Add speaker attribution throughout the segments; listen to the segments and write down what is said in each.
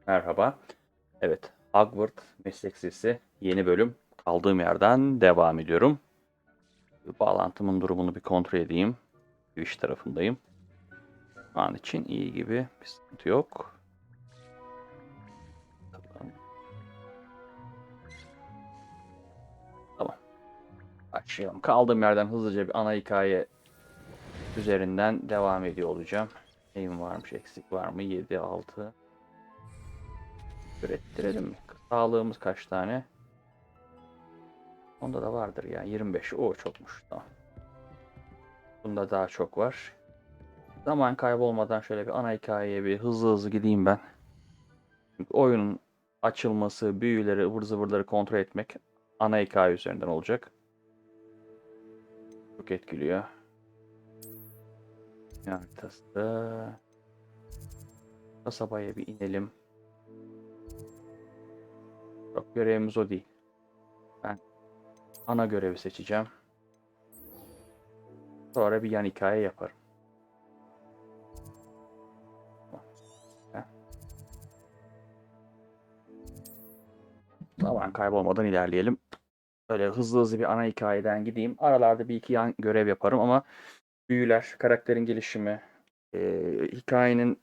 Speaker 1: Merhaba. Evet, Hogwarts Meslek Lisesi yeni bölüm. Kaldığım yerden devam ediyorum. Bağlantımın durumunu bir kontrol edeyim. Twitch tarafındayım. Şu an için iyi gibi. Bir sıkıntı yok. Tamam. Başlayalım. Kaldığım yerden hızlıca bir ana hikaye üzerinden devam ediyor olacağım. Neyim varmış, eksik var mı? 7, 6. Ürettirelim mi? Sağlığımız kaç tane? Onda da vardır ya. 25. O çokmuş. Tamam. Bunda daha çok var. Zaman kaybolmadan şöyle bir ana hikayeye bir hızlı hızlı gideyim ben. Çünkü oyunun açılması, büyüleri, ıvır zıvırları kontrol etmek ana hikaye üzerinden olacak. Çok etkiliyor. Haritası. Kasabaya bir inelim. Çok görevimiz o değil. Ben ana görevi seçeceğim. Sonra bir yan hikaye yaparım. Zaman kaybolmadan ilerleyelim. Böyle hızlı hızlı bir ana hikayeden gideyim. Aralarda bir iki yan görev yaparım ama büyüler, karakterin gelişimi, hikayenin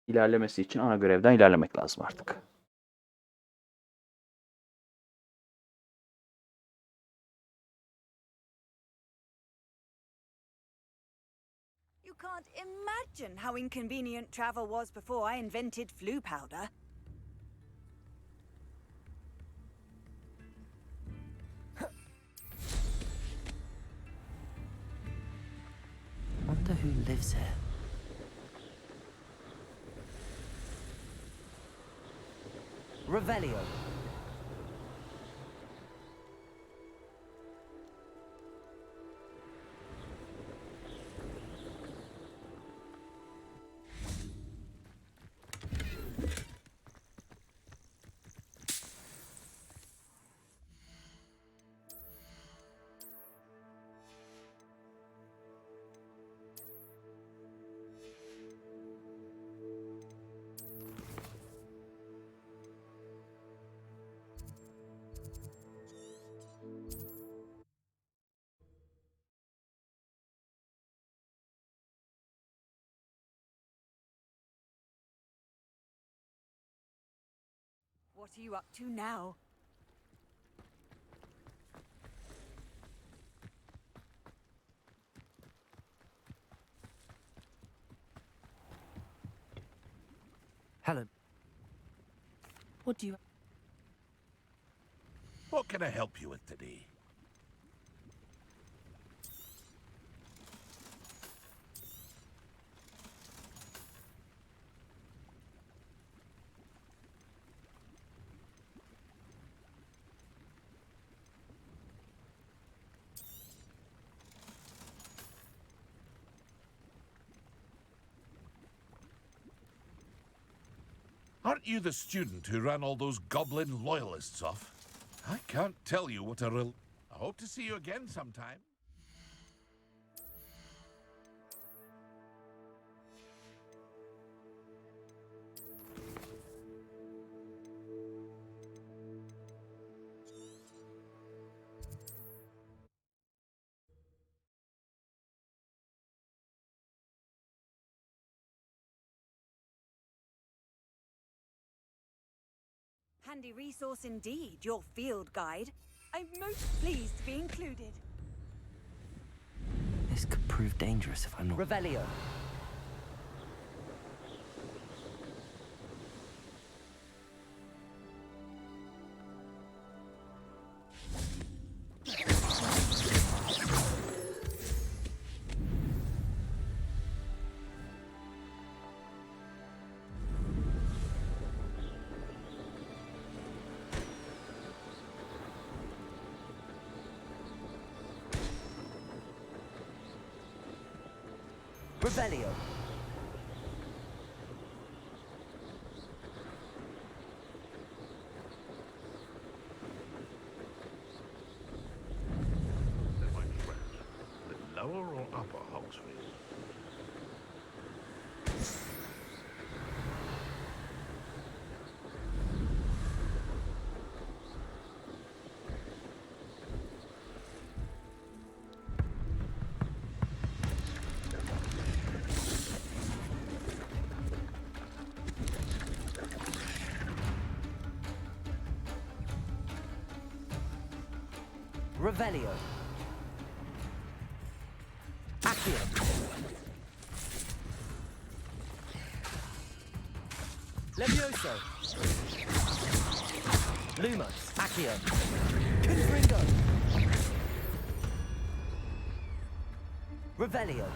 Speaker 1: ilerlemesi için ana görevden ilerlemek lazım artık.
Speaker 2: You can't imagine how inconvenient travel was before I invented flu powder.
Speaker 3: Wonder who lives here. Revelio.
Speaker 2: What are you up to now?
Speaker 3: Helen. What do you...
Speaker 4: What can I help you with today? Aren't you the student who ran all those goblin loyalists off? I can't tell you what a real... I hope to see you again sometime.
Speaker 2: Handy resource indeed, your field guide. I'm most pleased to be included.
Speaker 3: This could prove dangerous if I'm not... Revelio. Revelio.
Speaker 4: The lower or upper Hogsfield?
Speaker 3: Revelio. Accio. Levioso. Lumos. Accio. Confringo. Revelio.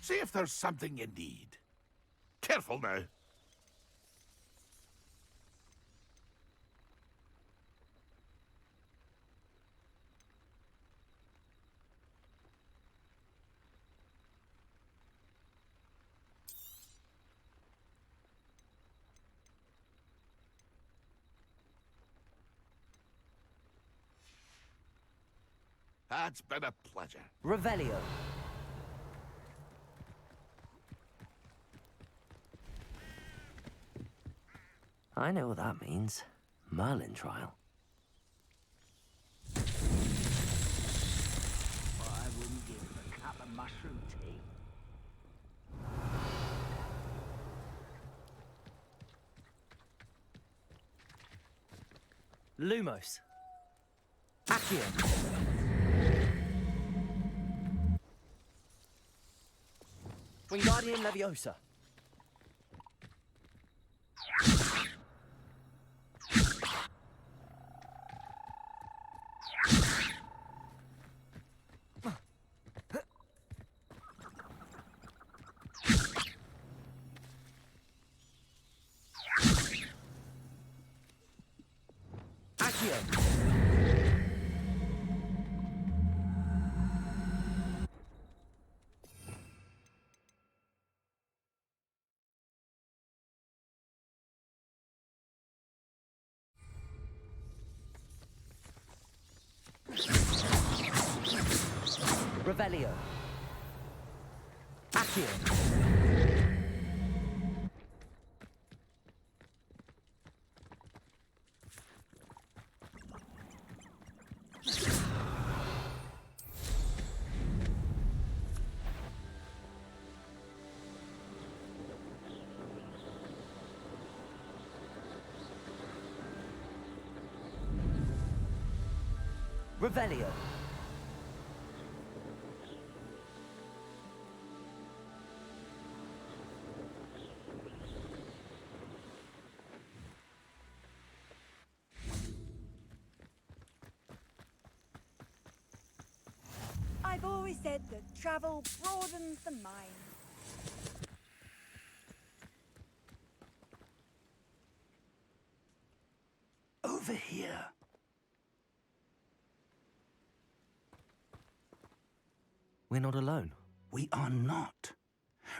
Speaker 4: See if there's something you need. Careful now. It's been a pleasure.
Speaker 3: Revelio. I know what that means. Merlin trial.
Speaker 5: I wouldn't give him a cup of mushroom tea.
Speaker 3: Lumos. Accio. Wingardium Leviosa. Accio. Revelio. Accio. Revelio.
Speaker 2: I've always said that travel broadens the mind.
Speaker 5: Over here.
Speaker 3: We're not alone.
Speaker 5: We are not.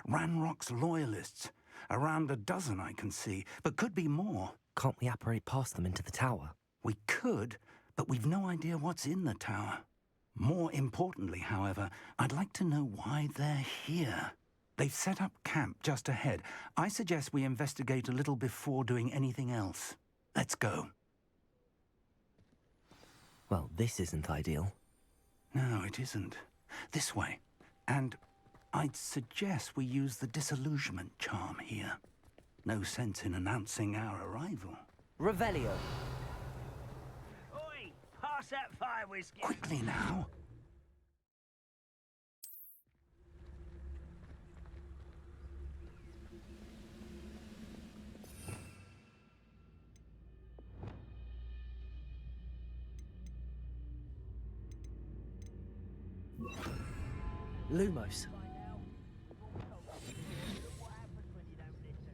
Speaker 5: Ranrock's loyalists. Around a dozen I can see, but could be more.
Speaker 3: Can't we apparate past them into the tower?
Speaker 5: We could, but we've no idea what's in the tower. More importantly, however, I'd like to know why they're here. They've set up camp just ahead. I suggest we investigate a little before doing anything else. Let's go.
Speaker 3: Well, this isn't ideal.
Speaker 5: No, it isn't. This way. And I'd suggest we use the disillusionment charm here. No sense in announcing our arrival.
Speaker 3: Revelio.
Speaker 6: Oi! Pass that fire whiskey!
Speaker 5: Quickly now.
Speaker 3: Lumos.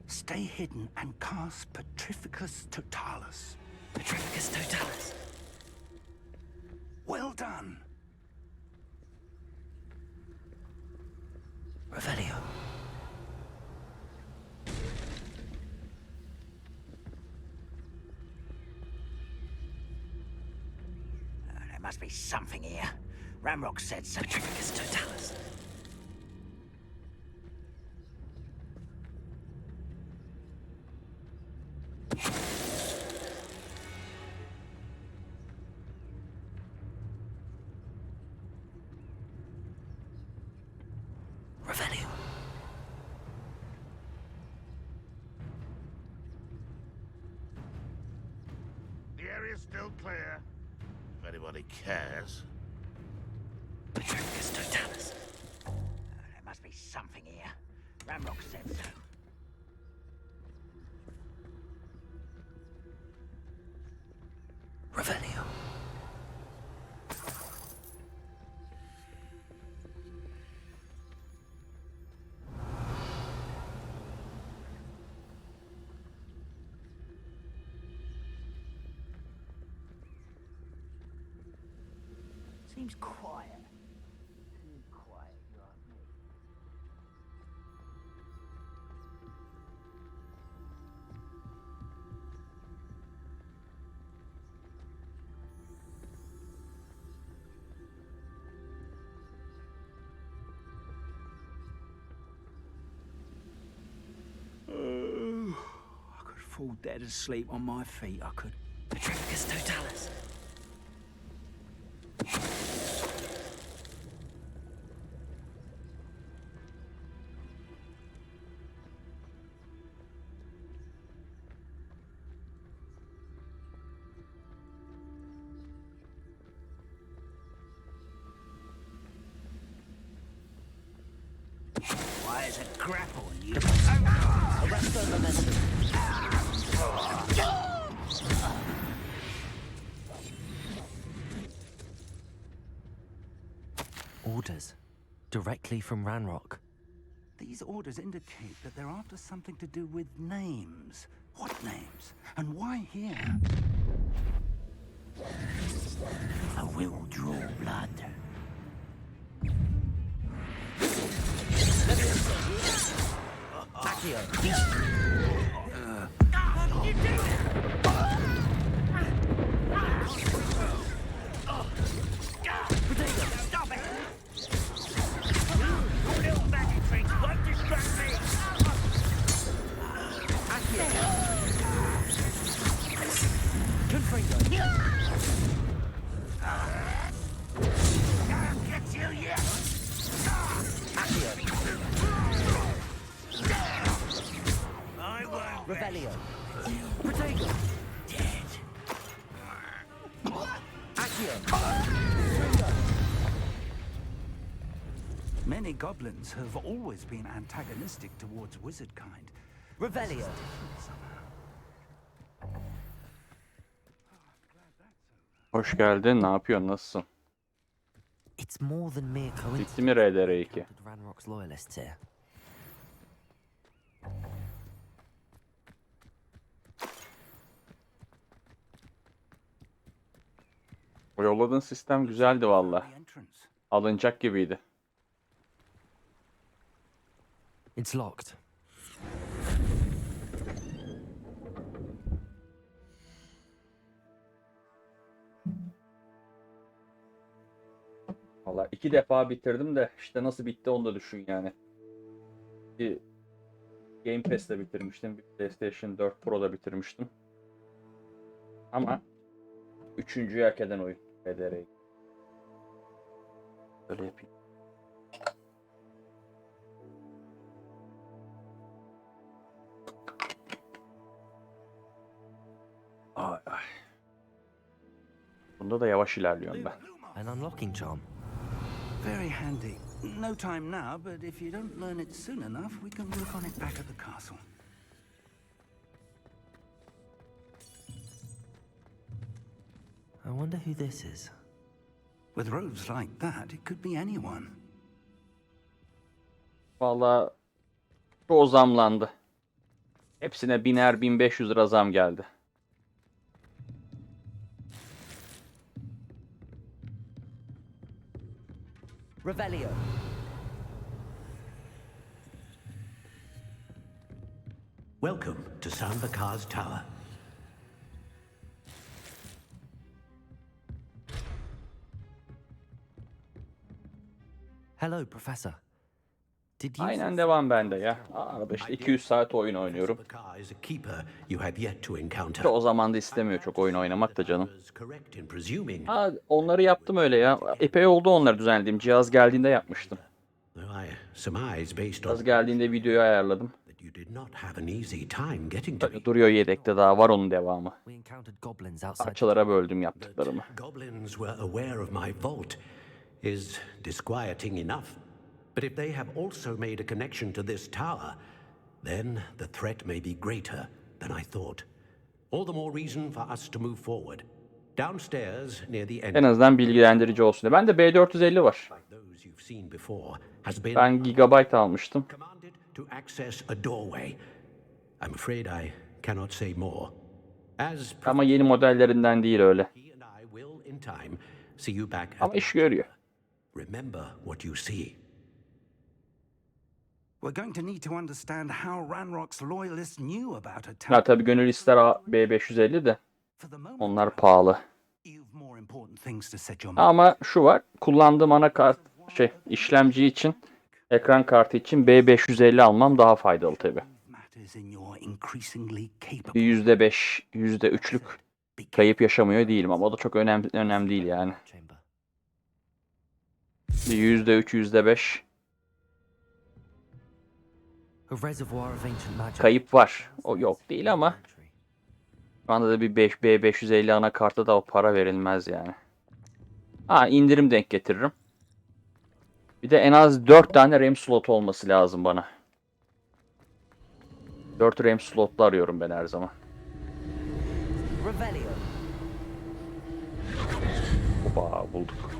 Speaker 5: Stay hidden and cast Petrificus Totalis.
Speaker 3: Petrificus Totalis.
Speaker 5: Well done.
Speaker 3: Revelio.
Speaker 6: There must be something here. Ramrock said so.
Speaker 3: Petrificus Totalis. Revelio.
Speaker 4: area's still clear. If anybody cares.
Speaker 3: Petricus totalis.
Speaker 6: There must be something here. Ramrock said so.
Speaker 3: Revelio.
Speaker 6: Seems quiet. Too quiet, you ask me. I could fall dead asleep on my feet. I could.
Speaker 3: Petricus totalis.
Speaker 6: Why, there's a grapple and you.
Speaker 3: Arresto momentum. Orders. Directly from Ranrock.
Speaker 5: These orders indicate that they're after something to do with names. What names? And why here?
Speaker 6: I will draw blood.
Speaker 3: Accio.
Speaker 6: Stop it! Your little magic tricks won't distract me!
Speaker 3: Confringo.
Speaker 6: I'll get you yet!
Speaker 3: Accio.
Speaker 6: I won't.
Speaker 3: Revelio. Protego.
Speaker 6: Dead.
Speaker 3: Accio.
Speaker 5: Many goblins have always been antagonistic towards wizard kind.
Speaker 3: Revelio.
Speaker 1: Hoş geldin. Ne yapıyorsun? Nasılsın?
Speaker 3: It's more than mere coincidence.
Speaker 1: Bitti mi RDR2?
Speaker 3: Ranrock's loyalists here.
Speaker 1: O yolladığın sistem güzeldi valla.
Speaker 5: The entrance.
Speaker 1: Alınacak gibiydi.
Speaker 3: It's locked.
Speaker 1: Valla 2 defa bitirdim de işte nasıl bitti onu da düşün yani. Bir Game Pass'te bitirmiştim. Bir PlayStation 4 Pro'da bitirmiştim. Ama üçüncüyü hak eden oyun. RDR2. Böyle yapayım. Ay ay. Bunda da yavaş ilerliyorum ben.
Speaker 3: An unlocking charm.
Speaker 5: Very handy. No time now, but if you don't learn it soon enough, we can work on it back at the castle.
Speaker 3: I wonder who this is.
Speaker 5: With robes like that, it could be anyone.
Speaker 1: Valla çoğu zamlandı. Hepsine 1000'er 1500 lira zam geldi.
Speaker 3: Revelio.
Speaker 6: Welcome to Sambakar's Tower.
Speaker 3: Hello, Professor. Did you...
Speaker 1: Aynen devam bende ya. Arada işte 200 saat oyun oynuyorum.
Speaker 6: Sambakar is a keeper you have yet to encounter.
Speaker 1: İşte o zaman da istemiyor çok oyun oynamak da canım.
Speaker 6: Correct in presuming.
Speaker 1: Ha, onları yaptım öyle ya. Epey oldu onları düzenlediğim. Cihaz geldiğinde yapmıştım.
Speaker 6: Though I surmise based
Speaker 1: Cihaz
Speaker 6: on
Speaker 1: geldiğinde videoyu ayarladım.
Speaker 6: the
Speaker 7: that you did not have an easy time getting to me.
Speaker 1: Duruyor yedekte, daha var onun devamı.
Speaker 3: We encountered goblins outside.
Speaker 1: Parçalara böldüm yaptıklarımı.
Speaker 7: That goblins were aware of my vault is disquieting enough. But if they have also made a connection to this tower, then the threat may be greater than I thought. All the more reason for us to move forward. Downstairs near the
Speaker 1: En
Speaker 7: entrance,
Speaker 1: azından bilgilendirici olsun diye. Bende B450 var.
Speaker 7: like those you've seen before, has been
Speaker 1: Ben gigabyte almıştım.
Speaker 7: commanded to access a doorway. I'm afraid I cannot say more. As
Speaker 1: Ama yeni modellerinden değil öyle.
Speaker 7: he and I will in time see you back at
Speaker 1: Ama
Speaker 7: the
Speaker 1: iş görüyor.
Speaker 7: Remember what you see.
Speaker 5: We're going to need to understand how Ranrock's loyalists knew about a
Speaker 1: Ya
Speaker 5: tower.
Speaker 1: tabii gönül ister B550 de
Speaker 5: For the moment,
Speaker 1: onlar pahalı.
Speaker 5: you've more important things to set your mind.
Speaker 1: Ama şu var, kullandığım anakart işlemci için, ekran kartı için B550 almam daha faydalı tabii.
Speaker 5: Matters in your increasingly
Speaker 1: Bir
Speaker 5: capable
Speaker 1: %5, %3'lük kayıp yaşamıyor değilim ama o da çok önemli değil yani.
Speaker 3: Chamber.
Speaker 1: Bir %3, %5
Speaker 3: A reservoir of ancient magic.
Speaker 1: kayıp var. O yok değil ama şu anda da bir B550 anakarta da o para verilmez yani. Ha, indirim denk getiririm. Bir de en az 4 tane RAM slot olması lazım bana. 4 RAM slotlu arıyorum ben her zaman.
Speaker 6: Revelio.
Speaker 1: Oba, bulduk.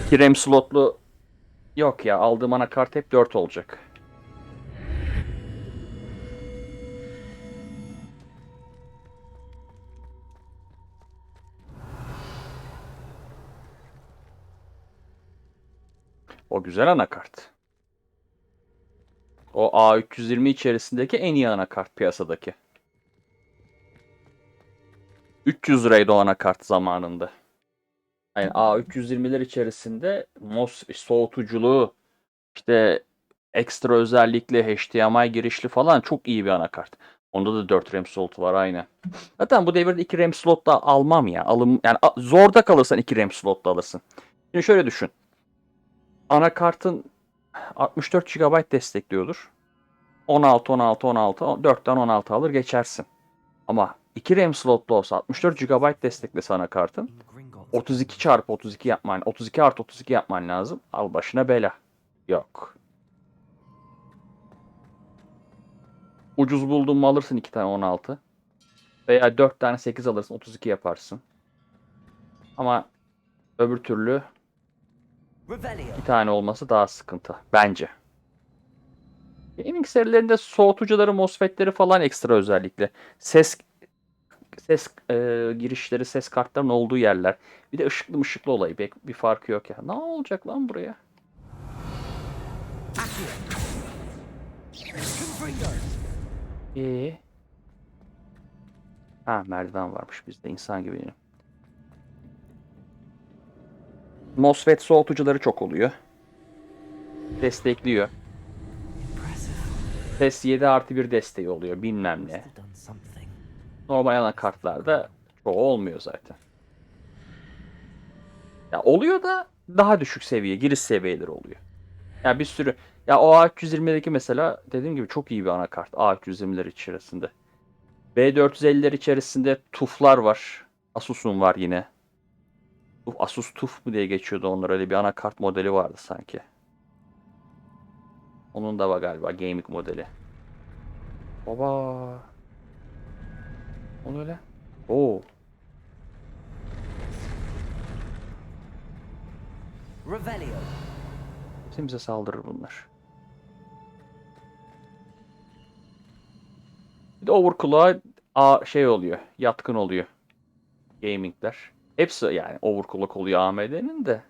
Speaker 1: 2 RAM slotlu yok ya, aldığım anakart hep 4 olacak. O güzel anakart. O A320 içerisindeki en iyi anakart piyasadaki. 300 liraydı o anakart zamanında. Yani A320'ler içerisinde soğutuculuğu, işte ekstra özellikle HDMI girişli falan çok iyi bir anakart. Onda da 4 RAM slotu var aynı. Zaten bu devirde 2 RAM slot da almam ya. Yani zorda kalırsan 2 RAM slot da alırsın. Şimdi şöyle düşün. Anakartın 64 GB destekliyordur. 16, 16, 16, 4'ten 16 alır geçersin. Ama 2 RAM slotlu olsa 64 GB desteklese anakartın, 32 çarpı 32 yapman, 32 artı 32 yapman lazım. Al başına bela. Yok. Ucuz buldun mu alırsın 2 tane 16. Veya 4 tane 8 alırsın, 32 yaparsın. Ama öbür türlü
Speaker 6: Revelio.
Speaker 1: bir tane olması daha sıkıntı bence. Gaming serilerinde soğutucuları, MOSFET'leri falan ekstra özellikle. Ses girişleri, ses kartlarının olduğu yerler. Bir de ışıklı olayı. Bir farkı yok ya. Ne olacak lan buraya? Ha, merdiven varmış bizde. İnsan gibi. MOSFET soğutucuları çok oluyor. Destekliyor. Ses 7+1 desteği oluyor. Bilmem ne. Normal anakartlarda çoğu olmuyor zaten. Ya oluyor da daha düşük seviye, giriş seviyeleri oluyor. Ya bir sürü, ya o A320'deki mesela dediğim gibi çok iyi bir anakart A320'ler içerisinde. B450'ler içerisinde TUF'lar var. Asus'un var yine. Asus TUF mu diye geçiyordu onlar, öyle bir anakart modeli vardı sanki. Onun da var galiba gaming modeli. Baba. O ne öyle? Oo.
Speaker 6: Revelio.
Speaker 1: Kim bize saldırır bunlar? Bir de overclock'a şey oluyor. Yatkın oluyor. Gaming'ler. Hepsi yani overclock oluyor AMD'nin de.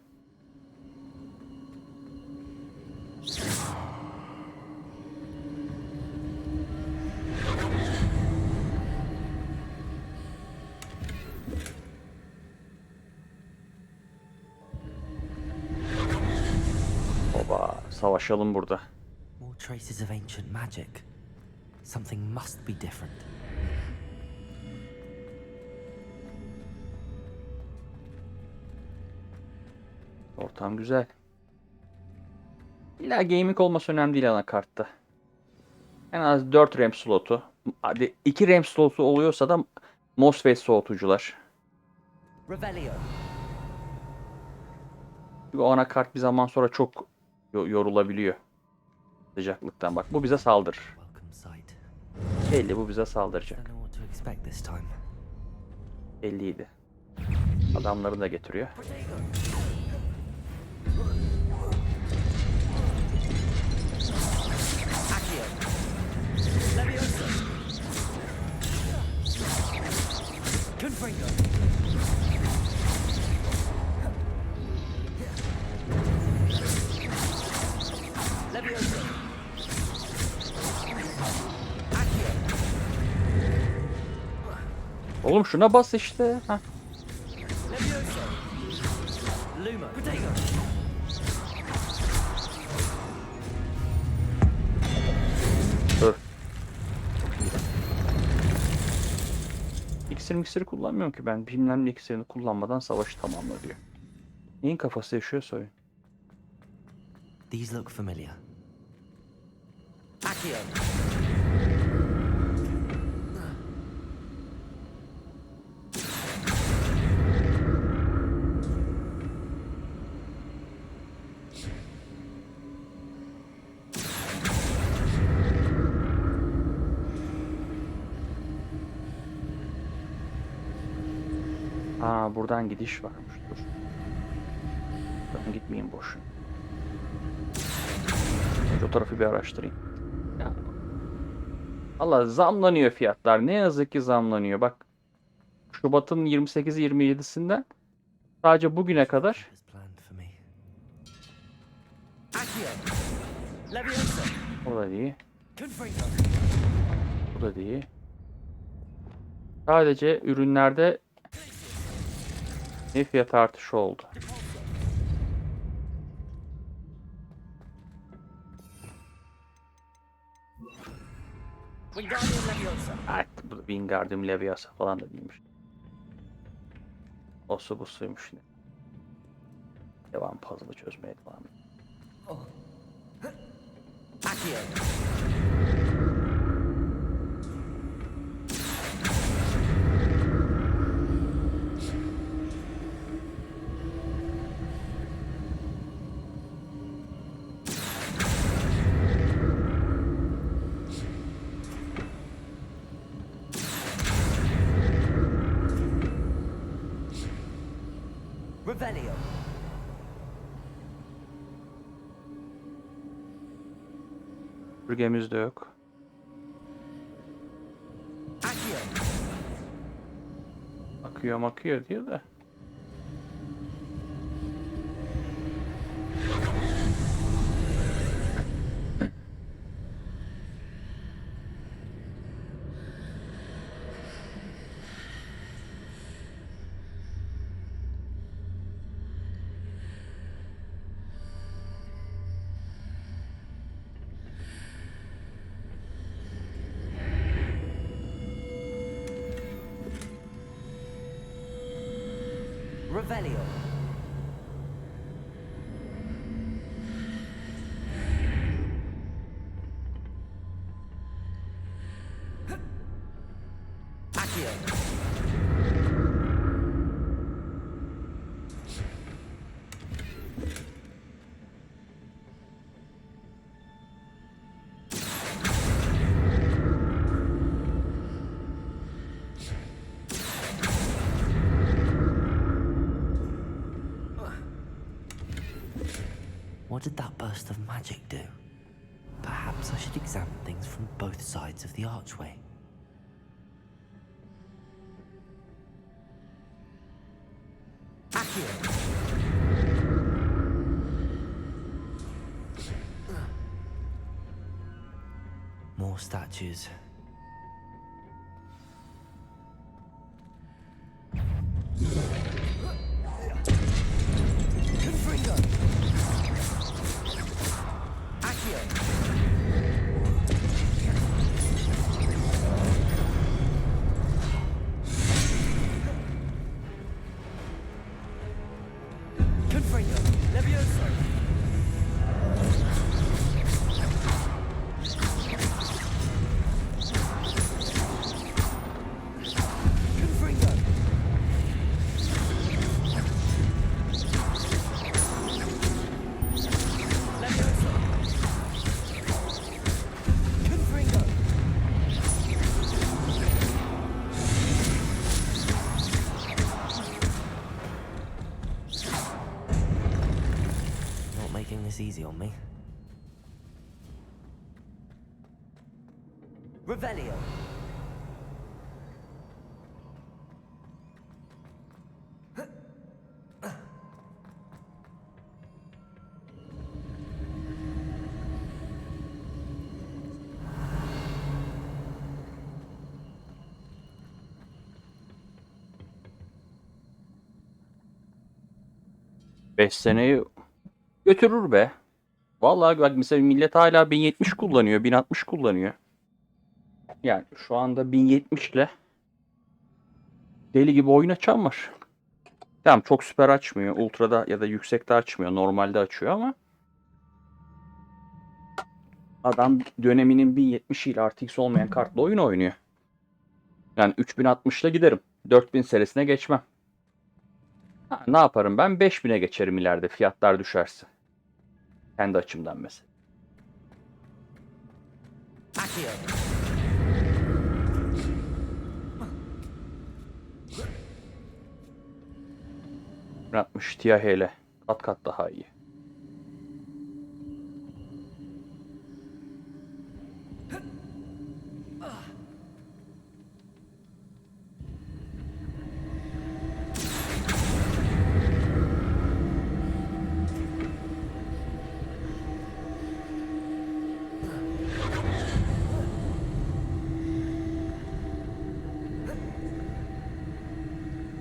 Speaker 1: Baba, savaşalım burada.
Speaker 3: More traces of ancient magic. Something must be different.
Speaker 1: Ortam güzel. İlla gaming olması önemli değil anakartta. En az 4 RAM slotu. Hadi 2 RAM slotu oluyorsa da MOSFET soğutucular.
Speaker 3: Revelio.
Speaker 1: Çünkü o anakart bir zaman sonra çok yorulabiliyor. Sıcaklıktan bak. Bu bize saldırır.
Speaker 3: Welcome sight.
Speaker 1: Belli bu bize saldıracak.
Speaker 3: Don't know what to expect this time.
Speaker 1: Belliydi. Adamlarını da getiriyor.
Speaker 3: Accio. Leviosa. Confringo. Leviosa. Accio.
Speaker 1: Oğlum şuna bas işte. Heh.
Speaker 3: Leviosa. Luma. Protego.
Speaker 1: Dur. İksiri kullanmıyorum ki ben. Bilmem ne iksirini kullanmadan savaşı tamamla diyor. Neyin kafası yaşıyor soyun.
Speaker 3: These look familiar. Accio.
Speaker 1: Aa buradan gidiş varmış. Dur. Ben gitmeyeyim boşuna. Önce o tarafı bir araştırayım. Ya. Allah zamlanıyor fiyatlar. Ne yazık ki zamlanıyor. Bak Şubat'ın 28-27'sinden sadece bugüne kadar
Speaker 3: As planned for me. Accio. Leviosa.
Speaker 1: o da değil.
Speaker 3: Confringo.
Speaker 1: Bu da değil. Sadece ürünlerde ne fiyat artışı oldu.
Speaker 3: Wingardium Leviosa.
Speaker 1: Evet, bu Wingardium Leviosa falan da değilmiş. Osu bu suymuş yine. Devam puzzle'ı çözmeye devam edelim.
Speaker 3: Accio. Revelio.
Speaker 1: Süpürgemiz de yok.
Speaker 3: Accio.
Speaker 1: Akıyor diyor da.
Speaker 3: Revelio. Accio. What did that burst of magic do? Perhaps I should examine things from both sides of the archway. Accio. More statues. Confringo. Accio. Confringo. Leviosa. taking this easy on me. Revelio.
Speaker 1: Beş seneyi götürür be. Vallahi bak mesela millet hala 1070 kullanıyor, 1060 kullanıyor. Yani şu anda 1070 ile deli gibi oyun açan var. Tamam çok süper açmıyor. Ultra'da ya da yüksekte açmıyor. Normalde açıyor ama adam döneminin 1070 ile RTX olmayan kartla oyun oynuyor. Yani 3060 ile giderim. 4000 serisine geçmem. Ha, ne yaparım ben? 5000'e geçerim ileride fiyatlar düşerse. Kendi açımdan mesela.
Speaker 3: Accio.
Speaker 1: 60 Ti hele. Kat kat daha iyi.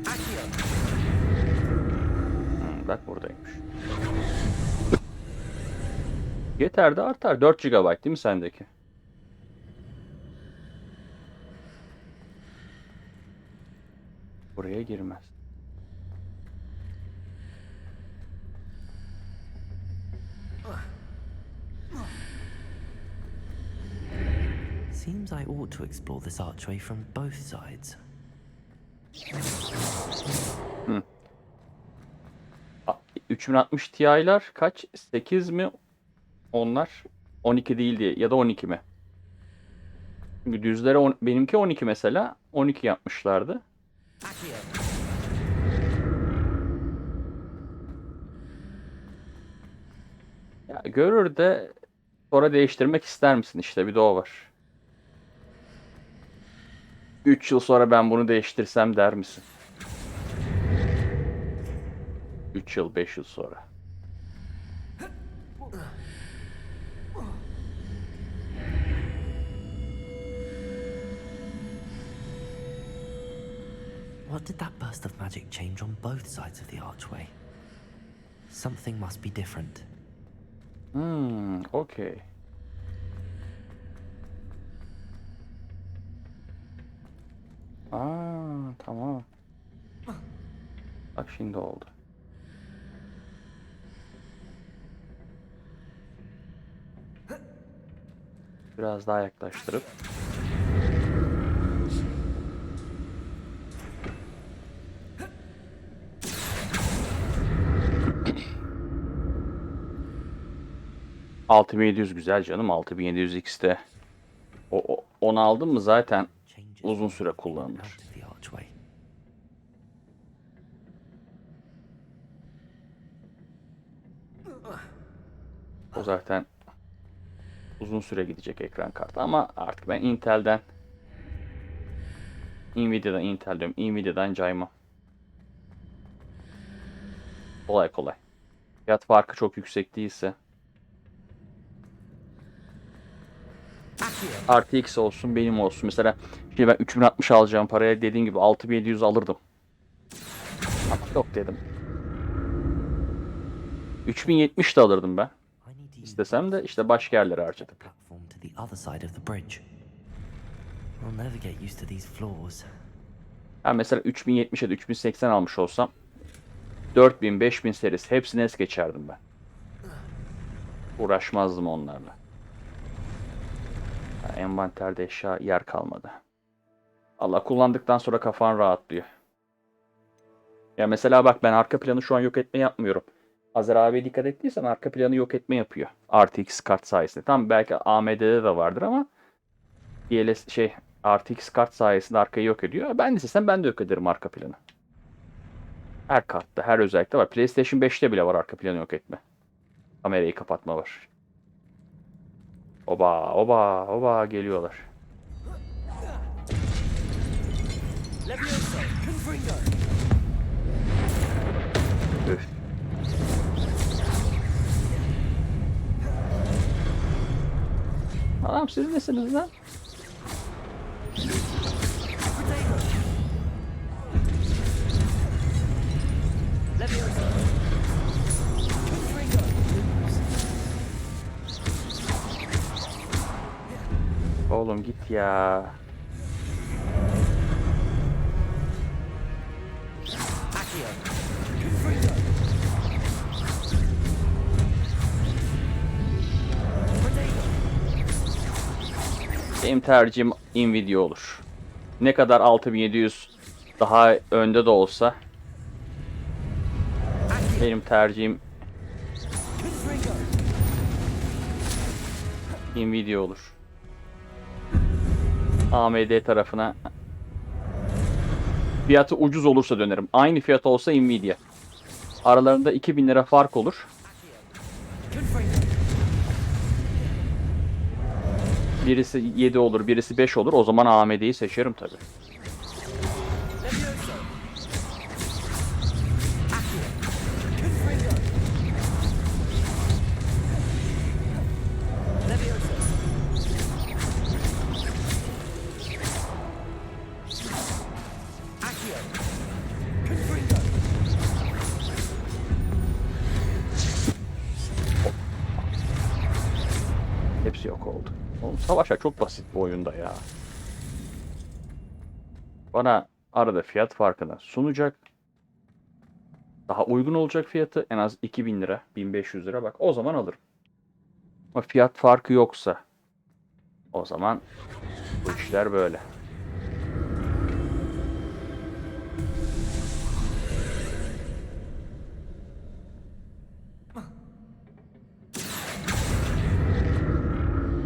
Speaker 3: Accio.
Speaker 1: Bak buradaymış. Yeter de artar. 4 GB değil mi sendeki? Buraya girmez.
Speaker 3: Seems I ought to explore this archway from both sides.
Speaker 1: 3060 Ti'ler kaç? 8 mi? Onlar 12 değil diye ya da 12 mi? Çünkü düzlere benimki 12 mesela. 12 yapmışlardı.
Speaker 3: Accio.
Speaker 1: Ya görür de sonra değiştirmek ister misin? İşte bir de o var. 3 yıl sonra ben bunu değiştirsem der misin? 3 yıl, 5 yıl sonra.
Speaker 3: What did that burst of magic change on both sides of the archway? Something must be different.
Speaker 1: Okey. Tamam. Bak şimdi oldu. Biraz daha yaklaştırıp. ...6700 güzel canım. 6700 X'te. Onu aldın mı zaten
Speaker 3: Changes
Speaker 1: uzun süre
Speaker 3: out
Speaker 1: kullanılır.
Speaker 3: of the archway.
Speaker 1: O zaten uzun süre gidecek ekran kartı ama artık ben Intel diyorum. Nvidia'dan caymam. Kolay kolay. Fiyat farkı çok yüksek değilse. RTX olsun benim olsun. Mesela şimdi ben 3060 alacağım paraya dediğim gibi 6700 alırdım. Ama yok dedim. 3070 de alırdım ben.
Speaker 3: I need to use
Speaker 1: İstesem de işte başka yerlere harcadık.
Speaker 3: platform to the other side of the bridge. I'll never get used to these floors.
Speaker 1: Ben mesela 3070'e de 3080 almış olsam 4000, 5000 serisi hepsini es geçerdim ben. Uğraşmazdım onlarla. Yani envanterde eşya yer kalmadı. Allah kullandıktan sonra kafan rahatlıyor. Ya mesela bak ben arka planı şu an yok etme yapmıyorum. Azer abiye dikkat ettiysen arka planı yok etme yapıyor. RTX kart sayesinde. Tamam belki AMD'de de vardır ama RTX kart sayesinde arkayı yok ediyor. Ben de istesem ben de yok ederim arka planı. Her kartta, her özellikte var. PlayStation 5'te bile var arka planı yok etme. Kamerayı kapatma var. Oba oba oba geliyorlar.
Speaker 6: Levioso, Confringo.
Speaker 1: Üf. Adam siz nesiniz lan?
Speaker 6: Potato. Levioso. Confringo.
Speaker 1: Oğlum git ya.
Speaker 6: Accio. Confringo. Potato.
Speaker 1: Benim tercihim Nvidia olur. Ne kadar 6700 daha önde de olsa benim tercihim
Speaker 6: Confringo.
Speaker 1: Nvidia olur. AMD tarafına fiyatı ucuz olursa dönerim. Aynı fiyat olsa Nvidia. Aralarında 2000 lira fark olur.
Speaker 6: Confringo.
Speaker 1: Birisi 7 olur, birisi 5 olur. O zaman AMD'yi seçerim tabii.
Speaker 6: Levioso. Accio. Confringo. Levioso. Accio. Confringo.
Speaker 1: Hepsi yok oldu. Oğlum savaşlar çok basit bu oyunda ya. Bana arada fiyat farkını sunacak. Daha uygun olacak fiyatı en az 2000 lira, 1500 lira bak o zaman alırım. Ama fiyat farkı yoksa o zaman bu işler böyle.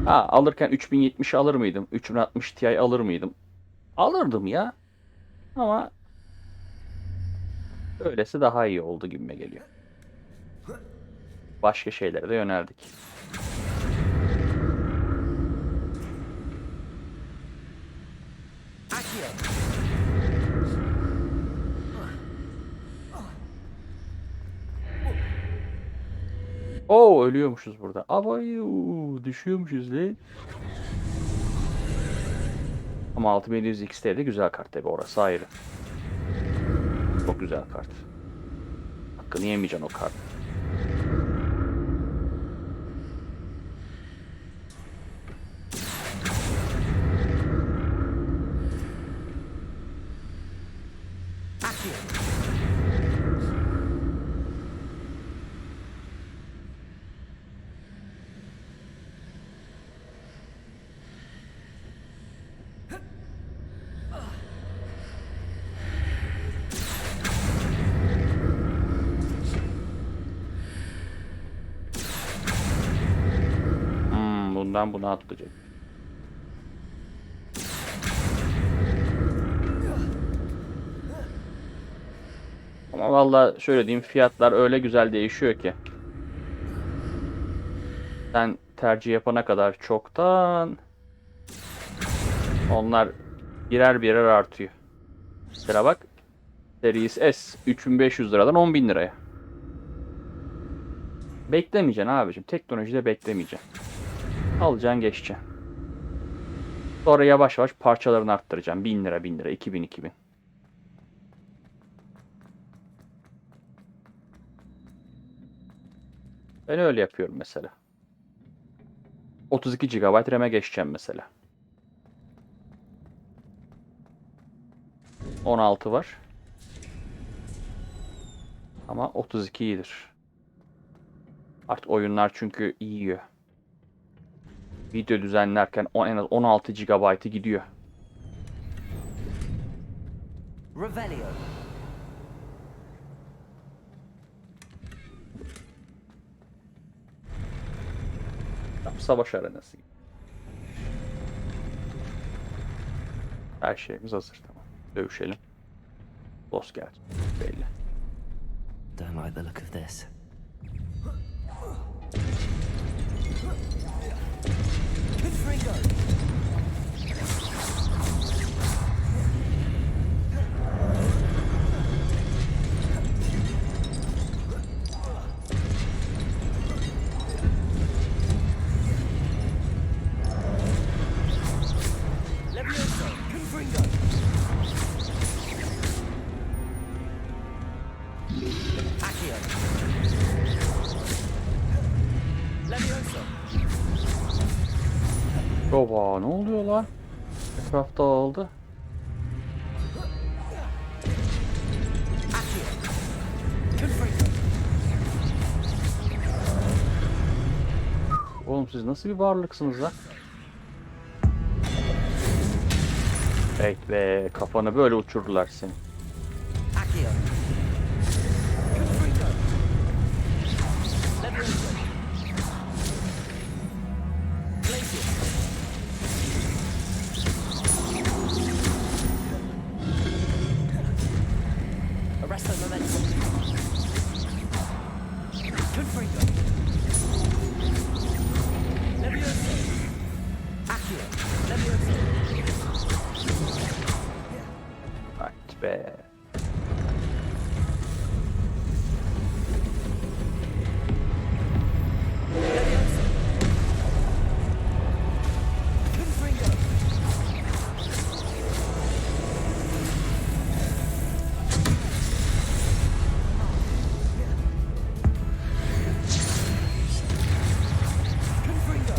Speaker 1: Ha, alırken 3070 alır mıydım? 3060 Ti alır mıydım? Alırdım ya. Ama öylesi daha iyi oldu gibime geliyor. Başka şeylere de yöneldik.
Speaker 6: Accio.
Speaker 1: Oo ölüyormuşuz burada. Avayu düşüyormuşuz lan. Ama 6700 XT de güzel kart tabi orası ayrı. Çok güzel kart. Hakkını yemeyeceksin o kart.
Speaker 6: Accio.
Speaker 1: Bundan buna atlayacak. Ama valla şöyle diyeyim fiyatlar öyle güzel değişiyor ki. Sen tercih yapana kadar çoktan onlar birer birer artıyor. Mesela bak Series S 3500 liradan 10.000 liraya. Beklemeyeceksin abicim. Teknolojide beklemeyeceksin. Alacaksın geçeceksin. Sonra yavaş yavaş parçalarını arttıracaksın. 1000 lira 1000 lira 2000 2000. Ben öyle yapıyorum mesela. 32 GB RAM'e geçeceğim mesela. 16 var. Ama 32 iyidir. Artık oyunlar çünkü yiyor. Video düzenlerken en az 16 GB'ı gidiyor.
Speaker 6: Revelio.
Speaker 1: Tam savaş arenası. Her şeyimiz hazır tamam. Dövüşelim. Boss gelecek. Belli.
Speaker 3: Don't like the look of this.
Speaker 6: Accio. Levioso.
Speaker 1: Oba, ne oluyor lan? Etraf dağıldı.
Speaker 6: Accio. Confringo.
Speaker 1: Oğlum siz nasıl bir varlıksınız lan? Evet be, kafanı böyle uçurdular seni.
Speaker 6: Accio. Confringo. Levioso. Glacius. Arresto momentum. Confringo. Levioso. Accio. Levioso.
Speaker 1: Evet be.
Speaker 6: Levioso. Confringo. Confringo. Confringo.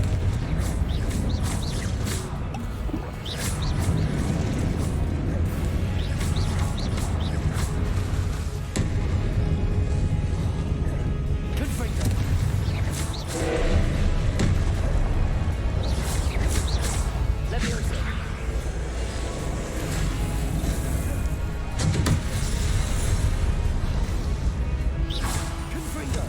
Speaker 6: Levioso. Confringo.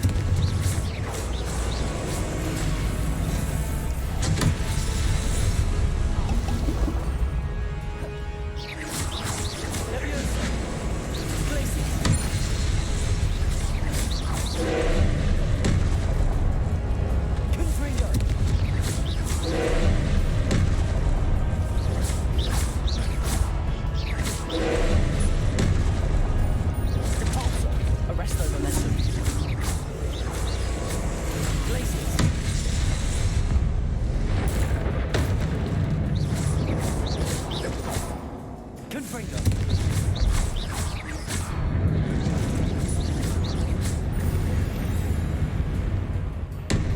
Speaker 6: Levioso. Glacius. Confringo. Repulsor. Arresto momentum. Glacius. Confringo.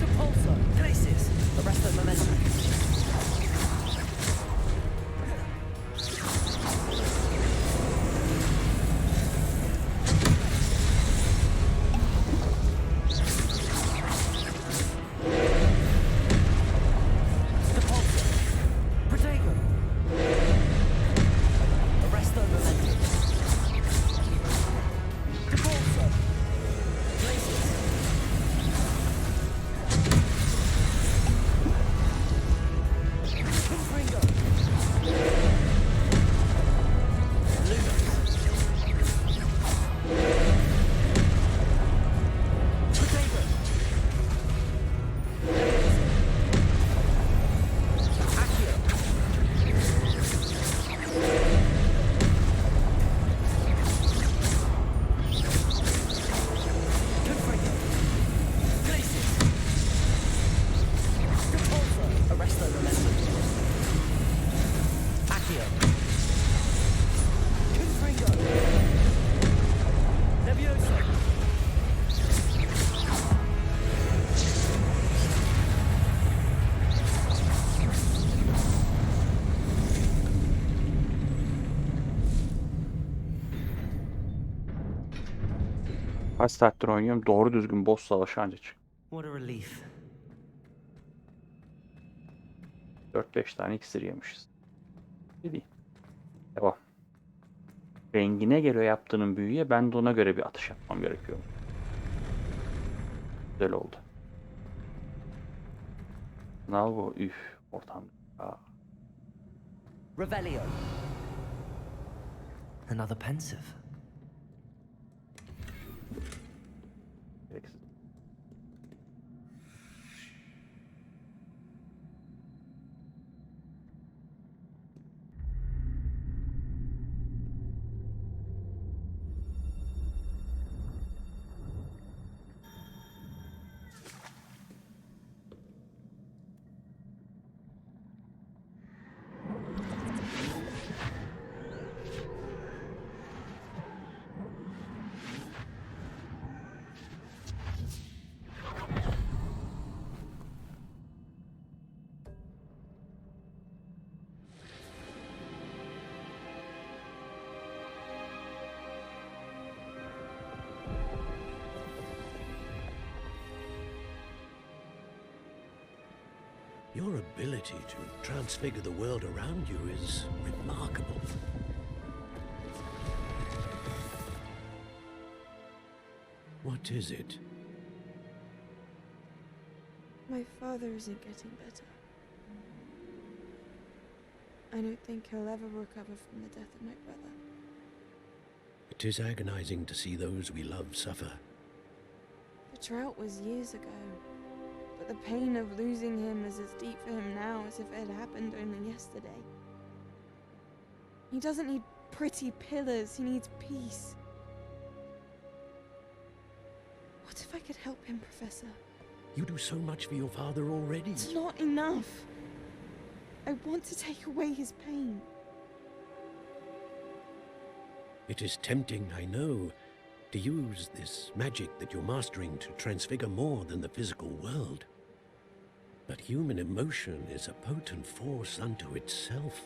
Speaker 6: Repulsor. Glacius. Arresto momentum. Repulsor. Protego. Arresto momentum. Repulsor. Glacius. Confringo. Lumos. Protego. Accio. Confringo. Glacius. Repulsor. Arresto momentum. Accio. Confringo. Levioso.
Speaker 1: Kaç saattir oynuyorum, doğru düzgün boss savaşı anca çık.
Speaker 3: What a relief.
Speaker 1: 4-5 tane iksir yemişiz. İyi değil. Devam. Rengine göre yaptığının büyüye, ben de ona göre bir atış yapmam gerekiyor. Güzel oldu. Sınav bu. Üf. Ortam. Aa,
Speaker 6: Revelio.
Speaker 3: Another pensive.
Speaker 1: gereksiz.
Speaker 7: Your ability to transfigure the world around you is remarkable. What is it?
Speaker 8: My father isn't getting better. I don't think he'll ever recover from the death of my brother.
Speaker 7: It is agonizing to see those we love suffer.
Speaker 8: The drought was years ago, but the pain of losing him is as deep for him now as if it had happened only yesterday. He doesn't need pretty pillars, he needs peace. What if I could help him, Professor?
Speaker 7: You do so much for your father already.
Speaker 8: It's not enough. I want to take away his pain.
Speaker 7: It is tempting, I know, to use this magic that you're mastering to transfigure more than the physical world. But human emotion is a potent force unto itself.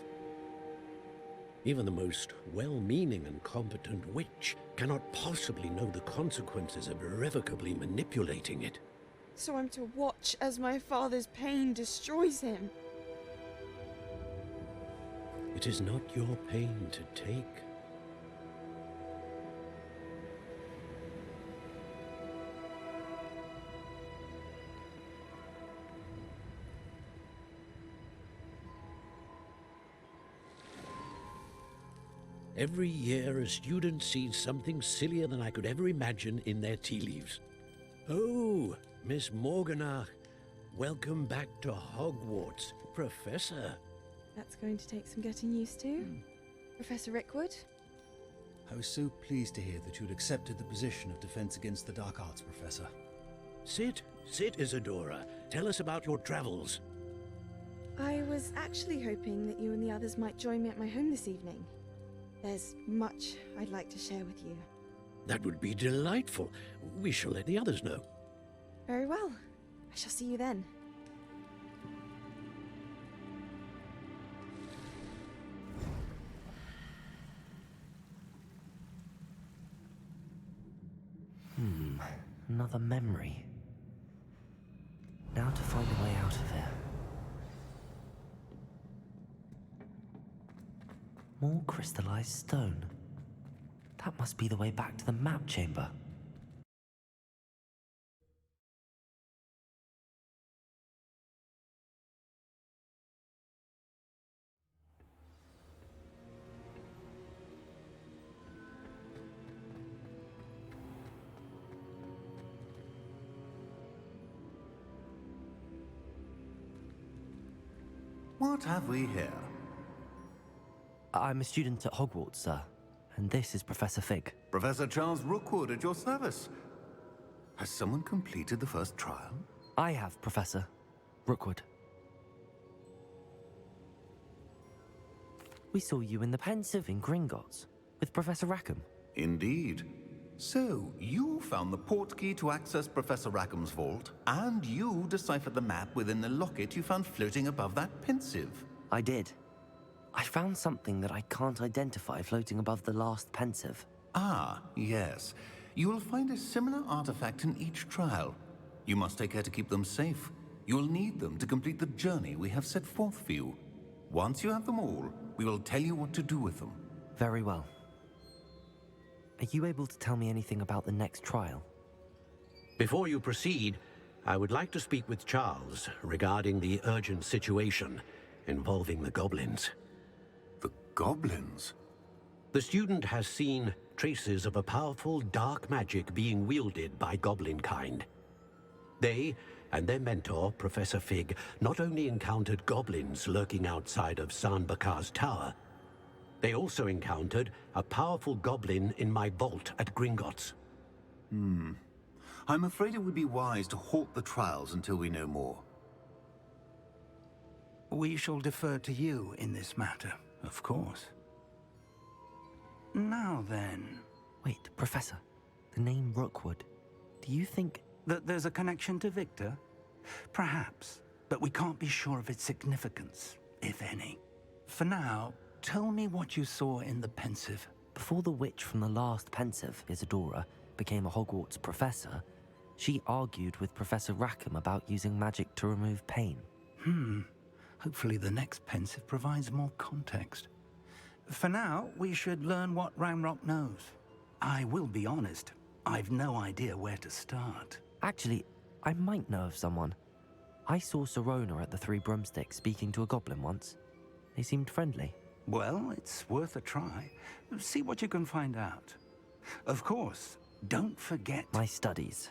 Speaker 7: Even the most well-meaning and competent witch cannot possibly know the consequences of irrevocably manipulating it.
Speaker 8: So I'm to watch as my father's pain destroys him.
Speaker 7: It is not your pain to take. Every year, a student sees something sillier than I could ever imagine in their tea leaves. Oh, Miss Morganach, welcome back to Hogwarts, Professor.
Speaker 8: That's going to take some getting used to. Professor Rickwood?
Speaker 9: I was so pleased to hear that you'd accepted the position of Defense Against the Dark Arts, Professor.
Speaker 7: Sit, Isadora. Tell us about your travels.
Speaker 8: I was actually hoping that you and the others might join me at my home this evening. There's much I'd like to share with you.
Speaker 7: That would be delightful. We shall let the others know.
Speaker 8: Very well. I shall see you then.
Speaker 3: Another memory. Now to find a way out of here. More crystallized stone. That must be the way back to the map chamber.
Speaker 10: What have we here?
Speaker 3: I'm a student at Hogwarts, sir, and this is Professor Fig.
Speaker 10: Professor Charles Rookwood at your service. Has someone completed the first trial?
Speaker 3: I have, Professor Rookwood. We saw you in the Pensive in Gringotts with Professor Rackham.
Speaker 10: Indeed. So, you found the portkey to access Professor Rackham's vault, and you deciphered the map within the locket you found floating above that Pensive.
Speaker 3: I did. I found something that I can't identify floating above the last Pensive.
Speaker 10: Ah, yes. You will find a similar artifact in each trial. You must take care to keep them safe. You will need them to complete the journey we have set forth for you. Once you have them all, we will tell you what to do with them.
Speaker 3: Very well. Are you able to tell me anything about the next trial?
Speaker 7: Before you proceed, I would like to speak with Charles regarding the urgent situation involving the goblins.
Speaker 10: The goblins?
Speaker 7: The student has seen traces of a powerful dark magic being wielded by goblin kind. They and their mentor, Professor Fig, not only encountered goblins lurking outside of San Bakar's tower, they also encountered a powerful goblin in my vault at Gringotts.
Speaker 10: I'm afraid it would be wise to halt the trials until we know more.
Speaker 5: We shall defer to you in this matter, of course. Now then...
Speaker 3: Wait, Professor. The name Rookwood. Do you think...
Speaker 5: that there's a connection to Victor? Perhaps, but we can't be sure of its significance, if any. For now, tell me what you saw in the Pensive.
Speaker 3: Before the witch from the last Pensive, Isadora, became a Hogwarts professor, she argued with Professor Rackham about using magic to remove pain.
Speaker 5: Hopefully the next pensive provides more context. For now, we should learn what Ramrock knows. I will be honest, I've no idea where to start.
Speaker 3: Actually, I might know of someone. I saw Sirona at the Three Broomsticks speaking to a goblin once. They seemed friendly.
Speaker 5: Well, it's worth a try. See what you can find out. Of course, don't forget...
Speaker 3: My studies.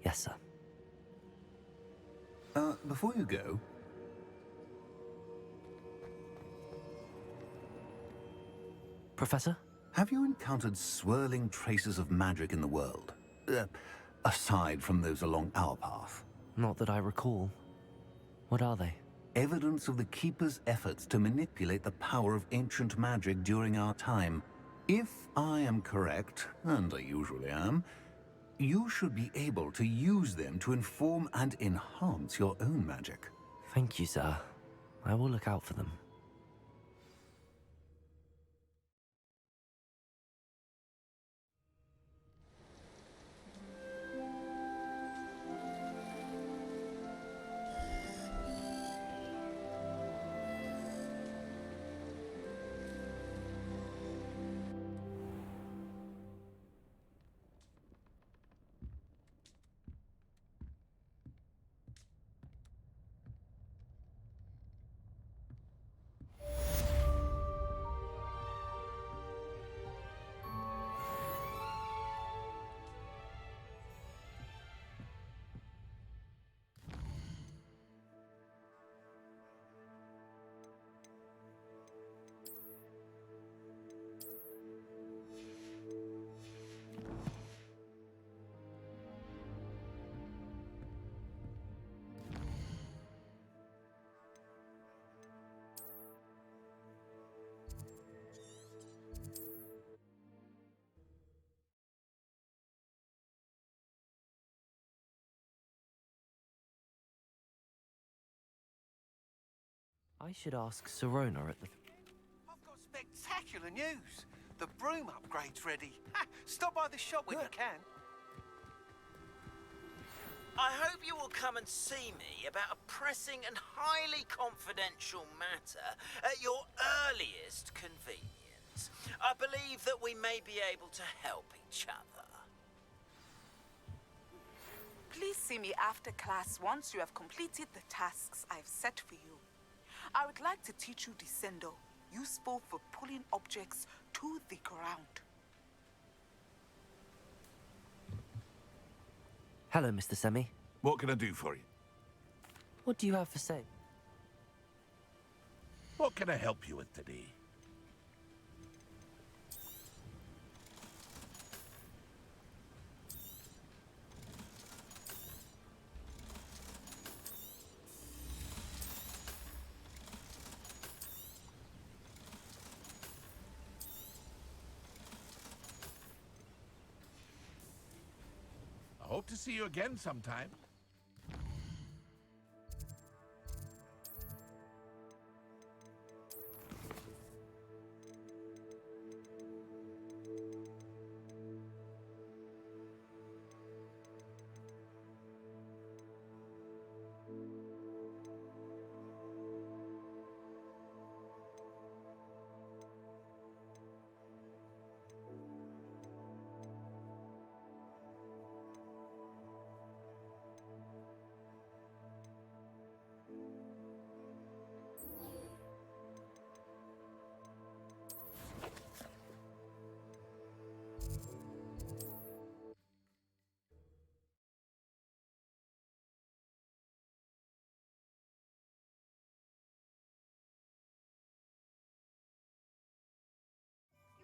Speaker 3: Yes, sir.
Speaker 10: Before you go...
Speaker 3: Professor?
Speaker 10: Have you encountered swirling traces of magic in the world? Aside from those along our path?
Speaker 3: Not that I recall. What are they?
Speaker 10: Evidence of the Keeper's efforts to manipulate the power of ancient magic during our time. If I am correct, and I usually am, you should be able to use them to inform and enhance your own magic.
Speaker 3: Thank you, sir. I will look out for them. I should ask Sirona at the...
Speaker 11: I've got spectacular news. The broom upgrade's ready. Ha! Stop by the shop when you can.
Speaker 6: I hope you will come and see me about a pressing and highly confidential matter at your earliest convenience. I believe that we may be able to help each other.
Speaker 12: Please see me after class once you have completed the tasks I've set for you. I would like to teach you Descendo, useful for pulling objects to the ground.
Speaker 3: Hello, Mr. Semi.
Speaker 4: What can I do for you?
Speaker 3: What do you have for sale?
Speaker 4: What can I help you with today? I hope to see you again sometime.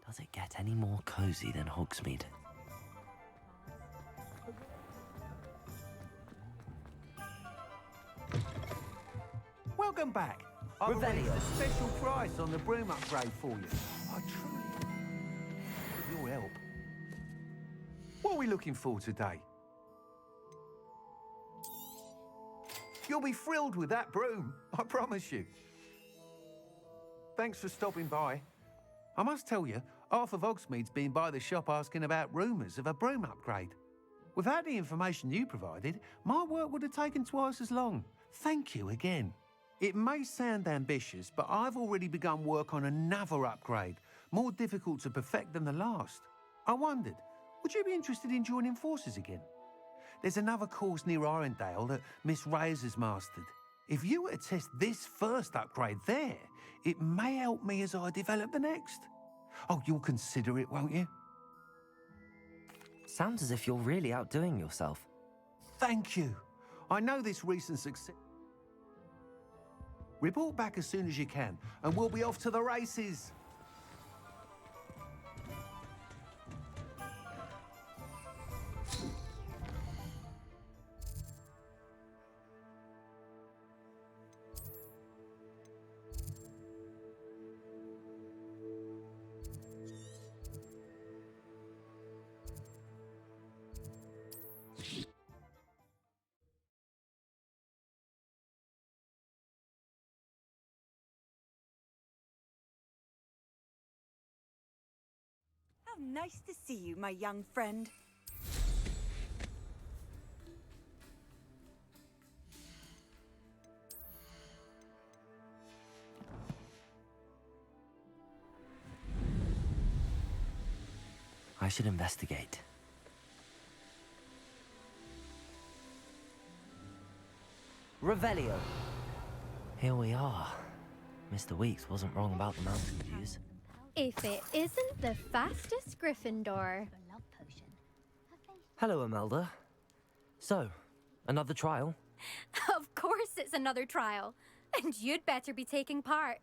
Speaker 3: Does it get any more cozy than Hogsmeade?
Speaker 11: Welcome back. I've raised a special price on the broom upgrade for you. I truly need your help. What are we looking for today? You'll be thrilled with that broom, I promise you. Thanks for stopping by. I must tell you, half of Hogsmeade's been by the shop asking about rumours of a broom upgrade. Without the information you provided, my work would have taken twice as long. Thank you again. It may sound ambitious, but I've already begun work on another upgrade, more difficult to perfect than the last. I wondered, would you be interested in joining forces again? There's another course near Arendale that Miss Reyes has mastered. If you were to test this first upgrade there, it may help me as I develop the next. Oh, you'll consider it, won't you?
Speaker 3: Sounds as if you're really outdoing yourself.
Speaker 11: Thank you. I know this recent success. Report back as soon as you can, and we'll be off to the races.
Speaker 2: How nice to see you, my young friend.
Speaker 3: I should investigate. Revelio. Here we are. Mr. Weeks wasn't wrong about the Mountain Dews.
Speaker 13: If it isn't the fastest Gryffindor.
Speaker 3: Hello, Imelda. So, another trial?
Speaker 13: Of course it's another trial. And you'd better be taking part.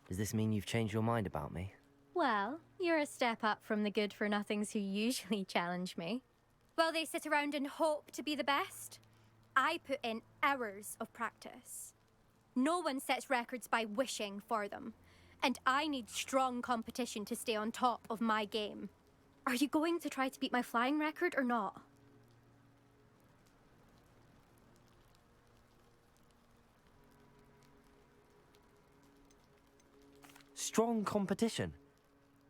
Speaker 3: Does this mean you've changed your mind about me?
Speaker 13: Well, you're a step up from the good-for-nothings who usually challenge me. While they sit around and hope to be the best, I put in hours of practice. No one sets records by wishing for them, and I need strong competition to stay on top of my game. Are you going to try to beat my flying record or not?
Speaker 3: Strong competition?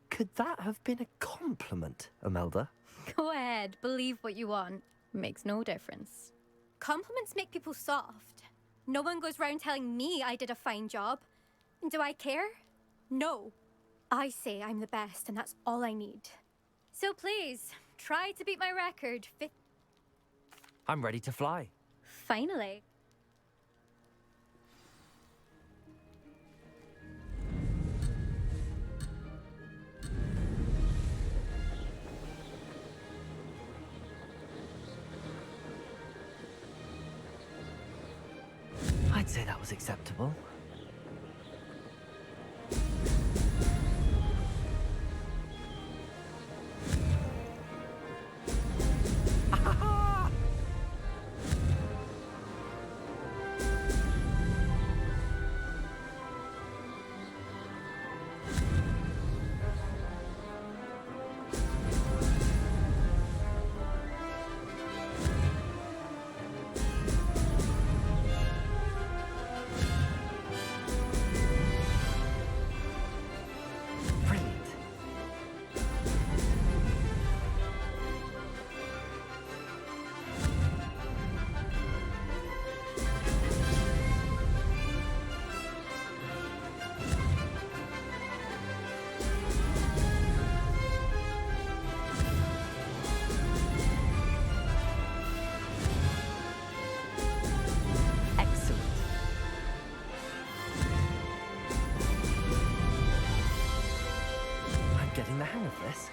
Speaker 3: Could that have been a compliment, Imelda?
Speaker 13: Go ahead, believe what you want. Makes no difference. Compliments make people soft. No one goes round telling me I did a fine job. And do I care? No. I say I'm the best, and that's all I need. So please, try to beat my record.
Speaker 3: I'm ready to fly.
Speaker 13: Finally.
Speaker 3: I'd say that was acceptable. Getting the hang of this.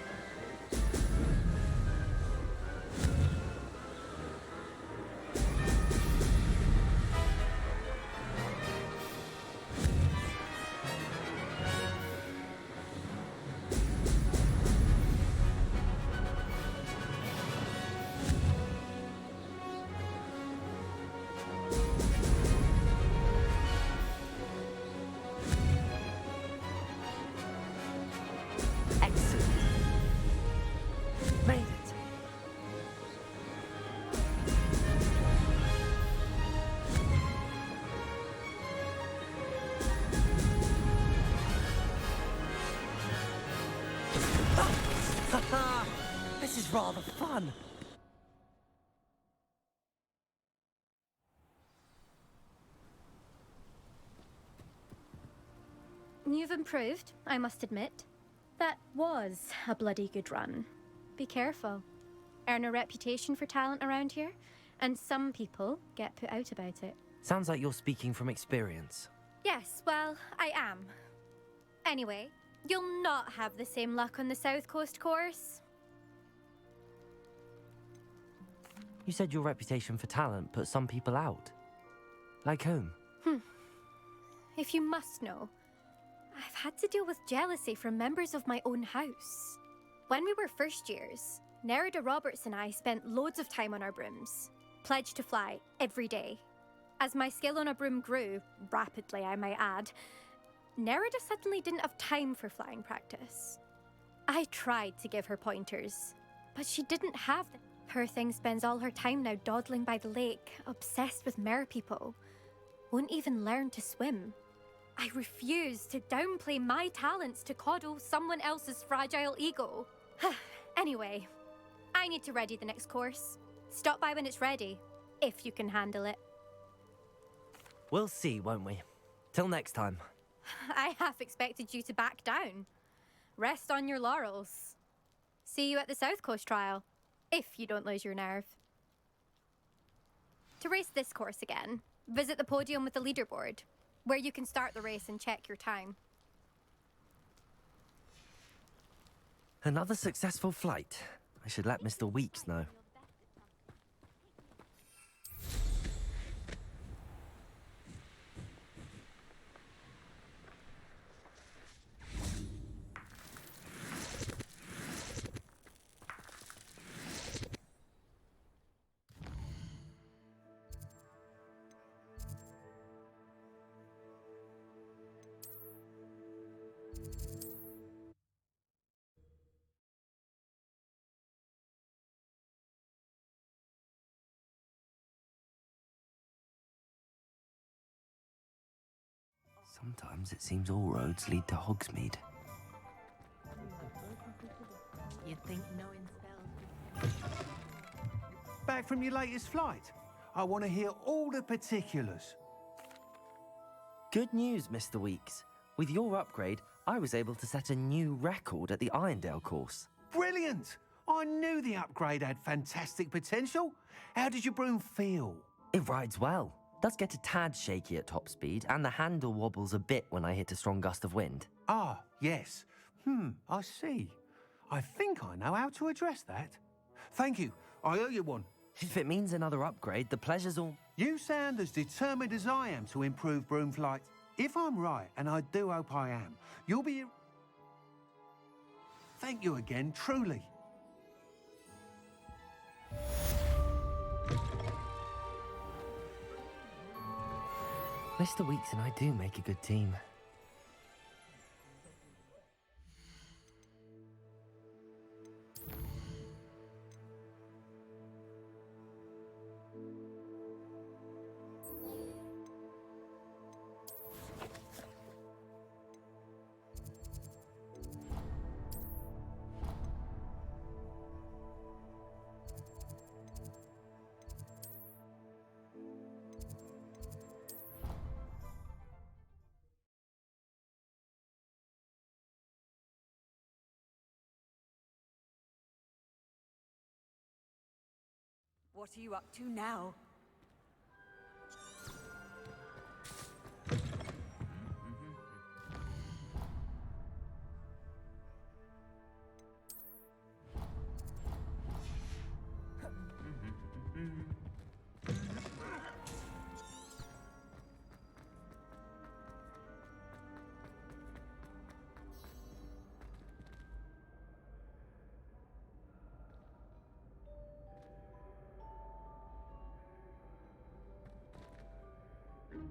Speaker 3: This is rather fun.
Speaker 13: You've improved, I must admit. That was a bloody good run. Be careful. Earn a reputation for talent around here, and some people get put out about it.
Speaker 3: Sounds like you're speaking from experience.
Speaker 13: Yes, well, I am. Anyway, you'll not have the same luck on the South Coast course.
Speaker 3: You said your reputation for talent put some people out. Like whom?
Speaker 13: If you must know, I've had to deal with jealousy from members of my own house. When we were first years, Nerida Roberts and I spent loads of time on our brooms, pledged to fly every day. As my skill on a broom grew, rapidly I might add, Nerida suddenly didn't have time for flying practice. I tried to give her pointers, but she didn't have them. Her thing spends all her time now dawdling by the lake, obsessed with merpeople. Won't even learn to swim. I refuse to downplay my talents to coddle someone else's fragile ego. Anyway, I need to ready the next course. Stop by when it's ready, if you can handle it.
Speaker 3: We'll see, won't we? Till next time.
Speaker 13: I half expected you to back down. Rest on your laurels. See you at the South Coast trial, if you don't lose your nerve. To race this course again, visit the podium with the leaderboard, where you can start the race and check your time.
Speaker 3: Another successful flight. I should let Mr. Weeks know. Sometimes it seems all roads lead to Hogsmeade.
Speaker 12: You'd think knowing spells.
Speaker 11: Back from your latest flight? I want to hear all the particulars.
Speaker 3: Good news, Mr. Weeks. With your upgrade, I was able to set a new record at the Irondale course.
Speaker 11: Brilliant! I knew the upgrade had fantastic potential. How did your broom feel?
Speaker 3: It rides well. Does get a tad shaky at top speed, and the handle wobbles a bit when I hit a strong gust of wind.
Speaker 11: Ah, yes. I see. I think I know how to address that. Thank you. I owe you one.
Speaker 3: If it means another upgrade, the pleasure's all...
Speaker 11: You sound as determined as I am to improve broom flight. If I'm right, and I do hope I am, you'll be... Thank you again, truly.
Speaker 3: Mr. Weeks and I do make a good team.
Speaker 2: What are you up to now?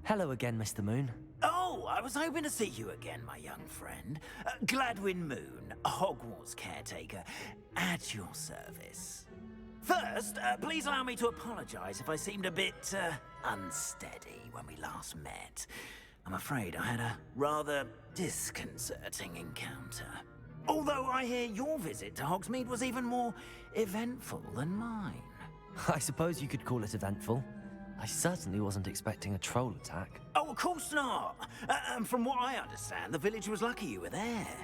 Speaker 3: Hello again, Mr. Moon.
Speaker 6: Oh, I was hoping to see you again, my young friend. Gladwin Moon, Hogwarts caretaker, at your service. First, please allow me to apologize if I seemed a bit unsteady when we last met. I'm afraid I had a rather disconcerting encounter. Although I hear your visit to Hogsmeade was even more eventful than mine.
Speaker 3: I suppose you could call it eventful. I certainly wasn't expecting a troll attack.
Speaker 6: Oh, of course not. And from what I understand, the village was lucky you were there.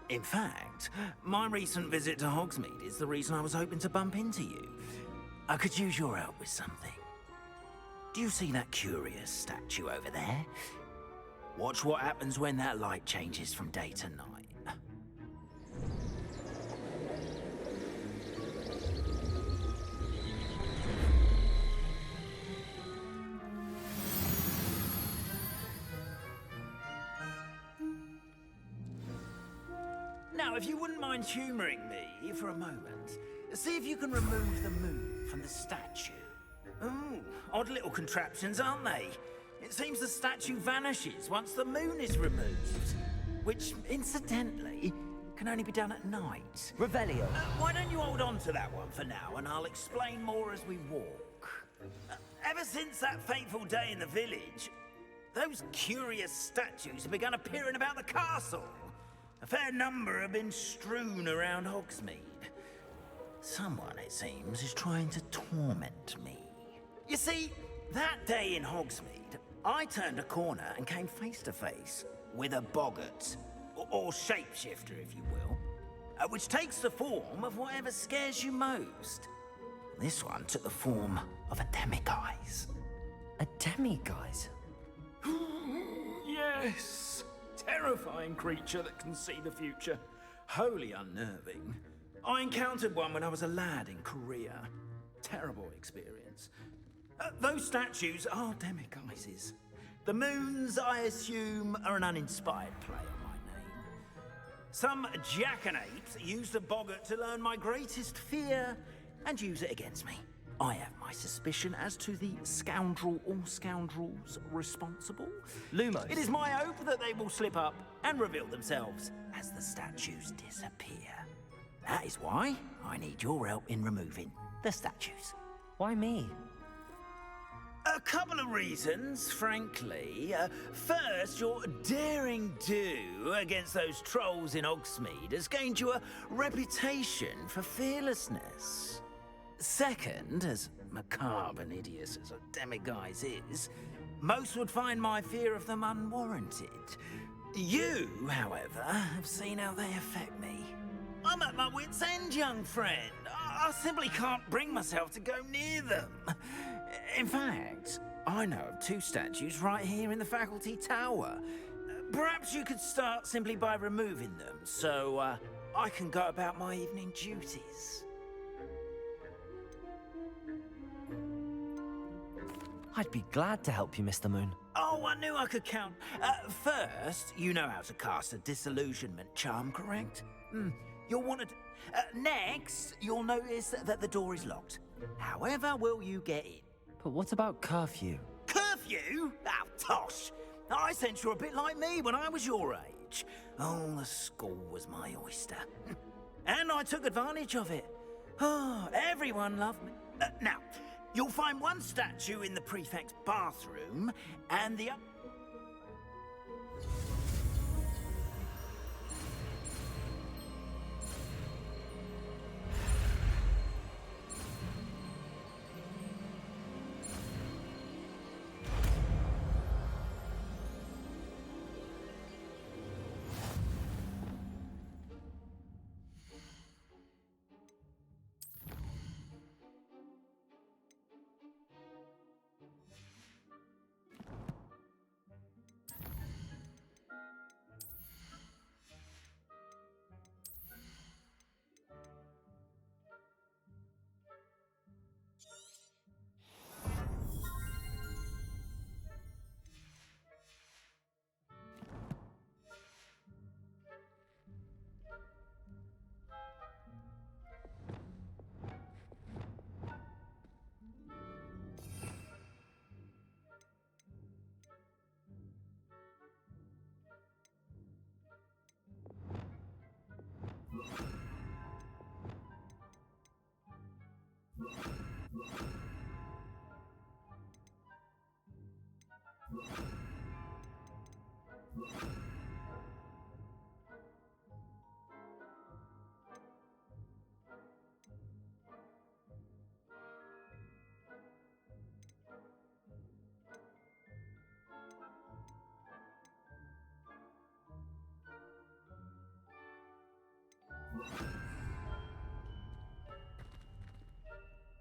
Speaker 6: In fact, my recent visit to Hogsmeade is the reason I was hoping to bump into you. I could use your help with something. Do you see that curious statue over there? Watch what happens when that light changes from day to night. Now, if you wouldn't mind humouring me for a moment, see if you can remove the moon from the statue. Ooh, odd little contraptions, aren't they? It seems the statue vanishes once the moon is removed. Which, incidentally, can only be done at night.
Speaker 3: Revelio.
Speaker 6: Why don't you hold on to that one for now, and I'll explain more as we walk. Ever since that fateful day in the village, those curious statues have begun appearing about the castle. A fair number have been strewn around Hogsmeade. Someone, it seems, is trying to torment me. You see, that day in Hogsmeade, I turned a corner and came face to face with a boggart, or shapeshifter, if you will, which takes the form of whatever scares you most. This one took the form of a demiguise.
Speaker 3: A demiguise?
Speaker 6: Yes! Terrifying creature that can see the future. Wholly unnerving. I encountered one when I was a lad in Korea. Terrible experience. Those statues are demiguises. The moons, I assume, are an uninspired play on my name. Some jackanapes used a boggart to learn my greatest fear and use it against me. I have my suspicion as to the scoundrel or scoundrels responsible.
Speaker 3: Lumos.
Speaker 6: It is my hope that they will slip up and reveal themselves as the statues disappear. That is why I need your help in removing the statues.
Speaker 3: Why me?
Speaker 6: A couple of reasons, frankly. First, your daring do against those trolls in Hogsmeade has gained you a reputation for fearlessness. Second, as macabre and hideous as a demiguise is, most would find my fear of them unwarranted. You, however, have seen how they affect me. I'm at my wit's end, young friend. I simply can't bring myself to go near them. In fact, I know of two statues right here in the faculty tower. Perhaps you could start simply by removing them, so I can go about my evening duties.
Speaker 3: I'd be glad to help you, Mr. Moon.
Speaker 6: Oh, I knew I could count. First, you know how to cast a disillusionment charm, correct? You'll want to... next, you'll notice that the door is locked. However will you get in?
Speaker 3: But what about curfew?
Speaker 6: Curfew? Oh, tosh! I sense you're a bit like me when I was your age. Oh, the school was my oyster. And I took advantage of it. Oh, everyone loved me. Now, you'll find one statue in the prefect's bathroom, and the other...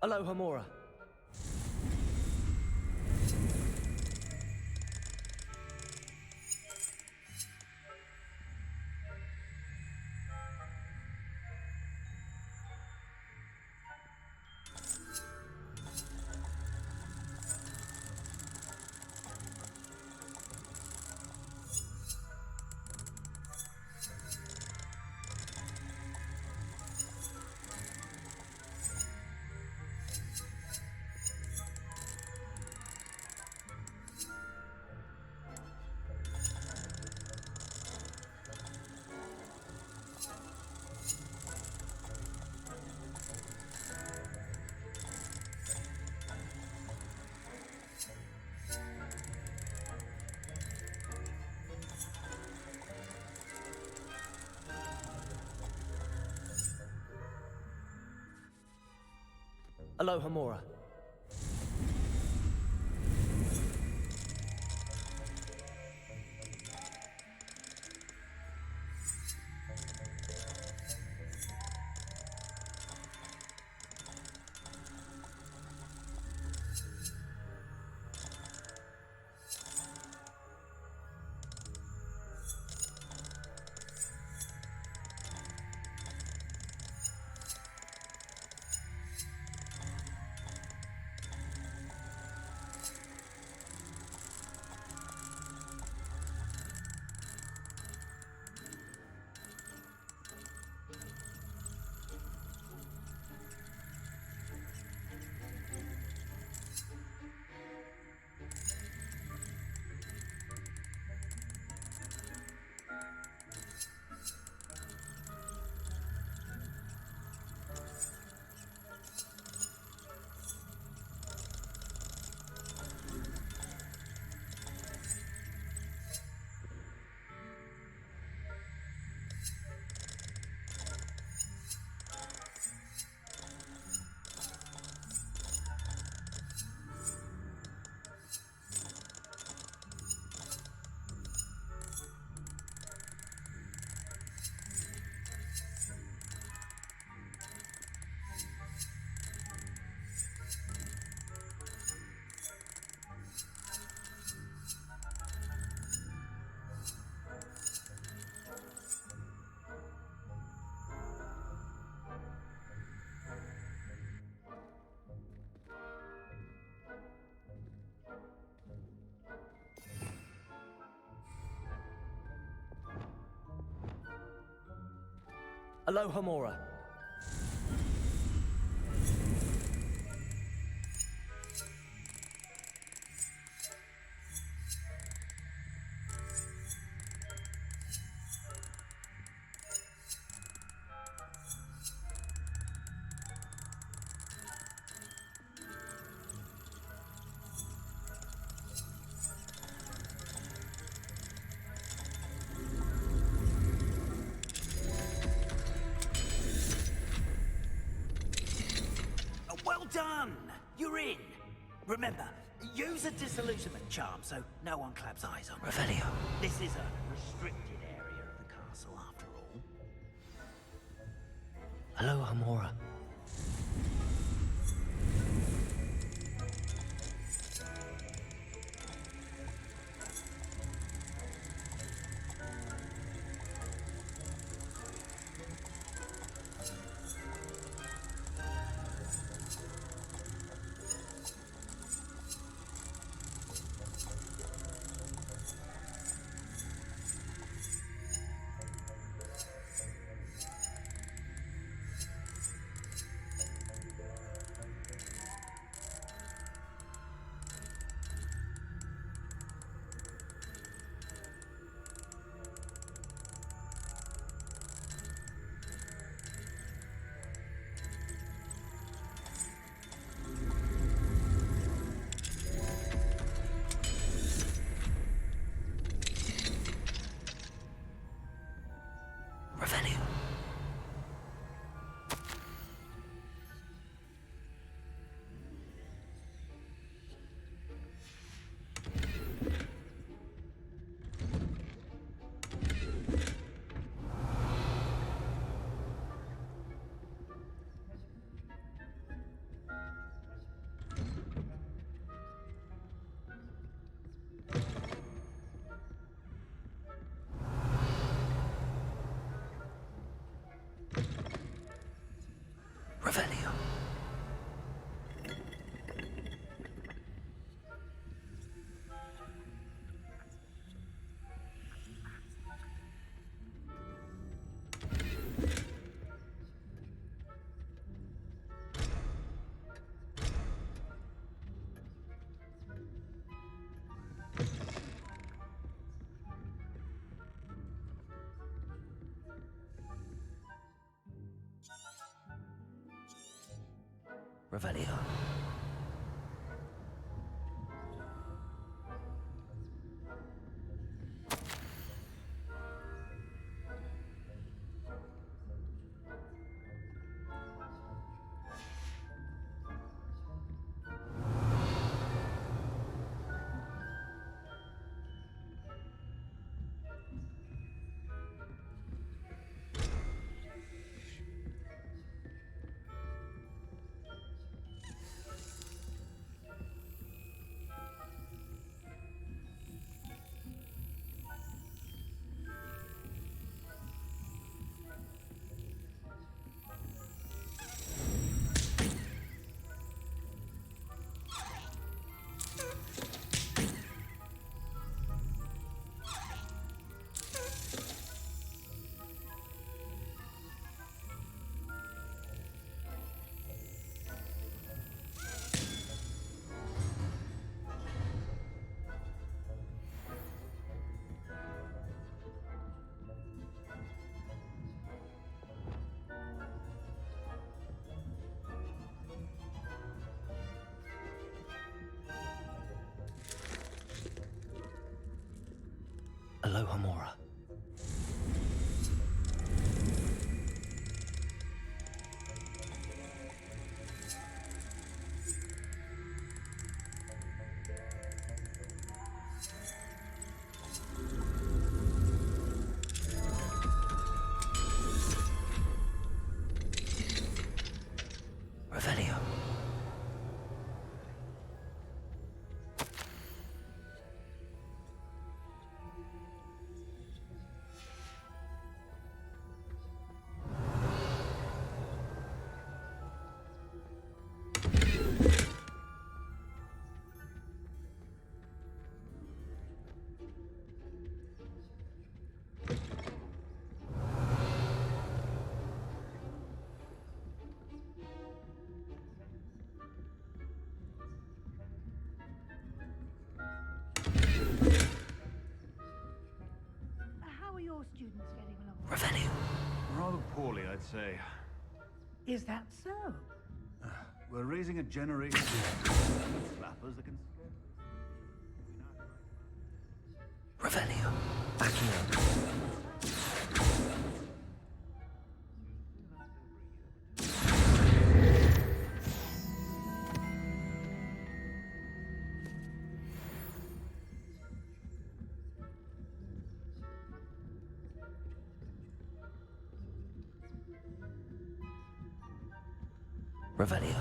Speaker 3: Aloha Mora. Aloha Mora. Aloha Mora.
Speaker 6: Well done! You're in. Remember, use a disillusionment charm so no one claps eyes on you.
Speaker 3: Revelio.
Speaker 6: This is a restricted area of the castle, after all.
Speaker 3: Aloha Mora. Revelio. Revelio. Aloha Mora. Revelio.
Speaker 14: How are your students getting along?
Speaker 3: Revelio.
Speaker 15: Rather poorly, I'd say.
Speaker 14: Is that so?
Speaker 15: We're raising a generation of flappers that can...
Speaker 3: Revelio. Accio. Revelio.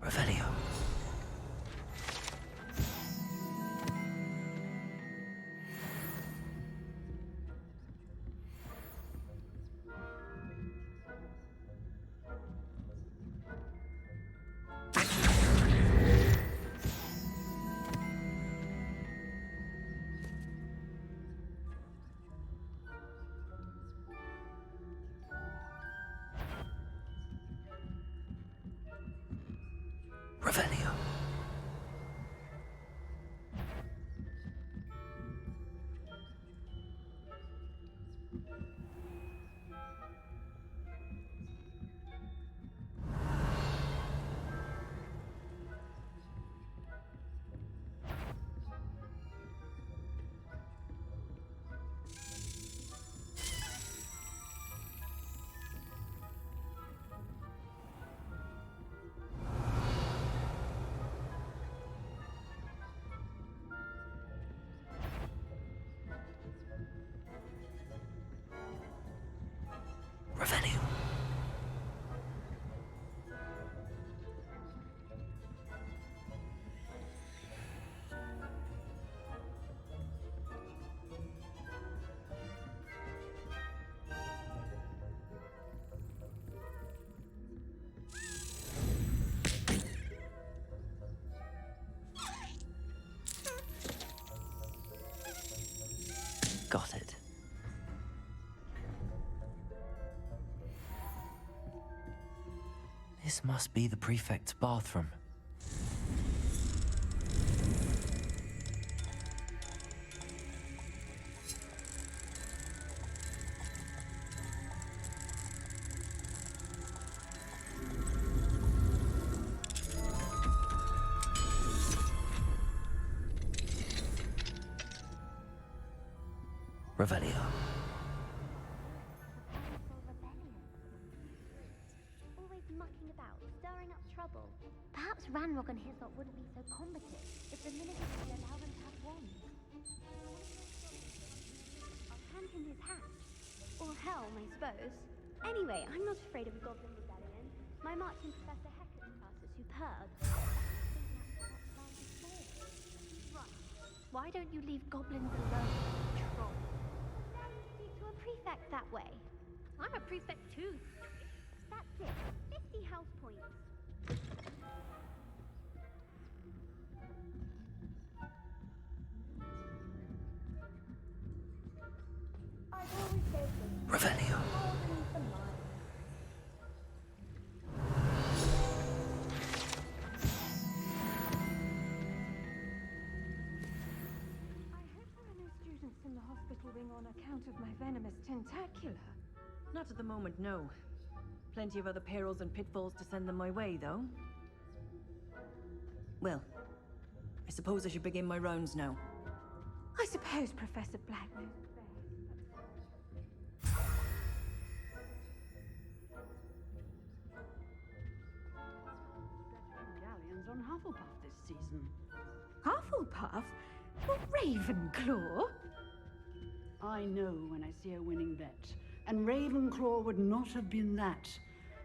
Speaker 3: Revelio. This must be the prefect's bathroom. Revelio.
Speaker 16: Always mucking about, stirring up trouble. Perhaps Ranrock and his lot wouldn't be so combative if the ministers would allow them to have wands. I'll hand him his hat. Or helm, I suppose. Anyway, I'm not afraid of a goblin rebellion. My marching Professor Hector's class is superb. Right. Why don't you leave goblins alone, troll? Speak to a prefect that way. I'm a prefect too. That's it. 50 house points. I've always said this.
Speaker 3: Revelio.
Speaker 14: In the hospital wing on account of my venomous tentacular.
Speaker 17: Not at the moment, no. Plenty of other perils and pitfalls to send them my way, though. Well, I suppose I should begin my rounds now.
Speaker 14: I suppose Professor Black knows best.
Speaker 18: Galleons on Hufflepuff this season.
Speaker 14: Hufflepuff? Well, Ravenclaw?
Speaker 18: I know when I see a winning bet. And Ravenclaw would not have been that.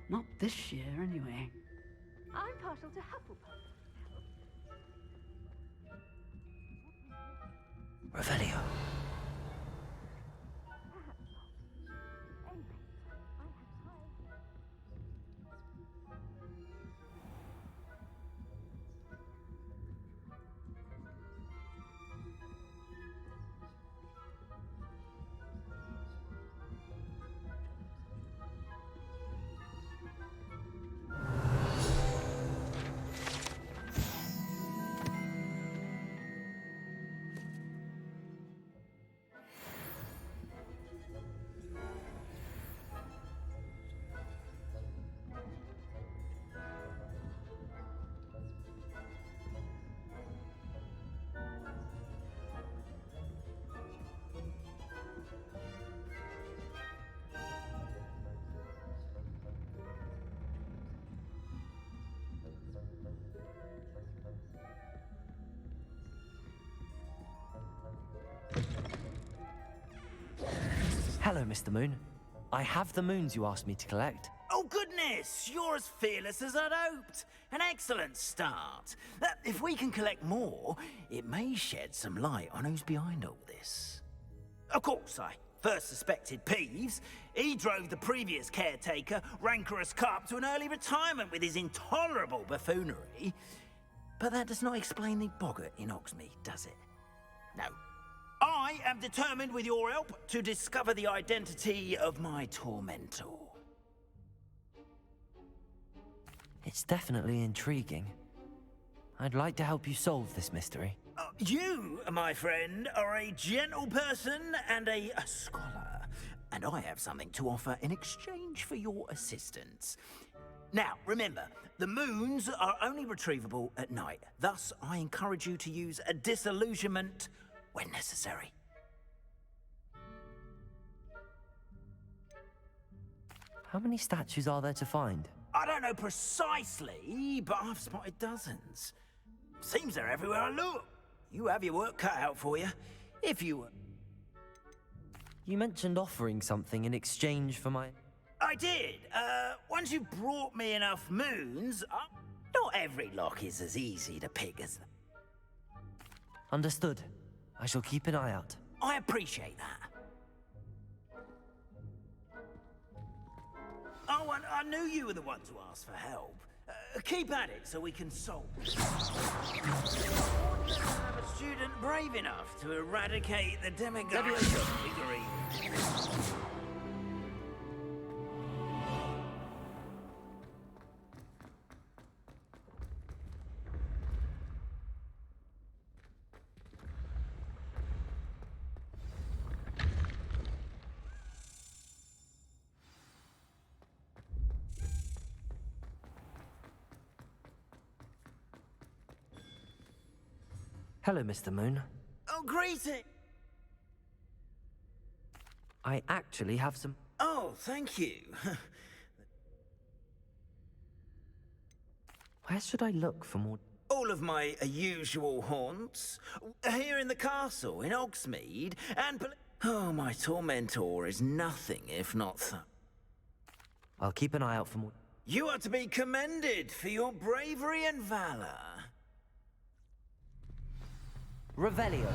Speaker 18: Not this year, anyway.
Speaker 14: I'm partial to Hufflepuff.
Speaker 3: Revelio. Hello, Mr. Moon. I have the moons you asked me to collect.
Speaker 6: Oh, goodness! You're as fearless as I'd hoped. An excellent start. If we can collect more, it may shed some light on who's behind all this. Of course, I first suspected Peeves. He drove the previous caretaker, Rancorous Carp, to an early retirement with his intolerable buffoonery. But that does not explain the boggart in Hogsmeade, does it? No. I am determined, with your help, to discover the identity of my tormentor.
Speaker 3: It's definitely intriguing. I'd like to help you solve this mystery.
Speaker 6: You, my friend, are a gentle person and a scholar, and I have something to offer in exchange for your assistance. Now, remember, the moons are only retrievable at night. Thus, I encourage you to use a disillusionment when necessary.
Speaker 3: How many statues are there to find?
Speaker 6: I don't know precisely, but I've spotted dozens. Seems they're everywhere I look. You have your work cut out for you. If you...
Speaker 3: You mentioned offering something in exchange for my...
Speaker 6: I did. Once you brought me enough moons, not every lock is as easy to pick as...
Speaker 3: Understood. I shall keep an eye out.
Speaker 6: I appreciate that. Oh, and I knew you were the one to ask for help. Keep at it so we can solve it. I'm a student brave enough to eradicate the demagogue of bigger evil.
Speaker 3: Hello, Mr. Moon.
Speaker 6: Oh, greeting!
Speaker 3: I actually have some...
Speaker 6: Oh, thank you.
Speaker 3: Where should I look for more...
Speaker 6: All of my usual haunts. Here in the castle, in Hogsmeade, and... Oh, my tormentor is nothing if not...
Speaker 3: I'll keep an eye out for more...
Speaker 6: You are to be commended for your bravery and valor.
Speaker 3: Revelio.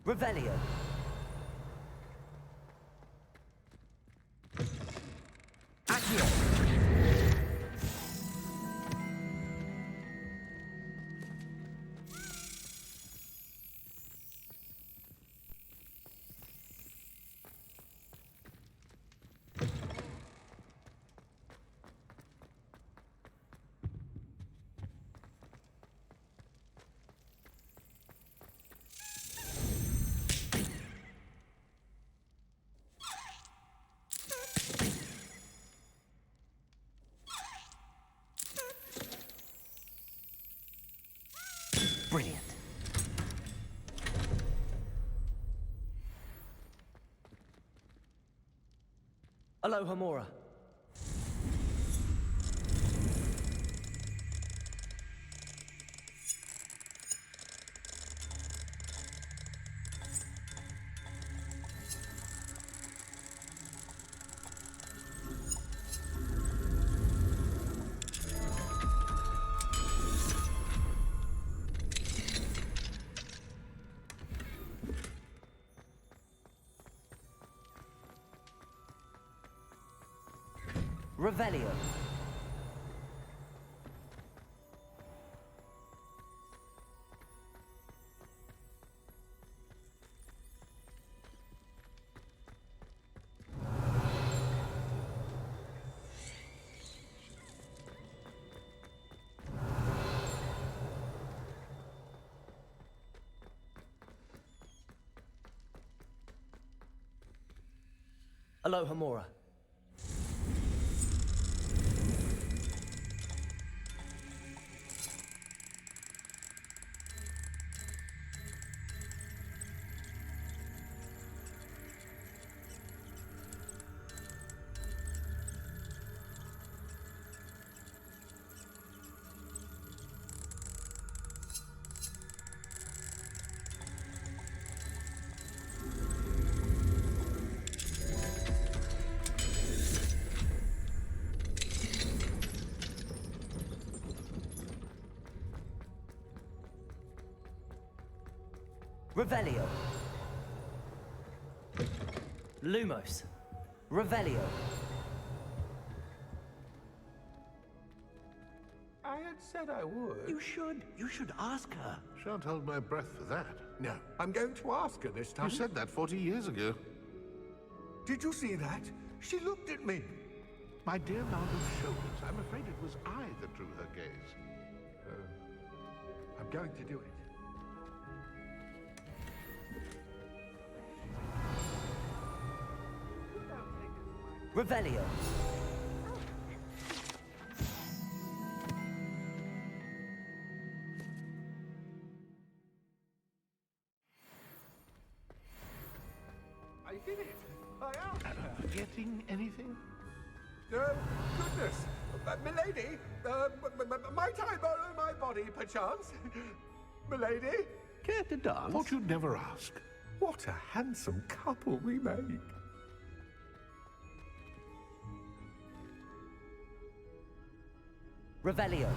Speaker 3: Revelio. Accio. Brilliant. Aloha Mora. Revelio. Aloha Mora. Revelio. Lumos. Revelio.
Speaker 11: I had said I would.
Speaker 10: You should ask her.
Speaker 11: Shan't hold my breath for that. No, I'm going to ask her this time.
Speaker 10: You said that 40 years ago.
Speaker 11: Did you see that? She looked at me. My dear Naldo's shoulders. I'm afraid it was I that drew her gaze. I'm going to do it.
Speaker 3: Revelio.
Speaker 11: I did it. I asked her. Forgetting anything? Goodness. Milady, might I borrow my body, perchance? Milady?
Speaker 10: Care to dance?
Speaker 11: Thought you'd never ask. What a handsome couple we make.
Speaker 3: Revelio.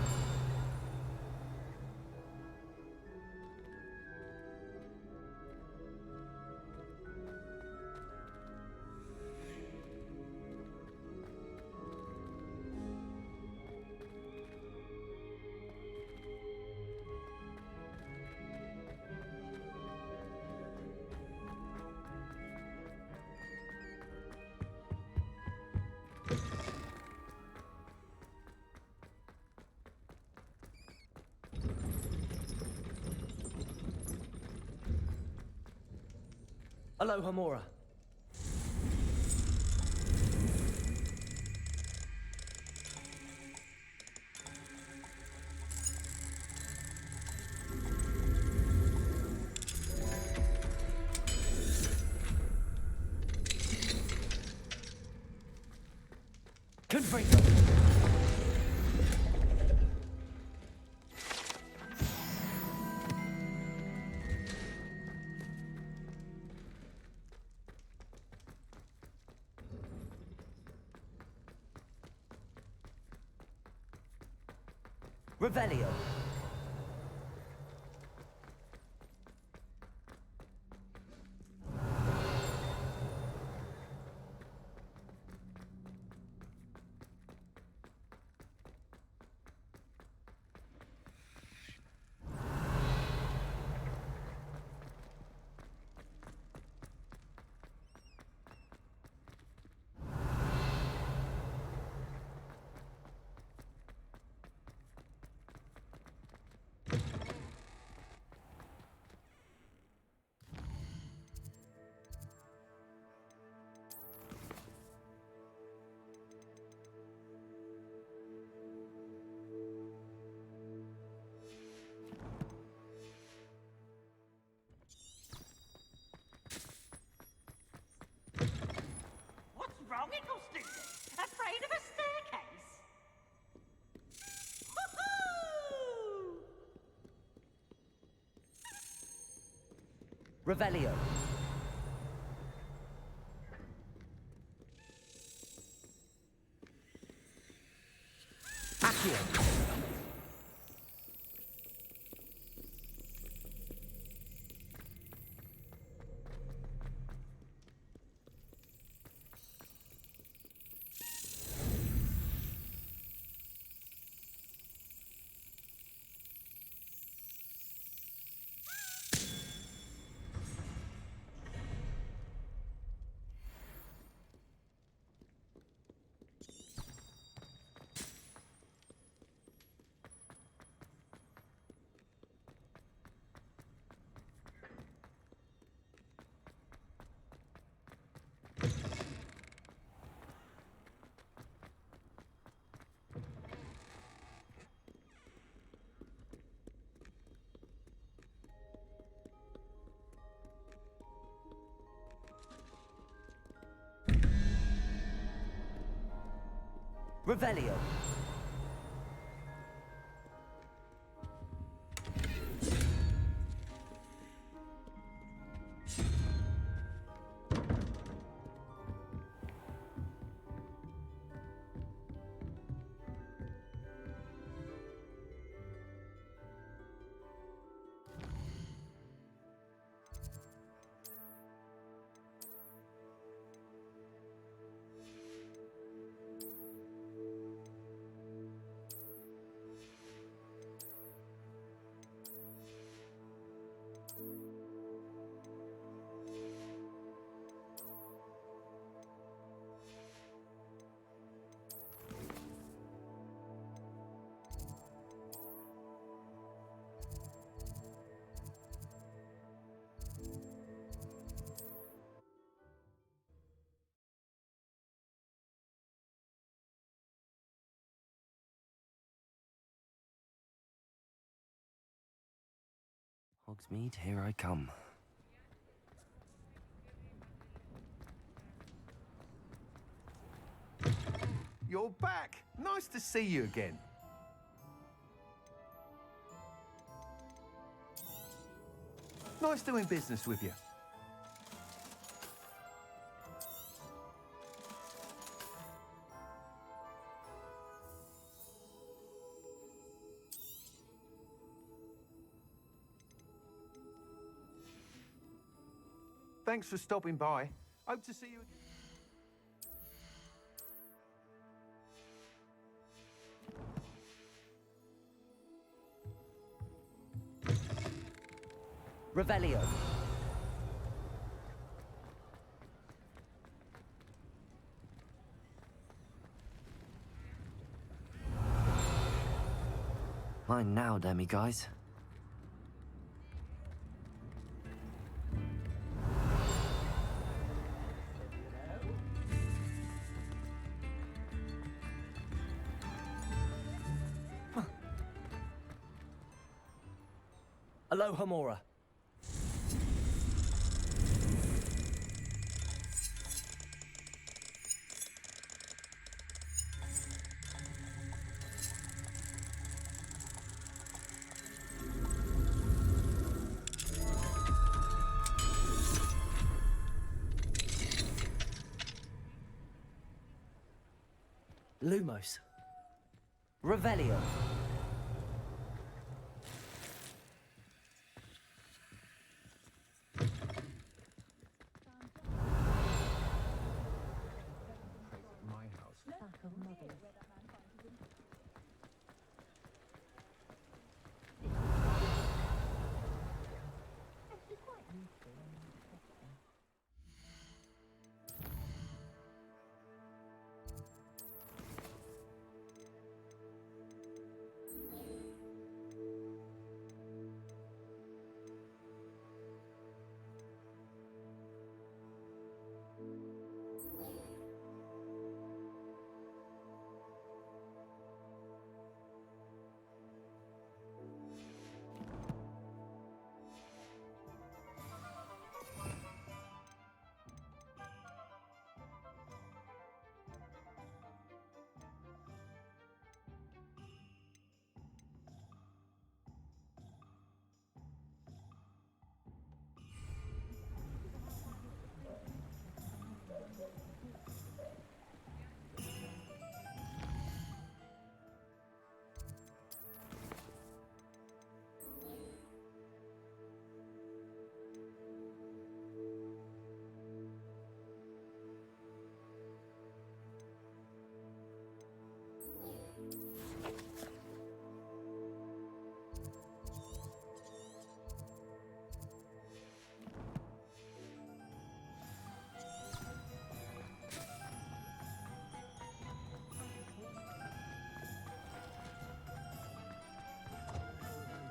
Speaker 3: Hello, Hamura. Confringo. Revelio.
Speaker 19: Wrong in your students? Afraid of a staircase?
Speaker 3: Revelio. Accio. Revelio. Hogsmeade, here I come.
Speaker 11: You're back! Nice to see you again. Nice doing business with you. Thanks for stopping by. Hope to see you again.
Speaker 3: Revelio. Mine now, Aloha Mora. Lumos. Revelio.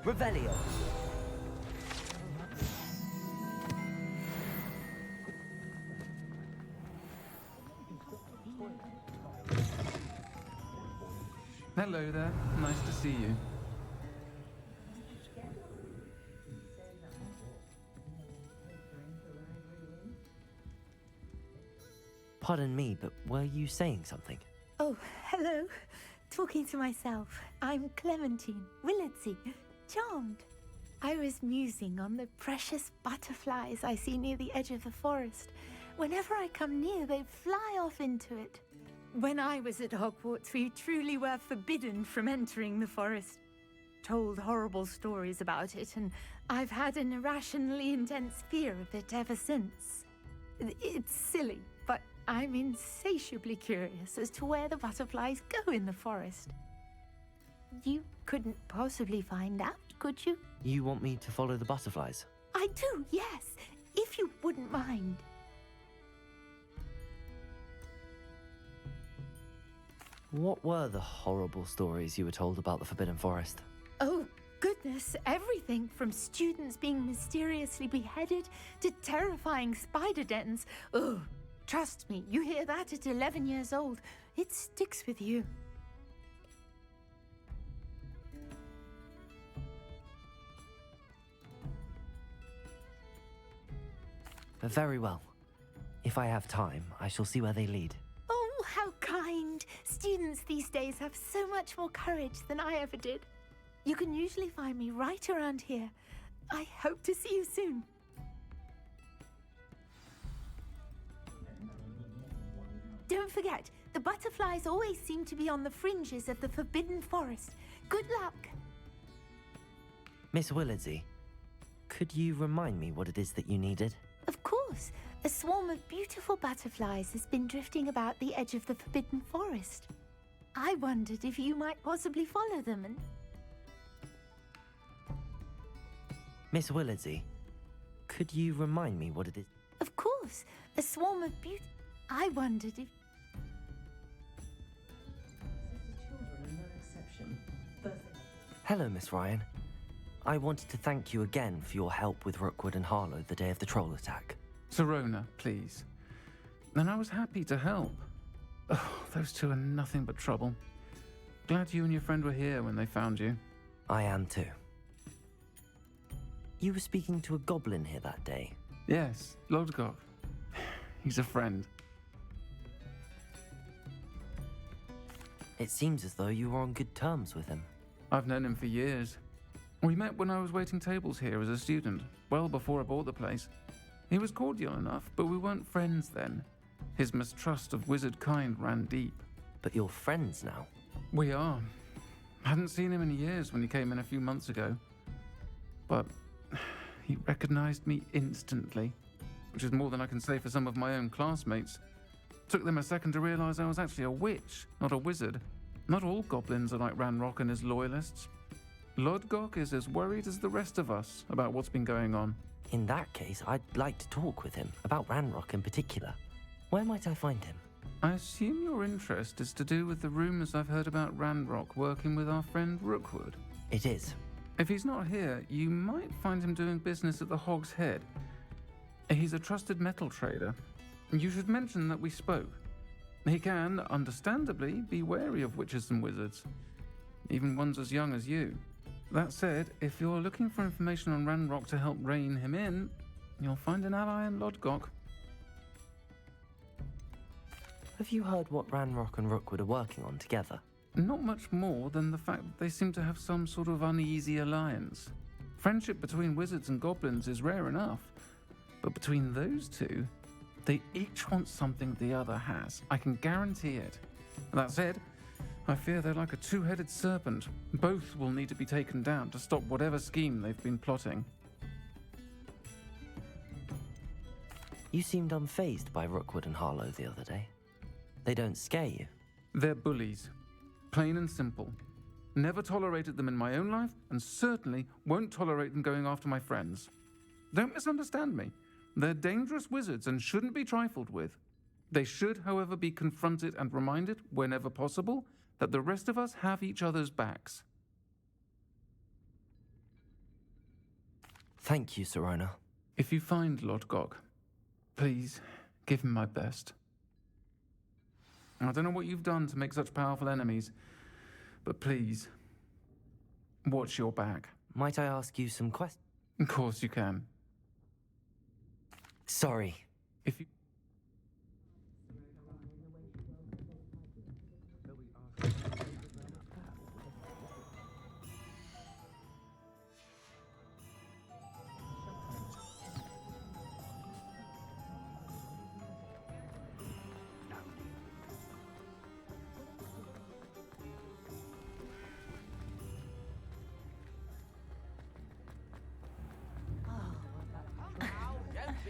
Speaker 3: Revelio.
Speaker 20: Hello there. Nice to see you.
Speaker 3: Pardon me, but were you saying something?
Speaker 21: Oh, hello. Talking to myself. I'm Clementine Willardsey. Charmed. I was musing on the precious butterflies I see near the edge of the forest. Whenever I come near, they fly off into it. When I was at Hogwarts, we truly were forbidden from entering the forest. Told horrible stories about it, and I've had an irrationally intense fear of it ever since. It's silly, but I'm insatiably curious as to where the butterflies go in the forest. You couldn't possibly find out, could you?
Speaker 3: You want me to follow the butterflies?
Speaker 21: I do, yes, if you wouldn't mind.
Speaker 3: What were the horrible stories you were told about the Forbidden Forest?
Speaker 21: Oh, goodness, everything from students being mysteriously beheaded to terrifying spider dens. Oh, trust me, you hear that at 11 years old, it sticks with you.
Speaker 3: Very well. If I have time, I shall see where they lead.
Speaker 21: Oh, how kind. Students these days have so much more courage than I ever did. You can usually find me right around here. I hope to see you soon. Don't forget, the butterflies always seem to be on the fringes of the Forbidden Forest. Good luck.
Speaker 3: Miss Willardsey, could you remind me what it is that you needed?
Speaker 21: Of course. A swarm of beautiful butterflies has been drifting about the edge of the Forbidden Forest. I wondered if you might possibly follow them and...
Speaker 3: Miss Willardsey, could you remind me what it is?
Speaker 21: Of course. A swarm of I wondered if...
Speaker 3: Hello, Miss Ryan. I wanted to thank you again for your help with Rookwood and Harlow the day of the troll attack.
Speaker 20: Sirona, please. And I was happy to help. Oh, those two are nothing but trouble. Glad you and your friend were here when they found you.
Speaker 3: I am too. You were speaking to a goblin here that day.
Speaker 20: Yes, Lodgok. He's a friend.
Speaker 3: It seems as though you were on good terms with him.
Speaker 20: I've known him for years. We met when I was waiting tables here as a student, well before I bought the place. He was cordial enough, but we weren't friends then. His mistrust of wizard kind ran deep.
Speaker 3: But you're friends now?
Speaker 20: We are. I hadn't seen him in years when he came in a few months ago. But he recognized me instantly, which is more than I can say for some of my own classmates. Took them a second to realize I was actually a witch, not a wizard. Not all goblins are like Ranrock and his loyalists. Lodgok is as worried as the rest of us about what's been going on.
Speaker 3: In that case, I'd like to talk with him, about Ranrock in particular. Where might I find him?
Speaker 20: I assume your interest is to do with the rumors I've heard about Ranrock working with our friend Rookwood.
Speaker 3: It is.
Speaker 20: If he's not here, you might find him doing business at the Hog's Head. He's a trusted metal trader. You should mention that we spoke. He can, understandably, be wary of witches and wizards, even ones as young as you. That said, if you're looking for information on Ranrock to help rein him in, you'll find an ally in Lodgok.
Speaker 3: Have you heard what Ranrock and Rookwood are working on together?
Speaker 20: Not much more than the fact that they seem to have some sort of uneasy alliance. Friendship between wizards and goblins is rare enough, but between those two, they each want something the other has. I can guarantee it. That said, I fear they're like a two-headed serpent. Both will need to be taken down to stop whatever scheme they've been plotting.
Speaker 3: You seemed unfazed by Rookwood and Harlow the other day. They don't scare you?
Speaker 20: They're bullies. Plain and simple. Never tolerated them in my own life, and certainly won't tolerate them going after my friends. Don't misunderstand me. They're dangerous wizards and shouldn't be trifled with. They should, however, be confronted and reminded, whenever possible, that the rest of us have each other's backs.
Speaker 3: Thank you, Sirona.
Speaker 20: If you find Lodgok, please give him my best. I don't know what you've done to make such powerful enemies, but please, watch your back.
Speaker 3: Might I ask you some questions?
Speaker 20: Of course you can.
Speaker 3: Sorry.
Speaker 20: If you...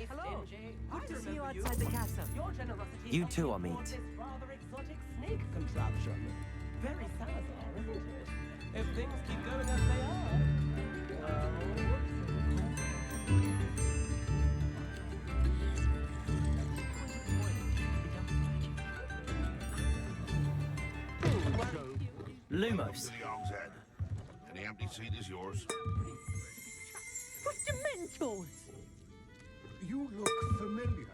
Speaker 1: Hello. Good to see you outside the castle. Your generosity
Speaker 3: You too, Amit.
Speaker 1: this rather exotic snake contraption. Very Salazar, isn't it? If things keep going as they are,
Speaker 3: Lumos.
Speaker 4: Any empty seat is yours.
Speaker 1: what Dementors?
Speaker 11: You look familiar.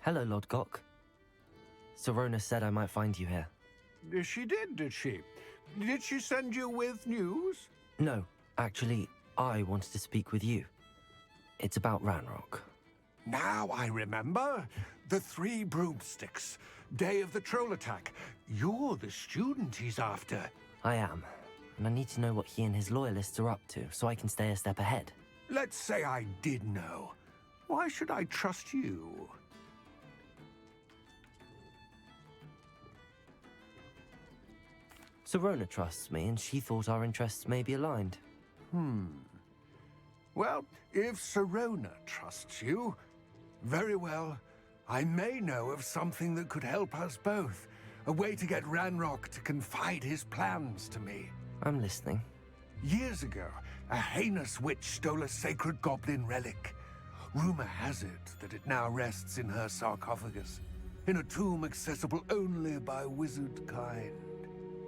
Speaker 3: Hello, Lodgok. Sirona said I might find you here.
Speaker 11: She did she? Did she send you with news?
Speaker 3: No, actually, I wanted to speak with you. It's about Ranrock.
Speaker 11: Now I remember. The 3 broomsticks. Day of the troll attack. You're the student he's after.
Speaker 3: I am, and I need to know what he and his loyalists are up to so I can stay a step ahead.
Speaker 11: Let's say I did know. Why should I trust you?
Speaker 3: Sirona trusts me, and she thought our interests may be aligned.
Speaker 11: Well, if Sirona trusts you, very well. I may know of something that could help us both. A way to get Ranrock to confide his plans to me.
Speaker 3: I'm listening.
Speaker 11: Years ago, a heinous witch stole a sacred goblin relic. Rumor has it that it now rests in her sarcophagus, in a tomb accessible only by wizard kind.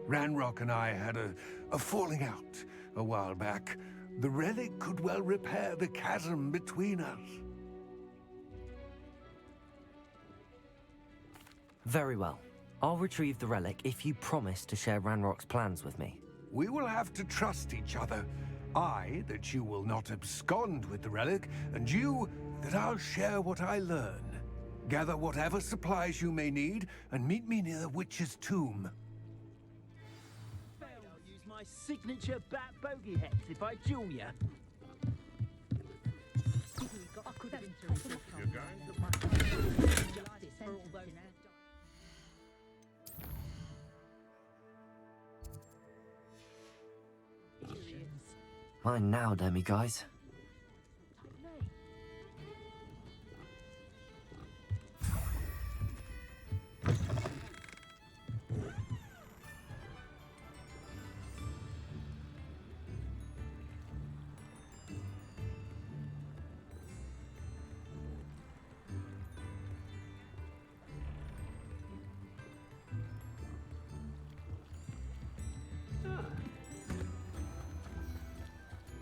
Speaker 11: Ranrock and I had a falling out a while back. The relic could well repair the chasm between us.
Speaker 3: Very well. I'll retrieve the relic if you promise to share Ranrock's plans with me.
Speaker 11: We will have to trust each other. I, that you will not abscond with the relic, and you, that I'll share what I learn. Gather whatever supplies you may need, and meet me near the witch's tomb.
Speaker 9: I'll use my signature bat bogey hex if I duel ya.
Speaker 3: Mine now, Demi guys.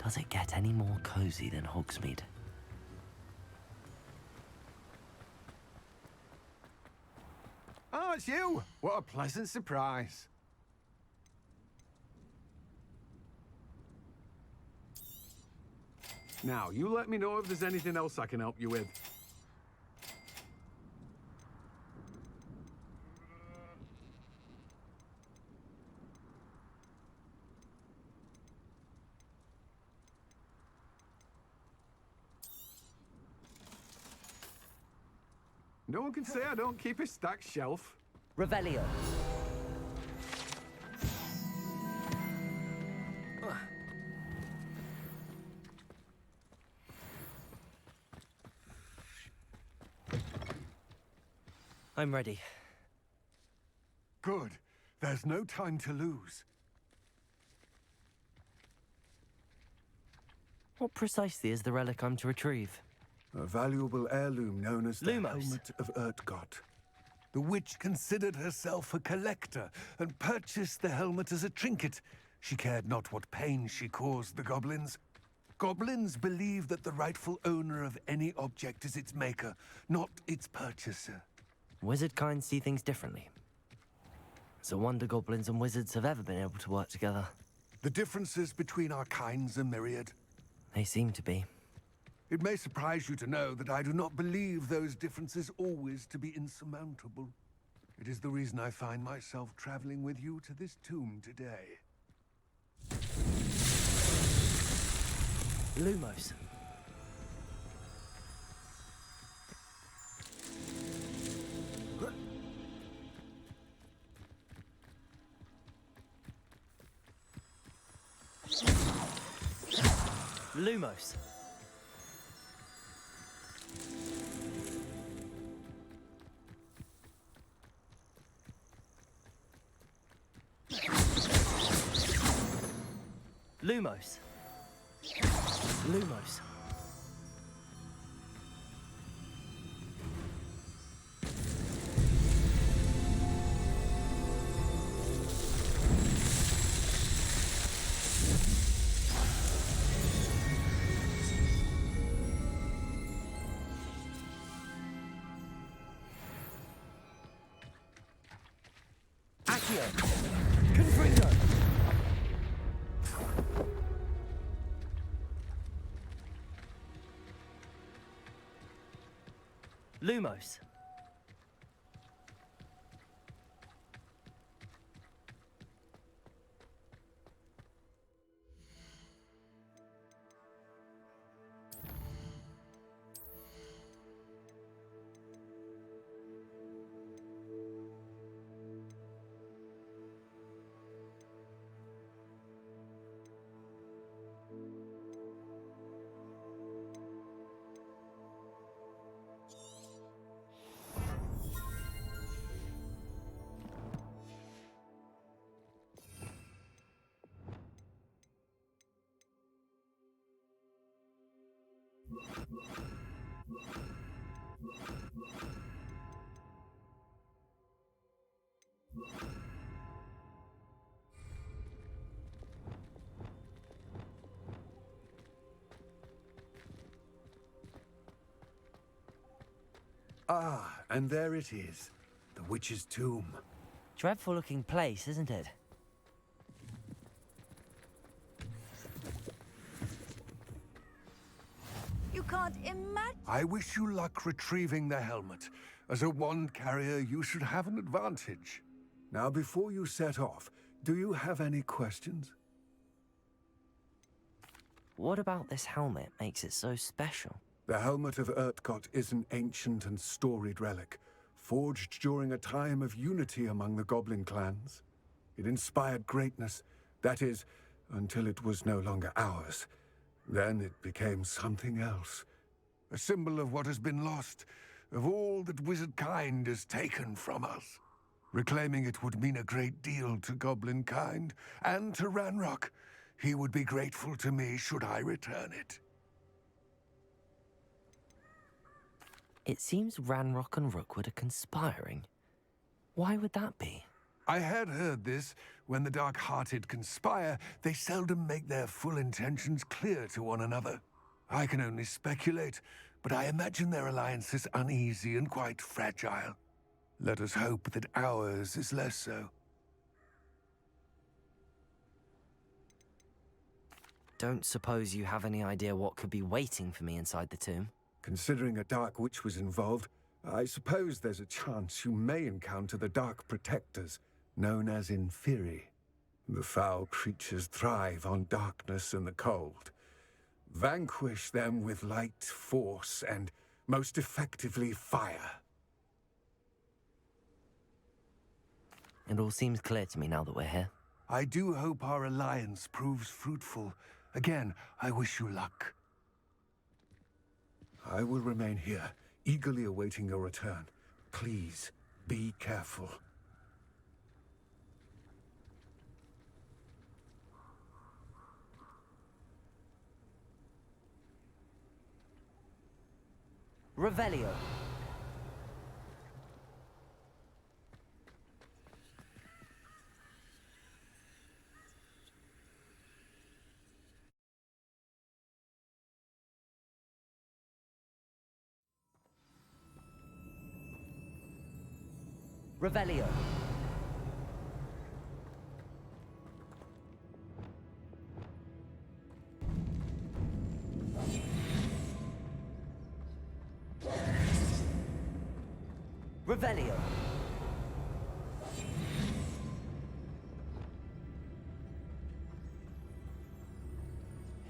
Speaker 3: Does it get any more cozy than Hogsmeade?
Speaker 11: Oh, it's you! What a pleasant surprise. Now, you let me know if there's anything else I can help you with. No one can say I don't keep a stacked shelf.
Speaker 3: Revelio. I'm ready.
Speaker 11: Good. There's no time to lose.
Speaker 3: What precisely is the relic I'm to retrieve?
Speaker 11: A valuable heirloom known as the
Speaker 3: Lumos.
Speaker 11: Helmet of Urtgott. The witch considered herself a collector and purchased the helmet as a trinket. She cared not what pain she caused the goblins. Goblins believe that the rightful owner of any object is its maker, not its purchaser.
Speaker 3: Wizard kind see things differently. It's a wonder goblins and wizards have ever been able to work together.
Speaker 11: The differences between our kinds are myriad.
Speaker 3: They seem to be.
Speaker 11: It may surprise you to know that I do not believe those differences always to be insurmountable. It is the reason I find myself traveling with you to this tomb today.
Speaker 3: Lumos. Lumos. Lumos. Lumos. Accio. Confringo. Lumos.
Speaker 11: Ah, and there it is. The witch's tomb.
Speaker 3: Dreadful looking place, isn't it?
Speaker 2: can't imagine.
Speaker 11: I wish you luck retrieving the helmet. As a wand carrier, you should have an advantage. Now, before you set off, do you have any questions?
Speaker 3: What about this helmet makes it so special?
Speaker 11: The helmet of Urtkot is an ancient and storied relic, forged during a time of unity among the goblin clans. It inspired greatness, that is, until it was no longer ours. Then it became something else. A symbol of what has been lost, of all that wizard kind is taken from us. Reclaiming it would mean a great deal to goblin kind, and to Ranrock. He would be grateful to me should I return it.
Speaker 3: It seems Ranrock and Rookwood are conspiring. Why would that be?
Speaker 11: I had heard this. When the dark-hearted conspire, they seldom make their full intentions clear to one another. I can only speculate, but I imagine their alliance is uneasy and quite fragile. Let us hope that ours is less so.
Speaker 3: Don't suppose you have any idea what could be waiting for me inside the tomb?
Speaker 11: Considering a Dark Witch was involved, I suppose there's a chance you may encounter the Dark Protectors, known as Inferi. The foul creatures thrive on darkness and the cold. Vanquish them with light, force, and, most effectively, fire.
Speaker 3: It all seems clear to me now that we're here.
Speaker 11: I do hope our alliance proves fruitful. Again, I wish you luck. I will remain here, eagerly awaiting your return. Please, be careful.
Speaker 3: Revelio. Revelio. Revelio.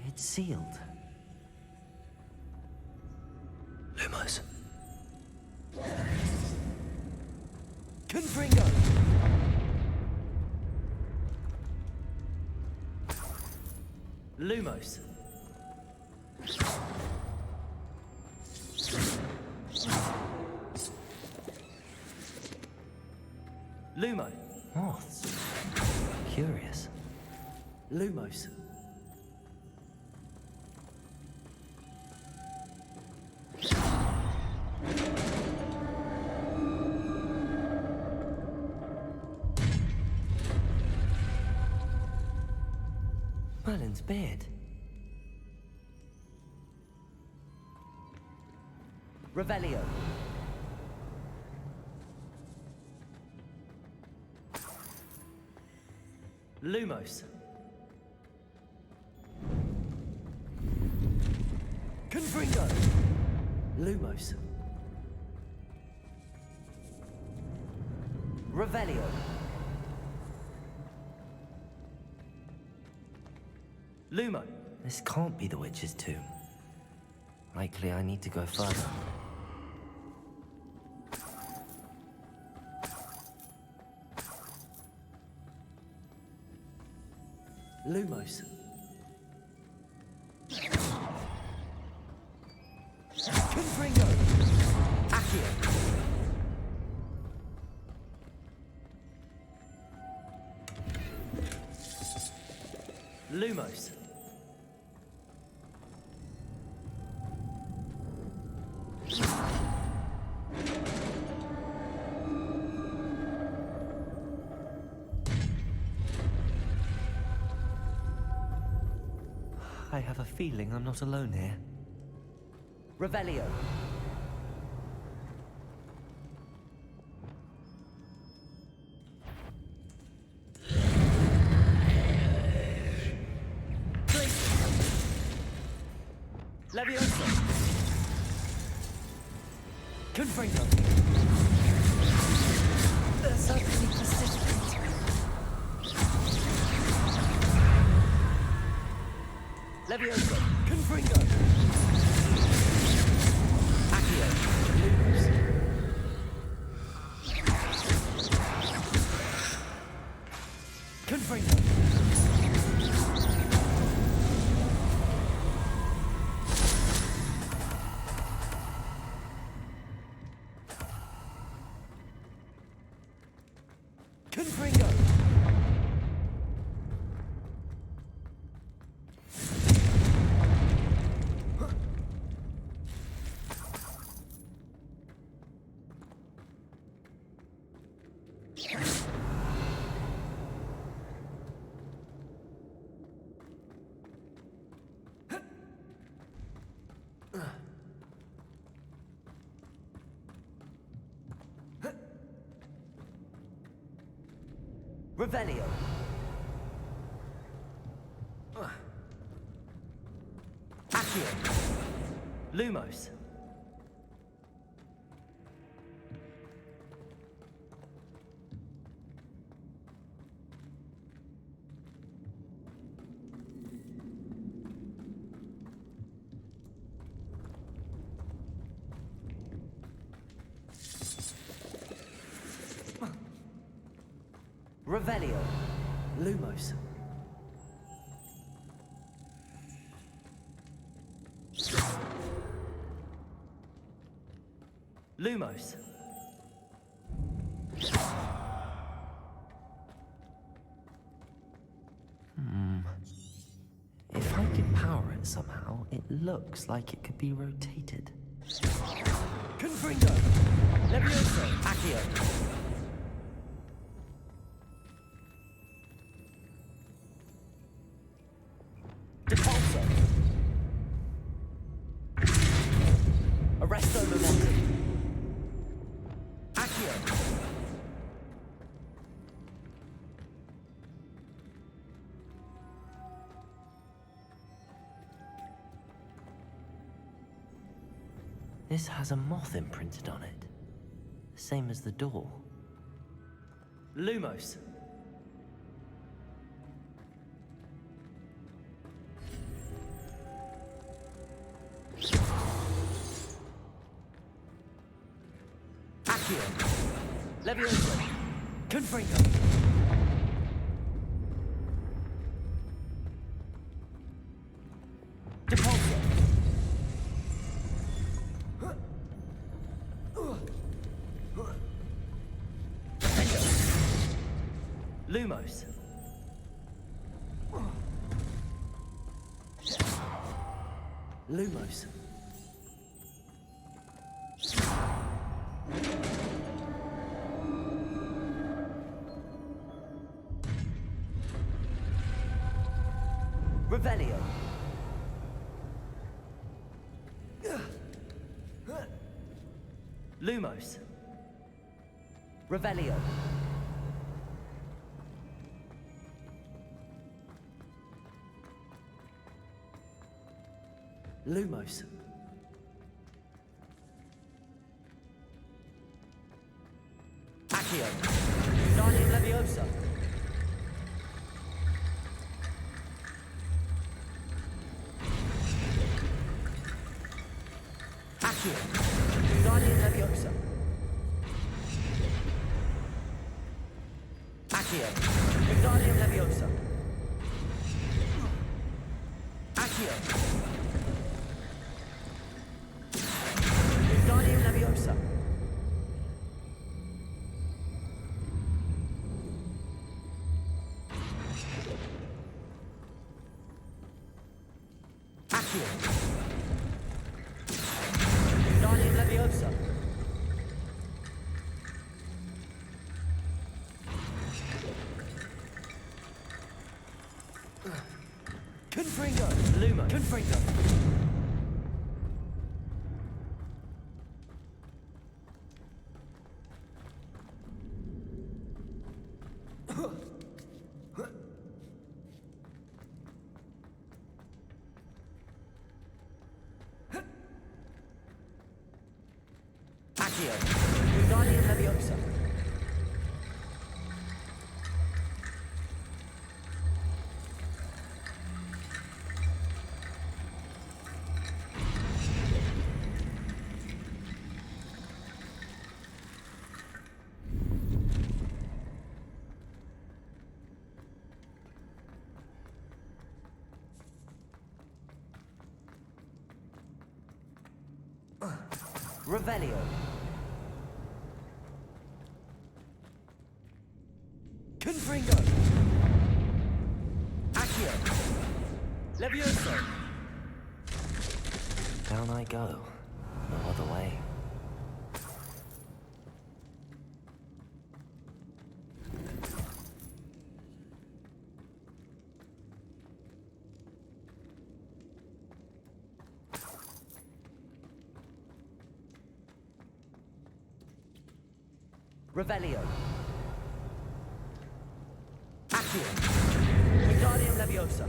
Speaker 3: It's sealed. Lumos. Confringo! Lumos. Lumo. Moths. Curious. Lumos. Merlin's beard. Revelio. Lumos. Confringo. Lumos. Revelio. Lumo. This can't be the witch's tomb. Likely I need to go further. Lumos. Confringo. Accio. Lumos. I have a feeling I'm not alone here. Revelio. Leviosa. Confringo. There's certainly persistence. Levioso. Confringo. Accio. Lumos. Confringo. Confringo. Revelio. Accio. Lumos. Revelio. Lumos. Lumos. If I could power it somehow, it looks like it could be rotated. Confringo. Levioso. Accio. Arresto momentum. Accio. This has a moth imprinted on it. The same as the door. Lumos. Levioso. Confringo. Depulso. Lumos. Lumos. Revelio. Lumos. Revelio. Lumos. Accio. Guardian Leviosa. Accio. Guardian Leviosa. Accio. Guardian Leviosa. Accio. Guardian Leviosa. Accio. Guardian Leviosa. Confringo. Luma. Confringo. Accio. Revelio. Confringo. Accio. Levioso. Down I go. No other way. Revelio. Accio. Wingardium Leviosa.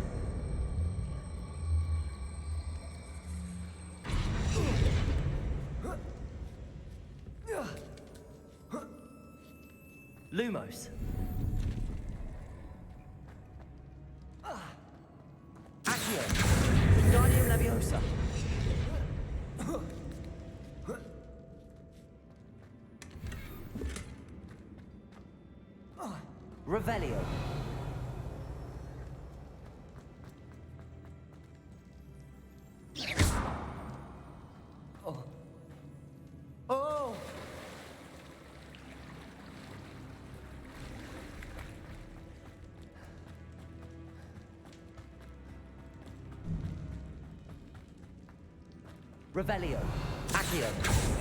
Speaker 3: Lumos. Accio. Wingardium Leviosa. Revelio. Oh. Oh. Revelio. Accio.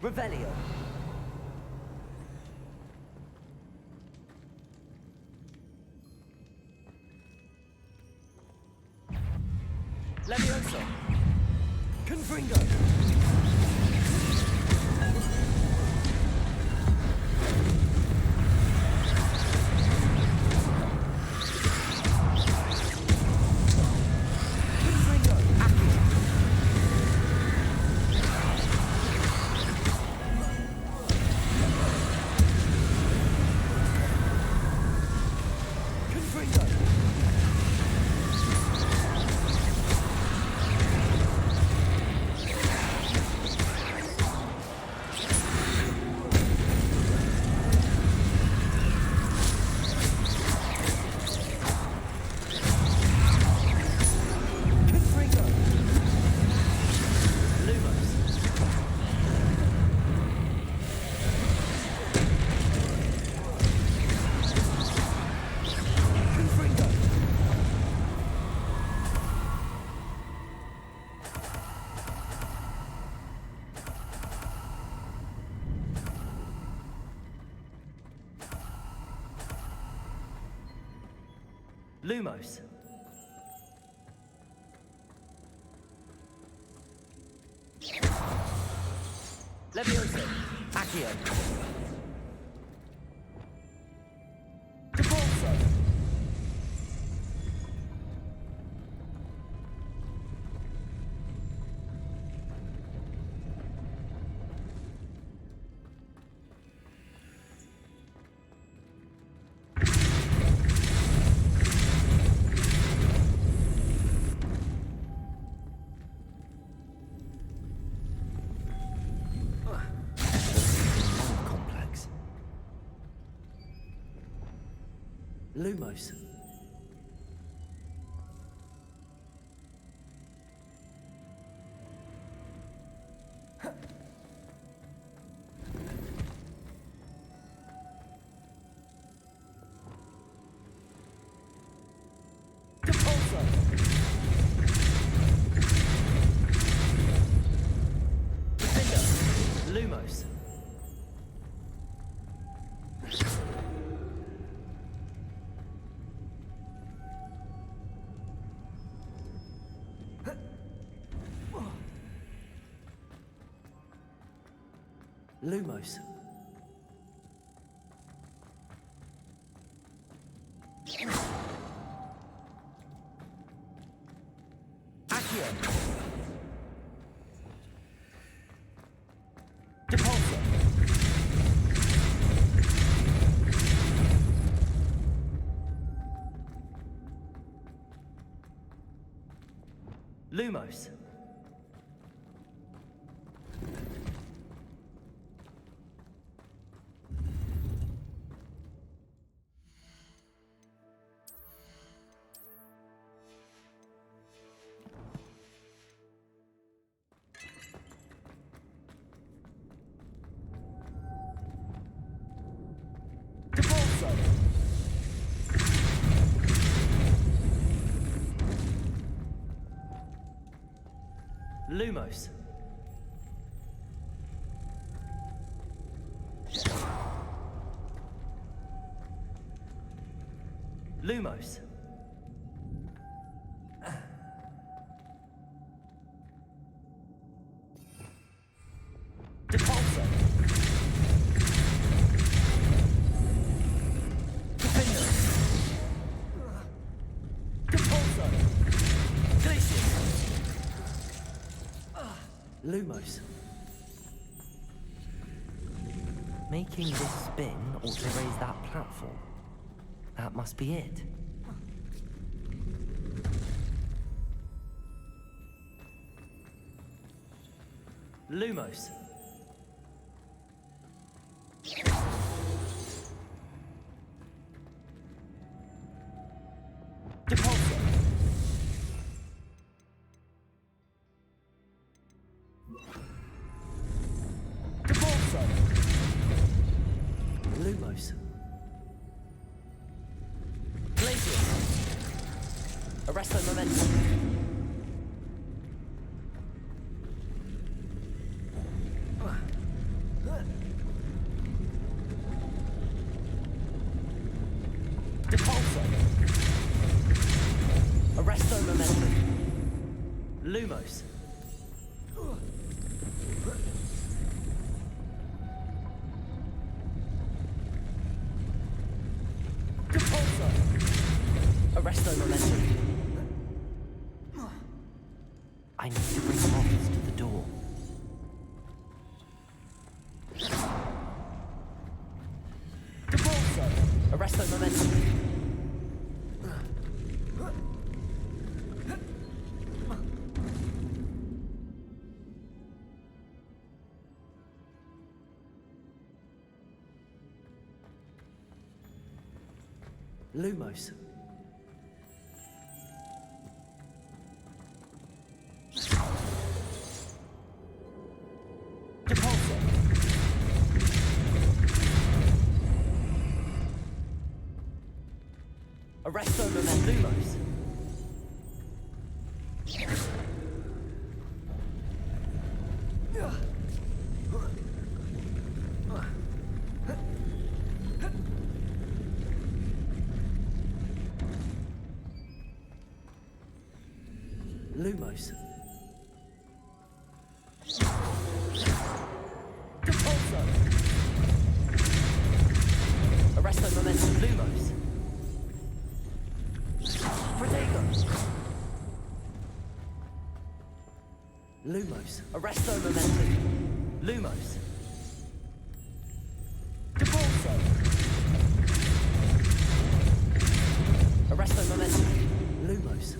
Speaker 3: Revelio. Levioso. Confringo. Lumos. Levioso. Accio. Devolso. Lumos. Depulso. Defender. Lumos. Lumos. Accio. Depulso. Lumos. Lumos. Lumos. Depulso. Defender. Depulso. Glacius. Lumos. Making this spin ought to raise that platform. That must be it. Lumos. Depulso. Depulso. Lumos. Glacius. Arresto momentum. Depulso. Arresto momentum. Lumos. Depulso. Arresto momentum. I need to bring Moths to the door. Depulso. Arresto momentum. Lumos. Depulso. Arresto momentum. Lumos. Lumos. Depulso. Arresto momentum. Lumos. Protego. Lumos. Arresto momentum. Lumos. Depulso. Arresto momentum. Lumos.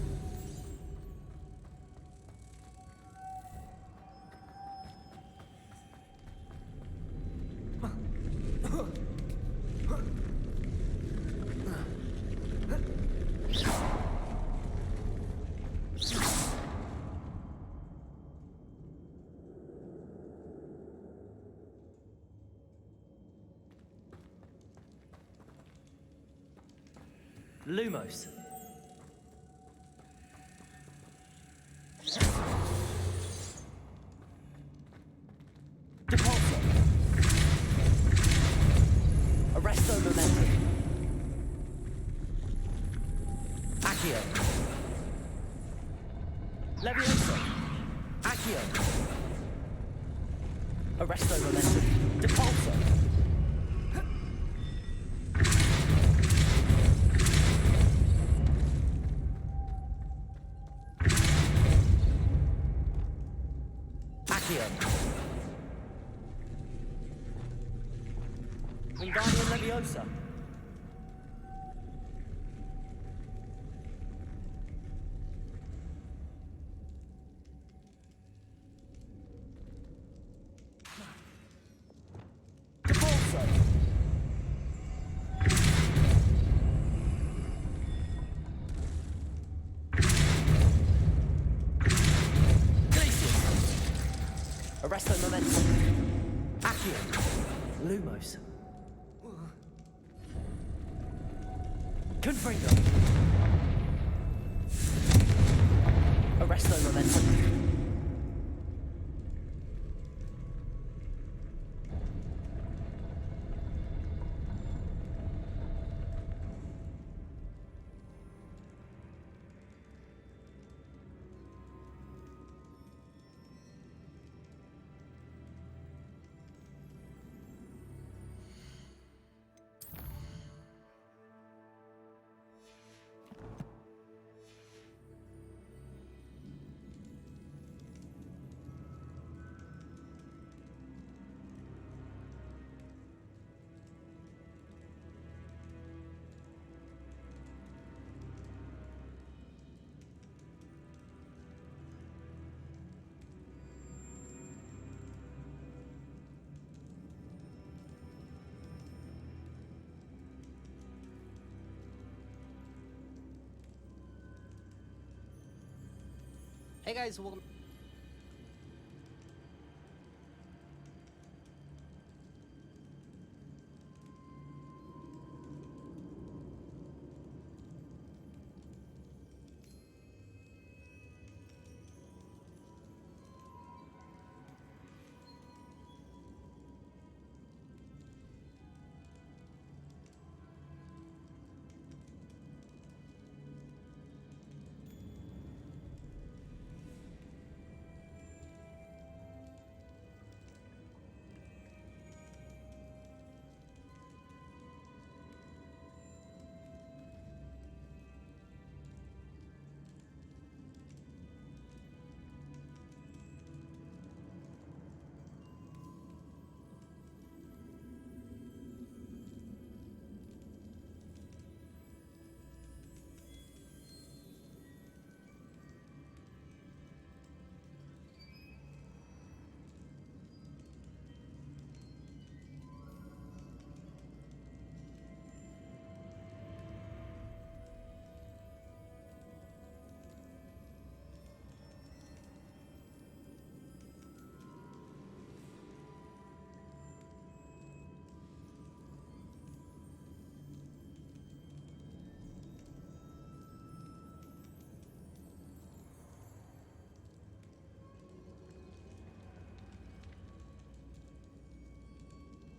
Speaker 3: Lumos. Depulso. Arresto momentum. Accio. Levioso. Accio. Arresto momentum. Depulso. Wingardium Leviosa. Accio. Lumos. Confringo. Arresto momentum. Hey guys, welcome.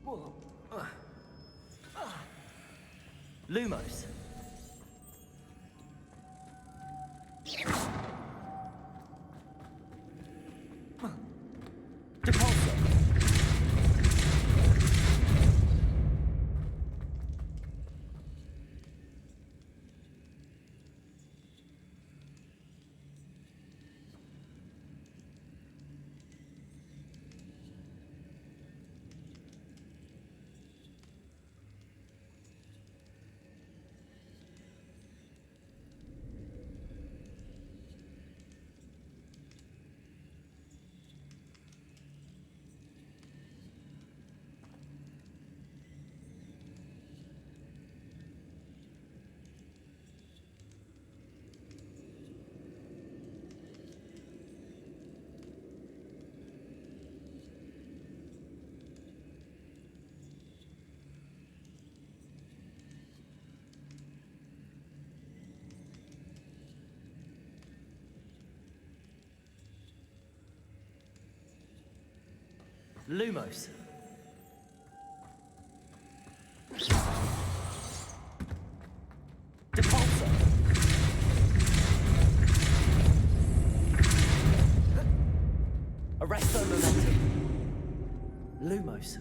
Speaker 3: Whoa. Lumos. Depulso. Lumos. Depulso. Arresto momentum. Lumos.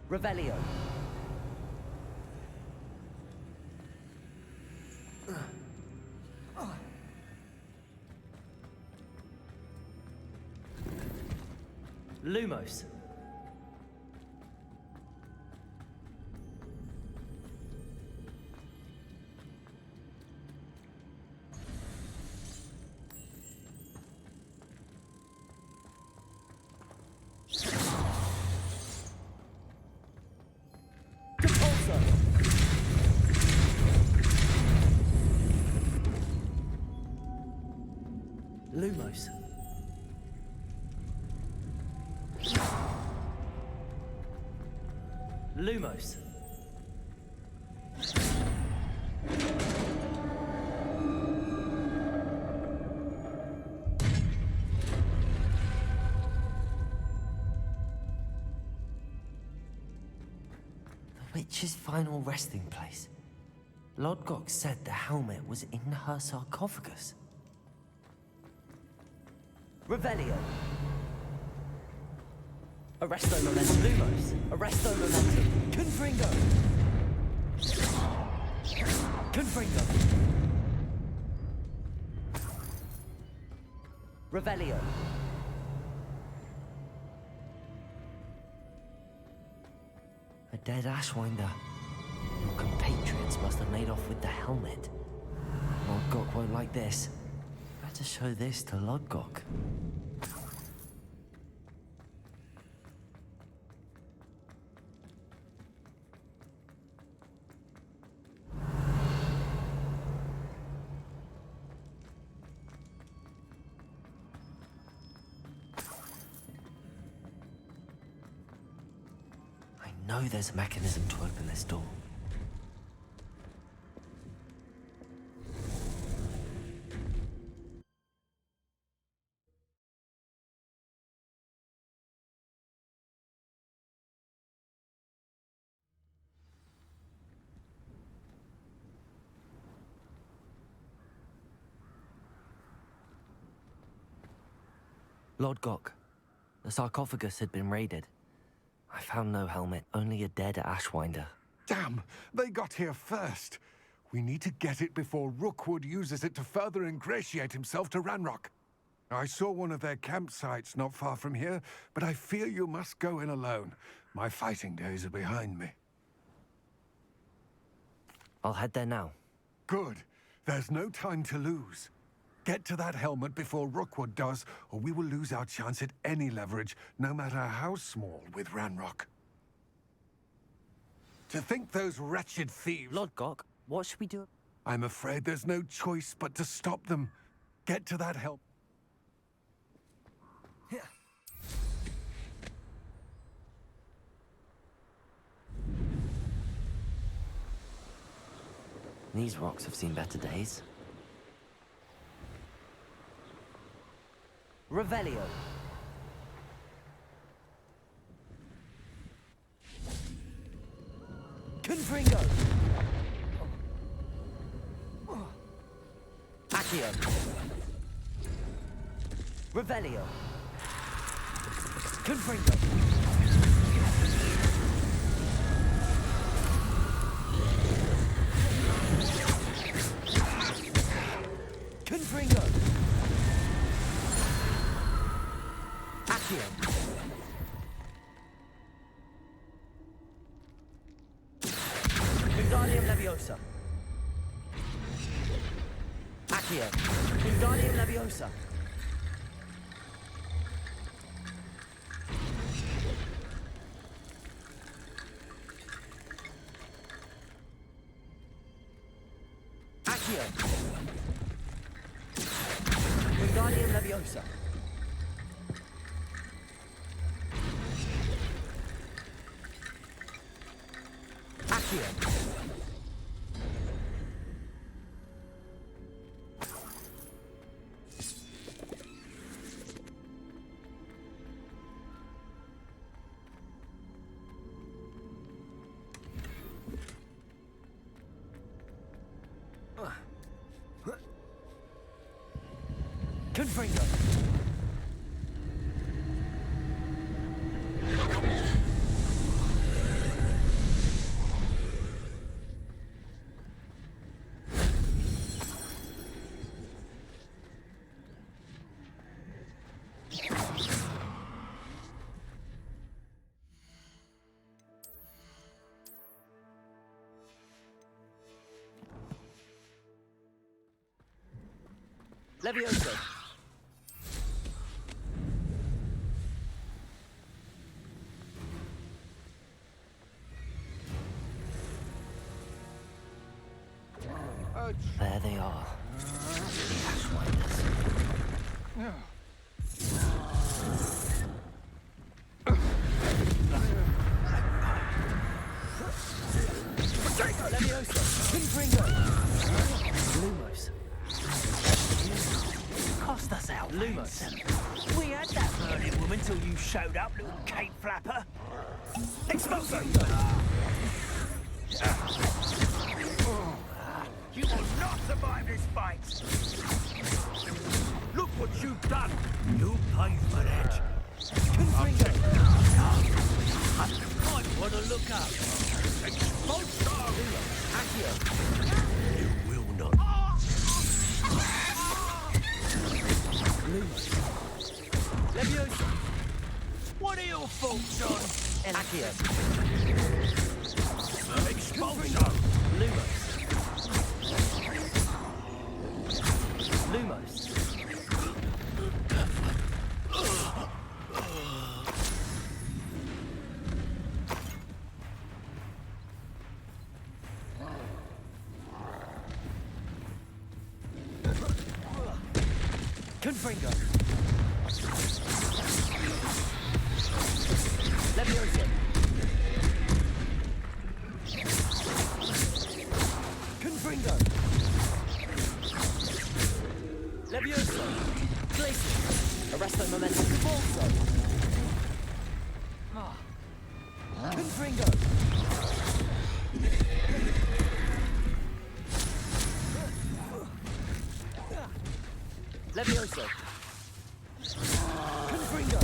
Speaker 3: Revelio. Lumos. Lumos. Lumos. The witch's final resting place. Lodgok said the helmet was in her sarcophagus. Revelio. Arresto momentum. Lumos. Arresto momentum. Confringo. Confringo. Revelio. A dead Ashwinder. Your compatriots must have made off with the helmet. Lodgok won't like this. Better show this to Lodgok. I know there's a mechanism to open this door. Lodgok, the sarcophagus had been raided. I found no helmet, only a dead Ashwinder.
Speaker 11: Damn! They got here first. We need to get it before Rookwood uses it to further ingratiate himself to Ranrock. I saw one of their campsites not far from here, but I fear you must go in alone. My fighting days are behind me.
Speaker 3: I'll head there now.
Speaker 11: Good. There's no time to lose. Get to that helmet before Rookwood does, or we will lose our chance at any leverage, no matter how small, with Ranrock. To think those wretched thieves...
Speaker 3: Lodgok, what should we do?
Speaker 11: I'm afraid there's no choice but to stop them. Get to that helmet.
Speaker 3: These rocks have seen better days. Revelio. Confringo. Accio. Revelio. Confringo. Confringo. Accio. Wingardium Leviosa. Accio. Wingardium Leviosa. Accio. Wingardium Leviosa. Accio. Confringo. Levioso. There they are. The Ashwinders. Levioso. Pinfringo. Lumos.
Speaker 9: Cost us out,
Speaker 3: Lumos.
Speaker 9: We had that burning woman till you showed up, little cape flapper. Exploso! You will not survive this fight! Look what you've done! You paid for it!
Speaker 3: Pinfringo.
Speaker 9: I might want to look up. Exploso!
Speaker 3: Accio.
Speaker 7: You will not.
Speaker 3: Lumos. Levioso.
Speaker 9: What are your thoughts on
Speaker 3: Accio.
Speaker 9: Exploso?
Speaker 3: Lumos. Lumos. Confringo. Levioso. Confringo. Levioso. Glacier. Arresto momentum. Convulso. Confringo. Levioso. Confringo.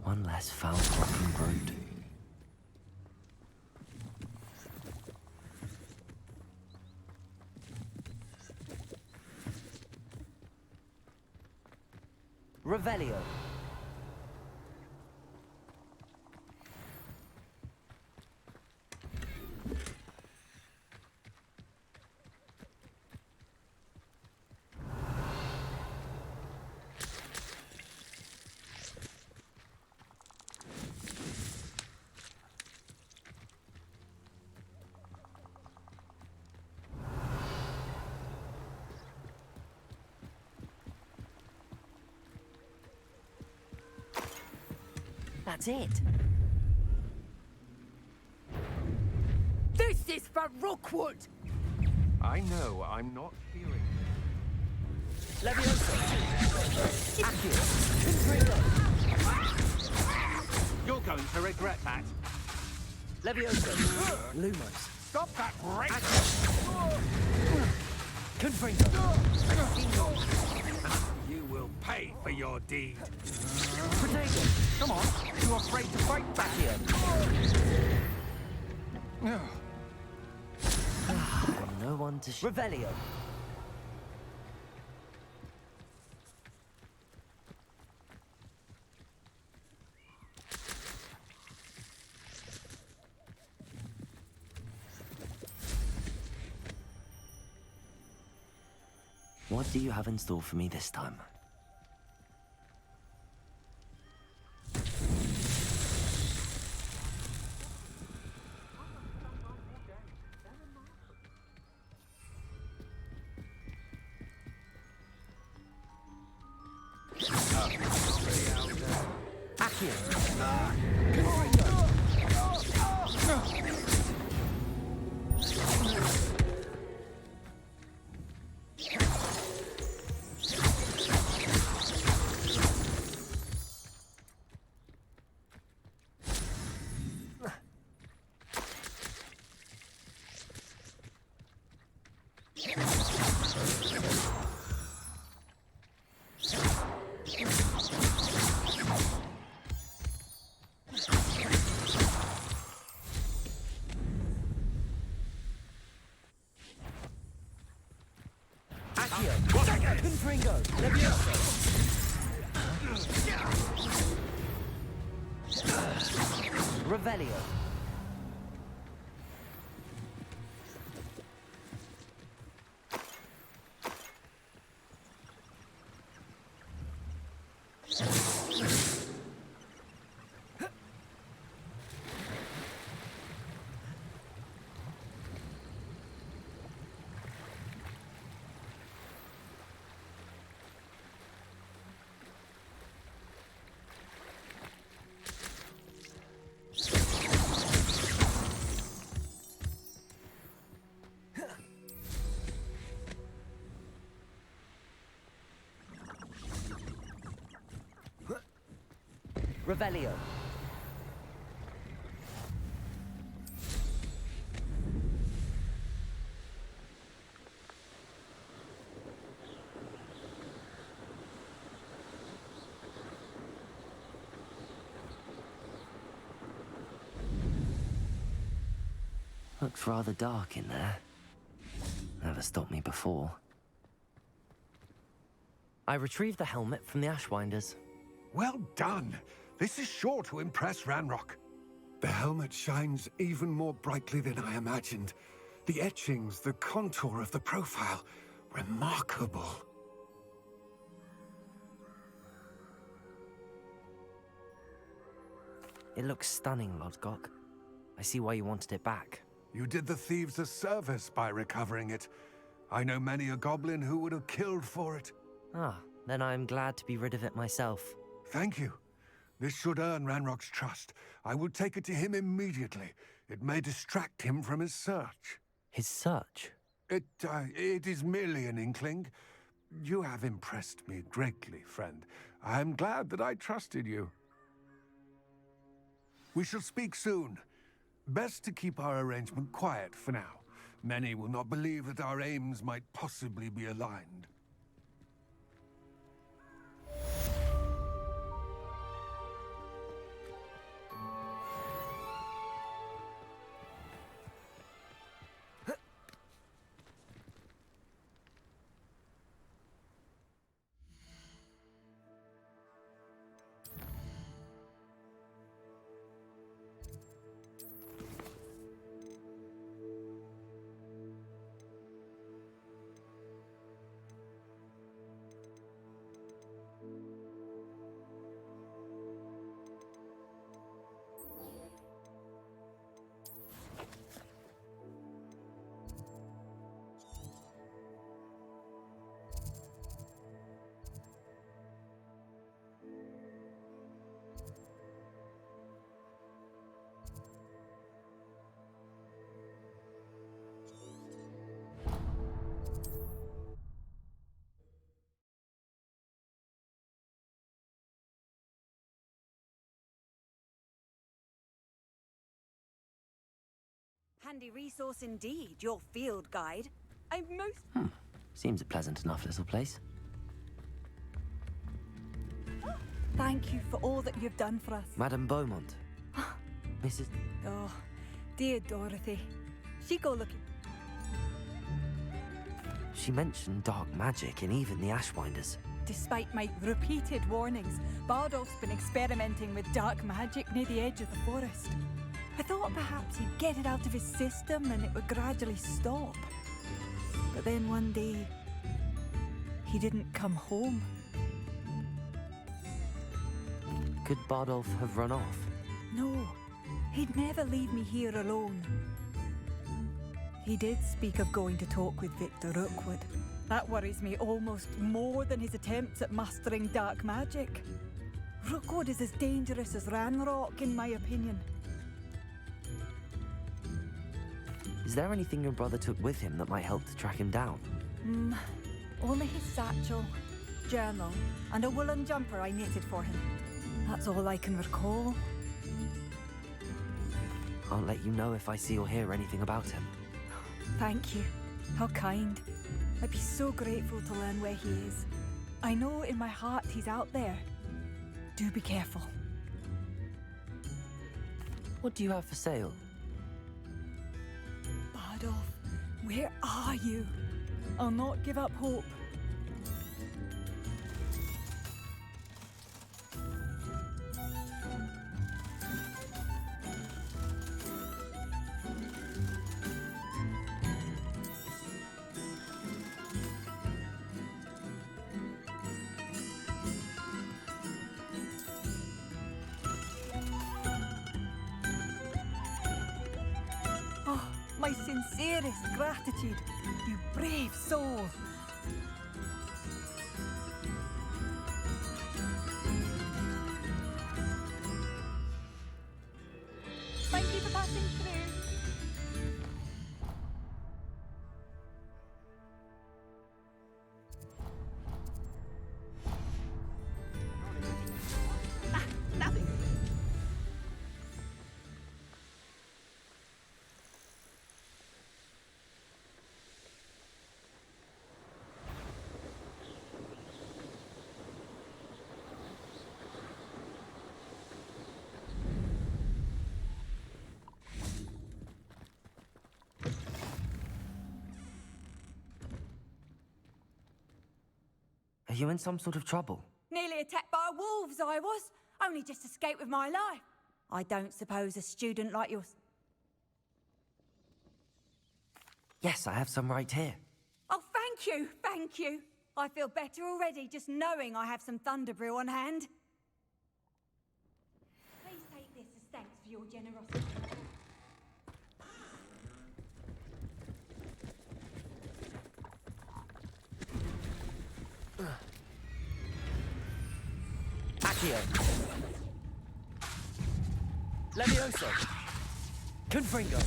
Speaker 3: One less foul cropping road. Revelio. That's it.
Speaker 9: This is for Rookwood!
Speaker 11: I know, I'm not hearing.
Speaker 3: Levioso. Accio. Confringo.
Speaker 11: You're going to regret that.
Speaker 3: Levioso. Lumos.
Speaker 11: Stop that race!
Speaker 3: Confringo.
Speaker 11: You will pay for your deed.
Speaker 3: Potato.
Speaker 11: Come on, you afraid to fight back?
Speaker 3: No one to Revelio. What do you have in store for me this time? Confringo. Levioso. Revelio. Revelio. Looks rather dark in there. Never stopped me before. I retrieved the helmet from the Ashwinders.
Speaker 8: Well done. This is sure to impress Ranrock. The helmet shines even more brightly than I imagined. The etchings, the contour of the profile, remarkable.
Speaker 3: It looks stunning, Lodgok. I see why you wanted it back.
Speaker 8: You did the thieves a service by recovering it. I know many a goblin who would have killed for it.
Speaker 3: Ah, then I am glad to be rid of it myself.
Speaker 8: Thank you. This should earn Ranrock's trust. I will take it to him immediately. It may distract him from his search.
Speaker 3: His search?
Speaker 8: It is merely an inkling. You have impressed me greatly, friend. I am glad that I trusted you. We shall speak soon. Best to keep our arrangement quiet for now. Many will not believe that our aims might possibly be aligned.
Speaker 2: Handy resource indeed, your field guide. I'm most...
Speaker 3: Seems a pleasant enough little place.
Speaker 2: Thank you for all that you've done for us.
Speaker 3: Madame Beaumont. Mrs...
Speaker 2: Oh, dear Dorothy. She go looking...
Speaker 3: She mentioned dark magic in even the Ashwinders.
Speaker 2: Despite my repeated warnings, Bardolph's been experimenting with dark magic near the edge of the forest. I thought perhaps he'd get it out of his system and it would gradually stop. But then one day, he didn't come home.
Speaker 3: Could Bardolph have run off?
Speaker 2: No, he'd never leave me here alone. He did speak of going to talk with Victor Rookwood. That worries me almost more than his attempts at mastering dark magic. Rookwood is as dangerous as Ranrock, in my opinion.
Speaker 3: Is there anything your brother took with him that might help to track him down?
Speaker 2: Only his satchel, journal, and a woolen jumper I knitted for him. That's all I can recall.
Speaker 3: I'll let you know if I see or hear anything about him.
Speaker 2: Thank you. How kind. I'd be so grateful to learn where he is. I know in my heart he's out there. Do be careful.
Speaker 3: What do you have for sale?
Speaker 2: Bardolph, where are you? I'll not give up hope. My sincerest gratitude, you brave soul. Thank you for passing through. Nothing.
Speaker 3: you in some sort of trouble?
Speaker 2: Nearly attacked by wolves, I was. Only just escaped with my life. I don't suppose a student like yours...
Speaker 3: Yes, I have some right here.
Speaker 2: Oh, thank you, thank you. I feel better already just knowing I have some Thunderbrew on hand. Please take this as thanks for your generosity.
Speaker 3: Accio. Levioso. Confringo.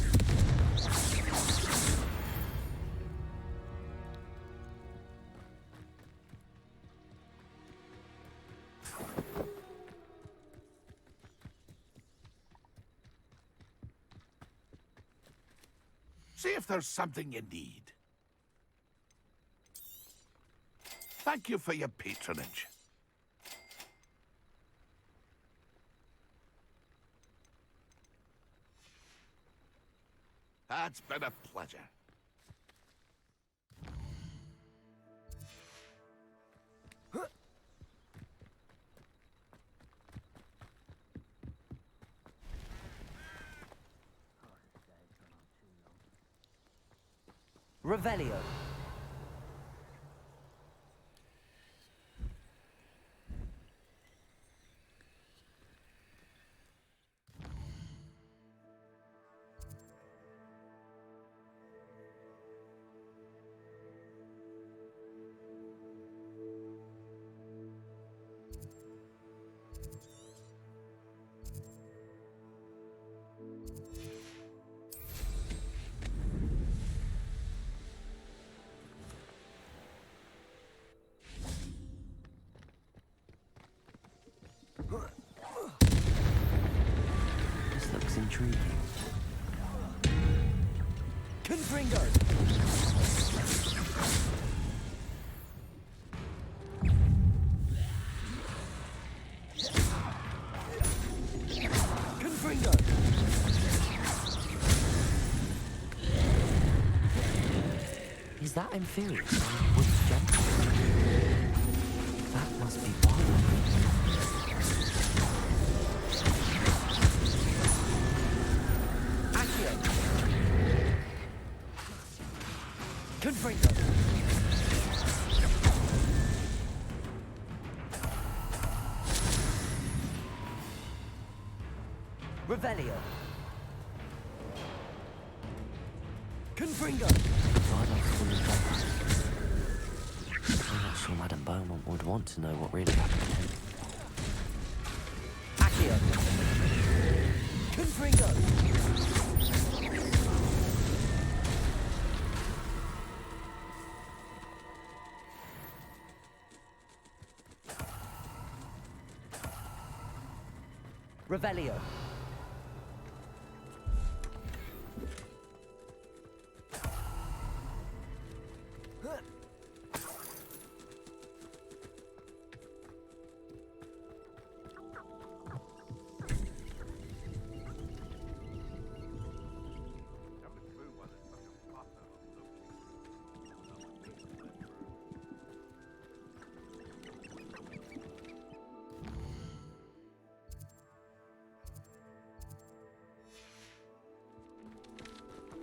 Speaker 4: See if there's something you need. Thank you for your patronage. It's been a pleasure.
Speaker 3: Revelio. This looks intriguing. Confringo! Confringo! Is that inferior? Wood jump? That must be wild. Confringo. Revelio. Confringo. I'm not sure Madame Beaumont would want to know what really happened. Accio. Confringo. Revelio.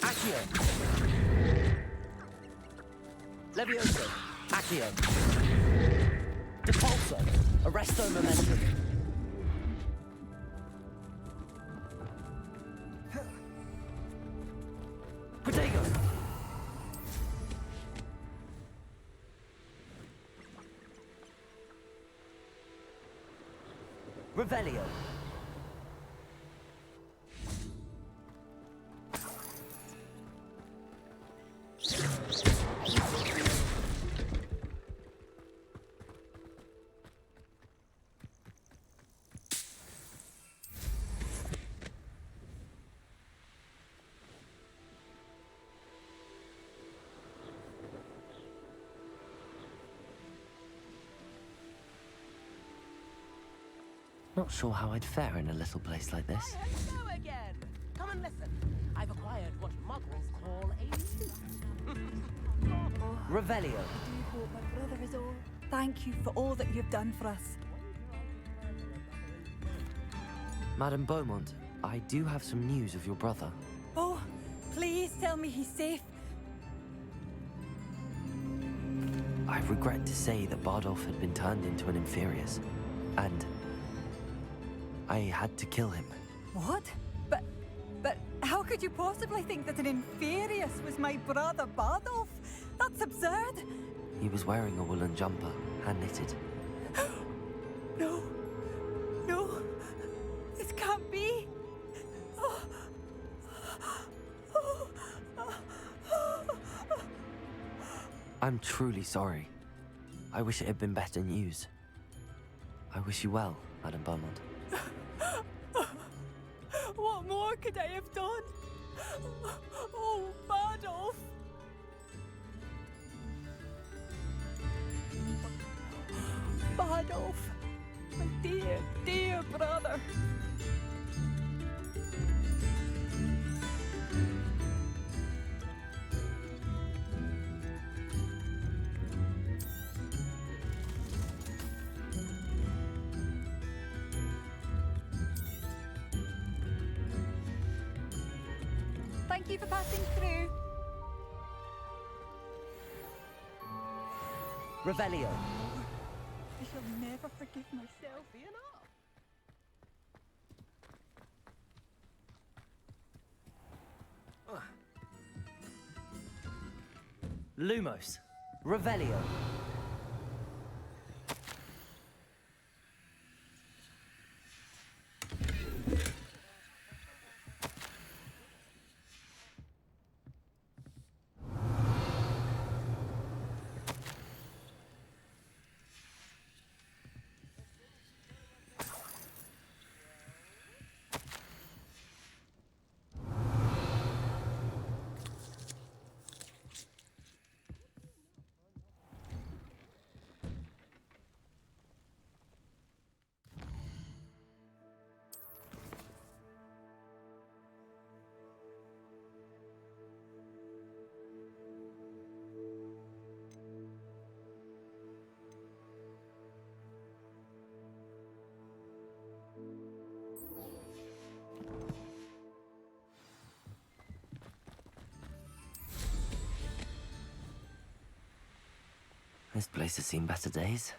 Speaker 3: Accio. Levioso. Accio. Depulso. Arresto momentum. Protego. Revelio. Not sure how I'd fare in a little place like this.
Speaker 1: Hello again. Come and listen. I've acquired what muggles call a
Speaker 3: Revelio.
Speaker 2: I do hope my brother is all thank you for all that you've done for us.
Speaker 3: Madame Beaumont, I do have some news of your brother.
Speaker 2: Oh, please tell me he's safe.
Speaker 3: I regret to say that Bardolph had been turned into an Inferius, and I had to kill him.
Speaker 2: What? But how could you possibly think that an Inferius was my brother Bardolph? That's absurd.
Speaker 3: He was wearing a woolen jumper, hand-knitted.
Speaker 2: No. No. This can't be.
Speaker 3: I'm truly sorry. I wish it had been better news. I wish you well, Madame Beaumont.
Speaker 2: What more could I have done? Oh, Bardolph. Bardolph, my dear, dear brother. Thank you for passing through.
Speaker 3: Revelio.
Speaker 2: I shall never forgive myself.
Speaker 3: Lumos. Revelio. This place has seen better days.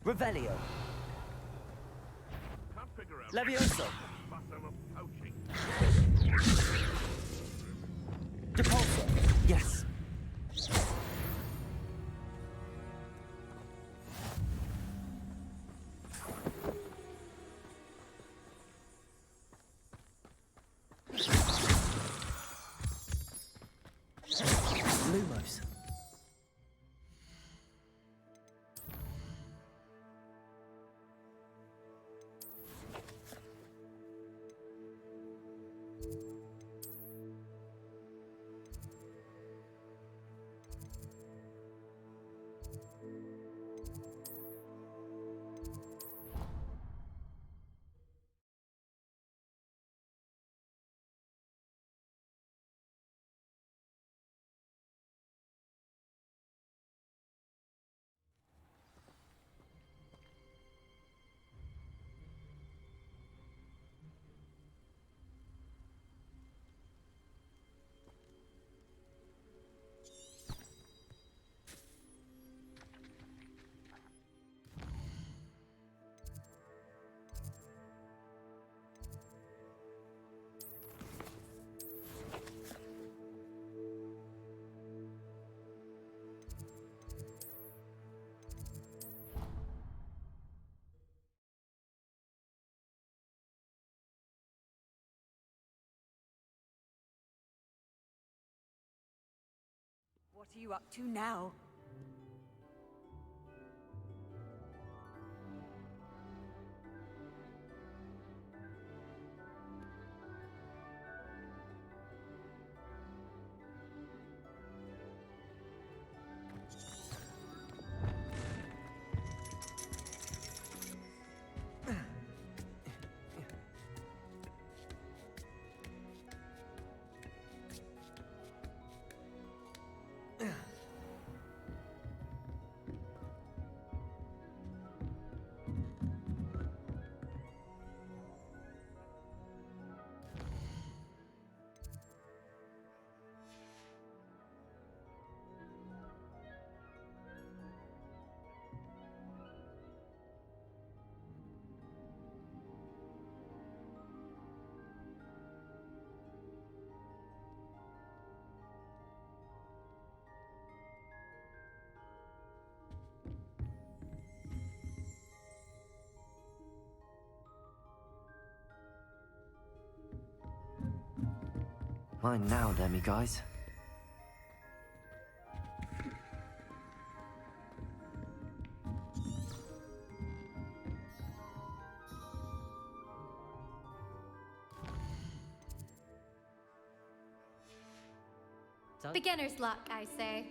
Speaker 3: Revelio. Levioso. Depulso. Yes. Lumos.
Speaker 2: What are you up to now?
Speaker 3: Mine now, Demi guys.
Speaker 13: Beginner's luck, I say.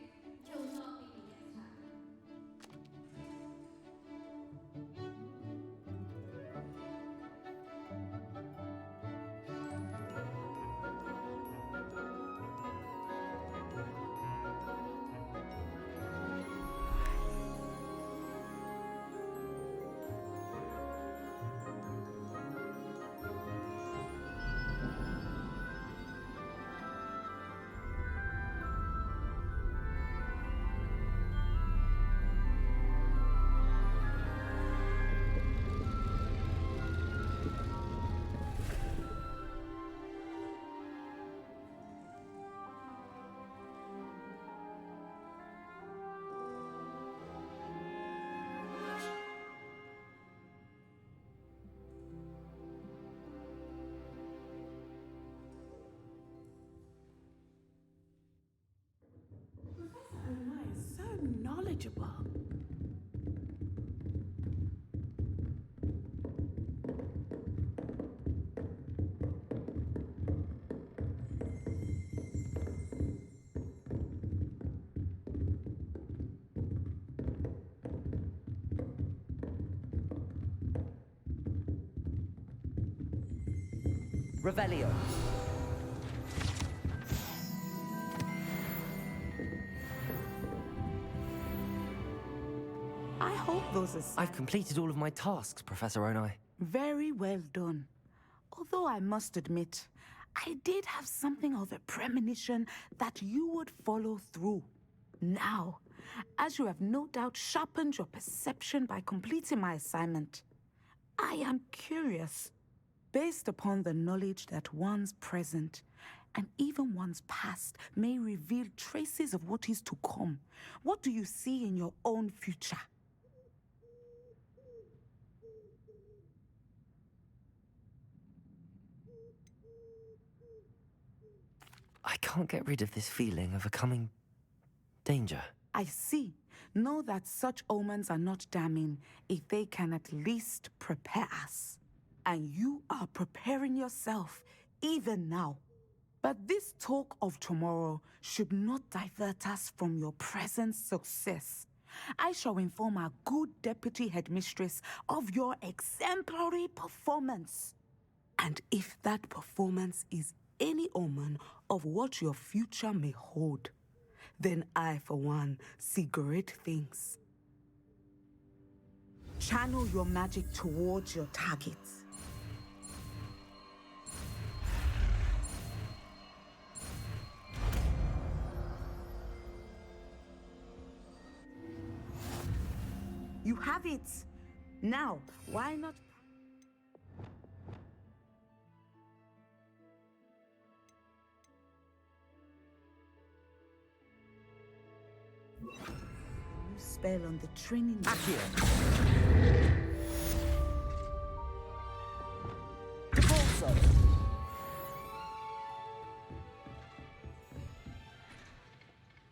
Speaker 5: Knowledgeable.
Speaker 22: Revelio.
Speaker 21: I hope those are
Speaker 3: I've completed all of my tasks, Professor Onai.
Speaker 21: very well done. Although I must admit, I did have something of a premonition that you would follow through. Now, as you have no doubt sharpened your perception by completing my assignment, I am curious, based upon the knowledge that one's present and even one's past may reveal traces of what is to come. What do you see in your own future?
Speaker 3: I can't get rid of this feeling of a coming danger.
Speaker 21: I see. Know that such omens are not damning if they can at least prepare us. And you are preparing yourself, even now. But this talk of tomorrow should not divert us from your present success. I shall inform our good deputy headmistress of your exemplary performance. And if that performance is any omen of what your future may hold, then I, for one, see great things. Channel your magic towards your targets. You have it. Now, why not? New spell on the training.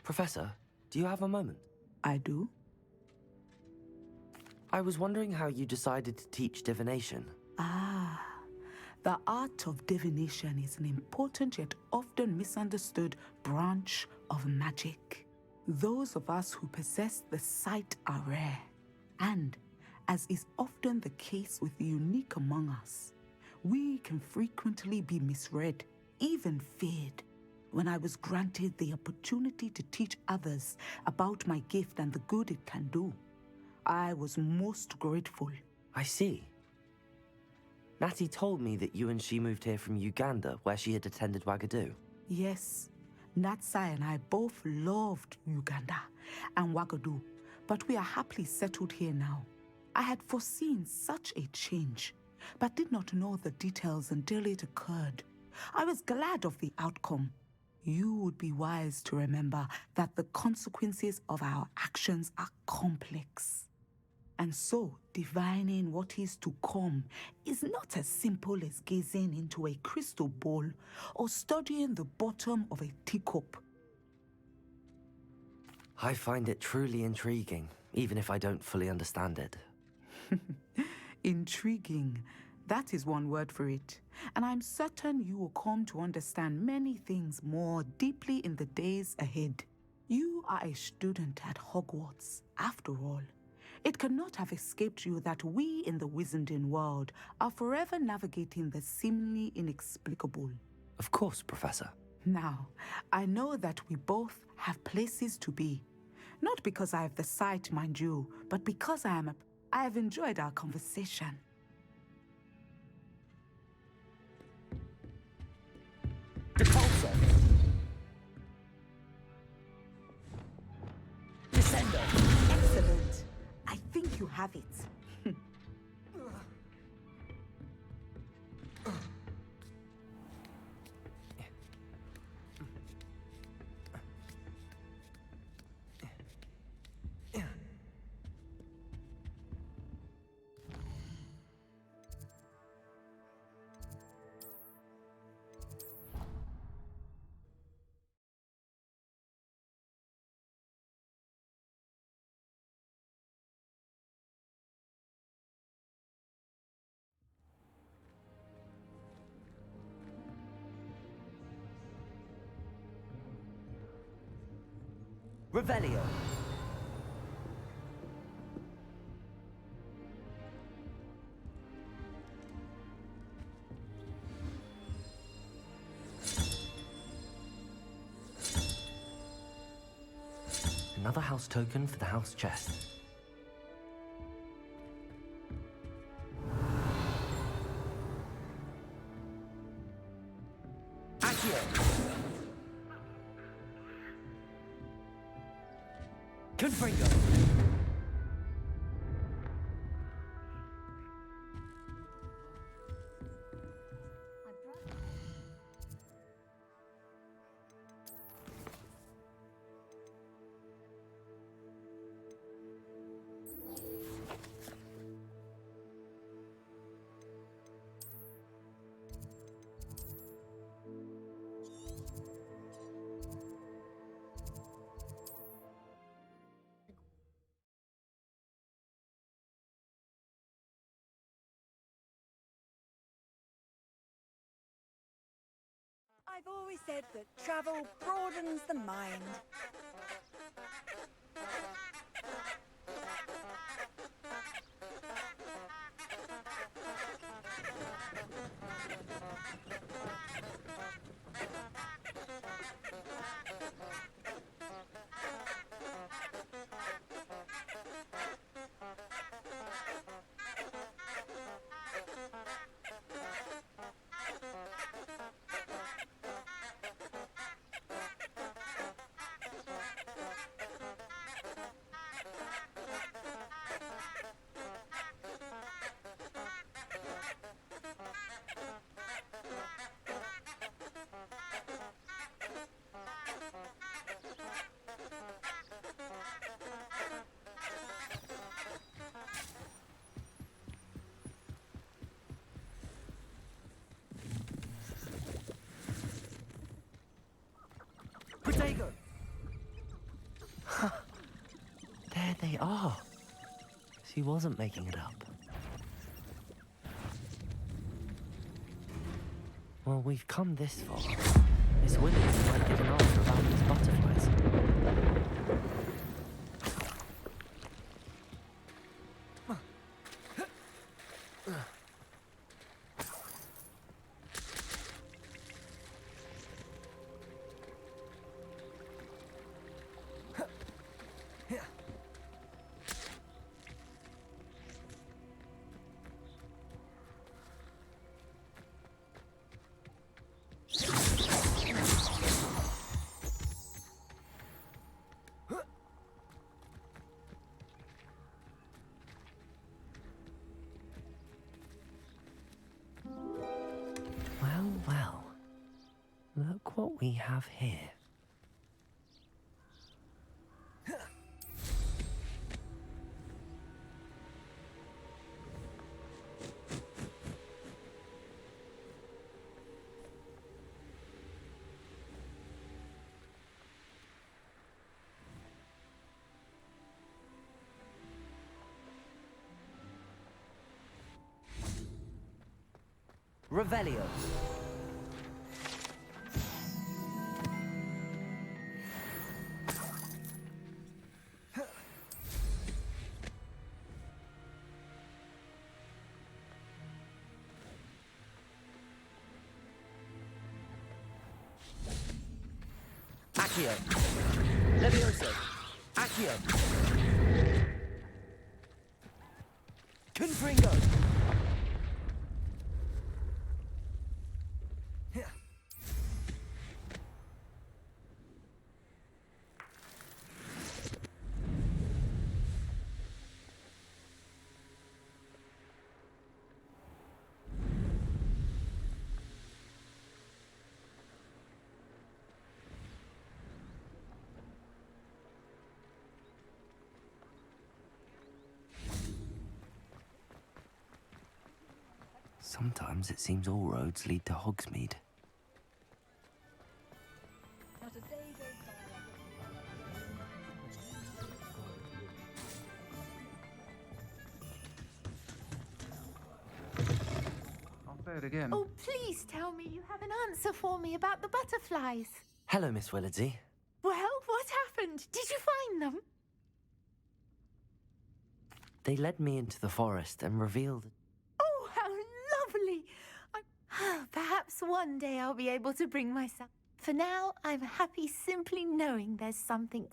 Speaker 3: Professor, do you have a moment?
Speaker 21: I do.
Speaker 3: I was wondering how you decided to teach divination.
Speaker 21: The art of divination is an important yet often misunderstood branch of magic. Those of us who possess the sight are rare, and, as is often the case with the unique among us, we can frequently be misread, even feared. When I was granted the opportunity to teach others about my gift and the good it can do, I was most grateful.
Speaker 3: I see. Natty told me that you and she moved here from Uganda, where she had attended Wagadu.
Speaker 21: Yes, Natsai and I both loved Uganda and Wagadu, but we are happily settled here now. I had foreseen such a change, but did not know the details until it occurred. I was glad of the outcome. You would be wise to remember that the consequences of our actions are complex.
Speaker 5: And so, divining what is to come is not as simple as gazing into a crystal ball or studying the bottom of a teacup.
Speaker 3: I find it truly intriguing, even if I don't fully understand it.
Speaker 5: Intriguing. That is one word for it. And I'm certain you will come to understand many things more deeply in the days ahead. You are a student at Hogwarts, after all. It cannot have escaped you that we in the wizarding world are forever navigating the seemingly inexplicable.
Speaker 3: Of course, Professor.
Speaker 5: Now, I know that we both have places to be. Not because I have the sight, mind you, but because I have enjoyed our conversation.
Speaker 1: Repulsor. Descendo.
Speaker 5: Excellent. I think you have it.
Speaker 1: Revelio.
Speaker 3: Another house token for the house chest.
Speaker 1: Accio. Confringo.
Speaker 2: I've always said that travel broadens the mind.
Speaker 1: Protego.
Speaker 3: There they are. She wasn't making it up. Well, we've come this far. Miss Williams might get an answer about these butterflies. Well, look what we have here. Revelio. Accio. Levioso. Accio. Confringo. Sometimes it seems all roads lead to Hogsmeade.
Speaker 20: I'll say it again.
Speaker 21: Oh, please tell me you have an answer for me about the butterflies.
Speaker 3: Hello, Miss Willardsey.
Speaker 21: Well, what happened? Did you find them?
Speaker 3: They led me into the forest and revealed...
Speaker 21: Oh, how lovely! Perhaps one day I'll be able to bring myself. For now, I'm happy simply knowing there's something.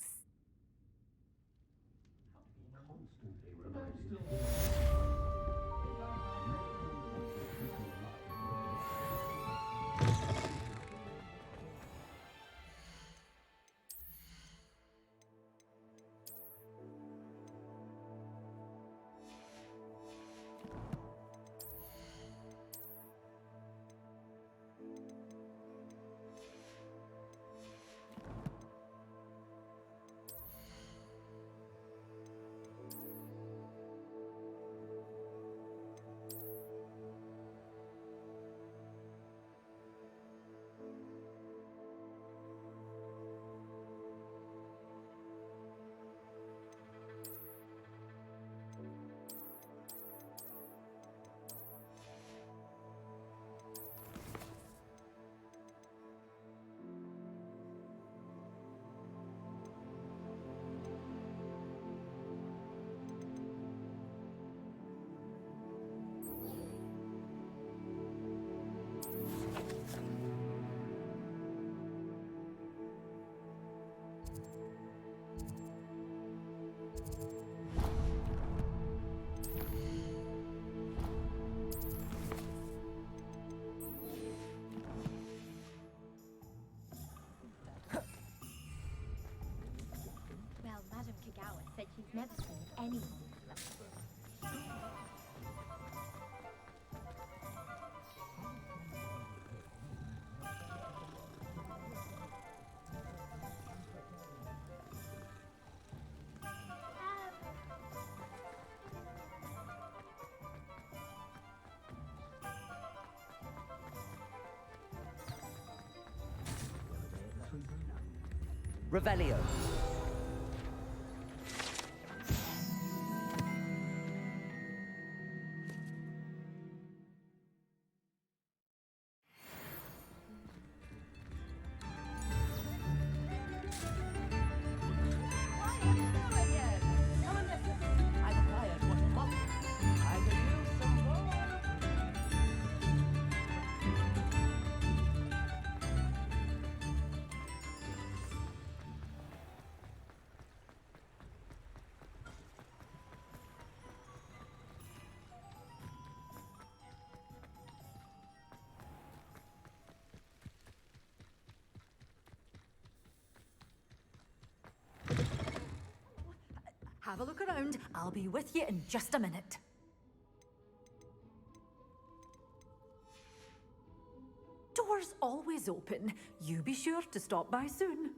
Speaker 16: Well, Madame Kagawa said she's never seen anyone.
Speaker 3: Revelio.
Speaker 21: Have a look around. I'll be with you in just a minute. Doors always open. You be sure to stop by soon.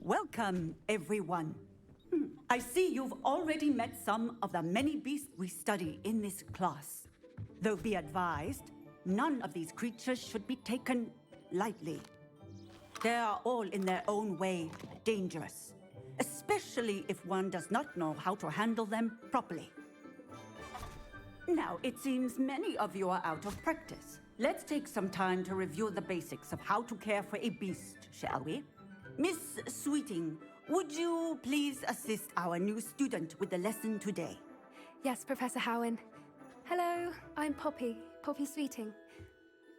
Speaker 12: Welcome, everyone. I see you've already met some of the many beasts we study in this class. Though be advised, none of these creatures should be taken lightly. They are all in their own way dangerous, especially if one does not know how to handle them properly. Now, it seems many of you are out of practice. Let's take some time to review the basics of how to care for a beast, shall we? Miss Sweeting, would you please assist our new student with the lesson today?
Speaker 22: Yes, Professor Howen. Hello, I'm Poppy Sweeting.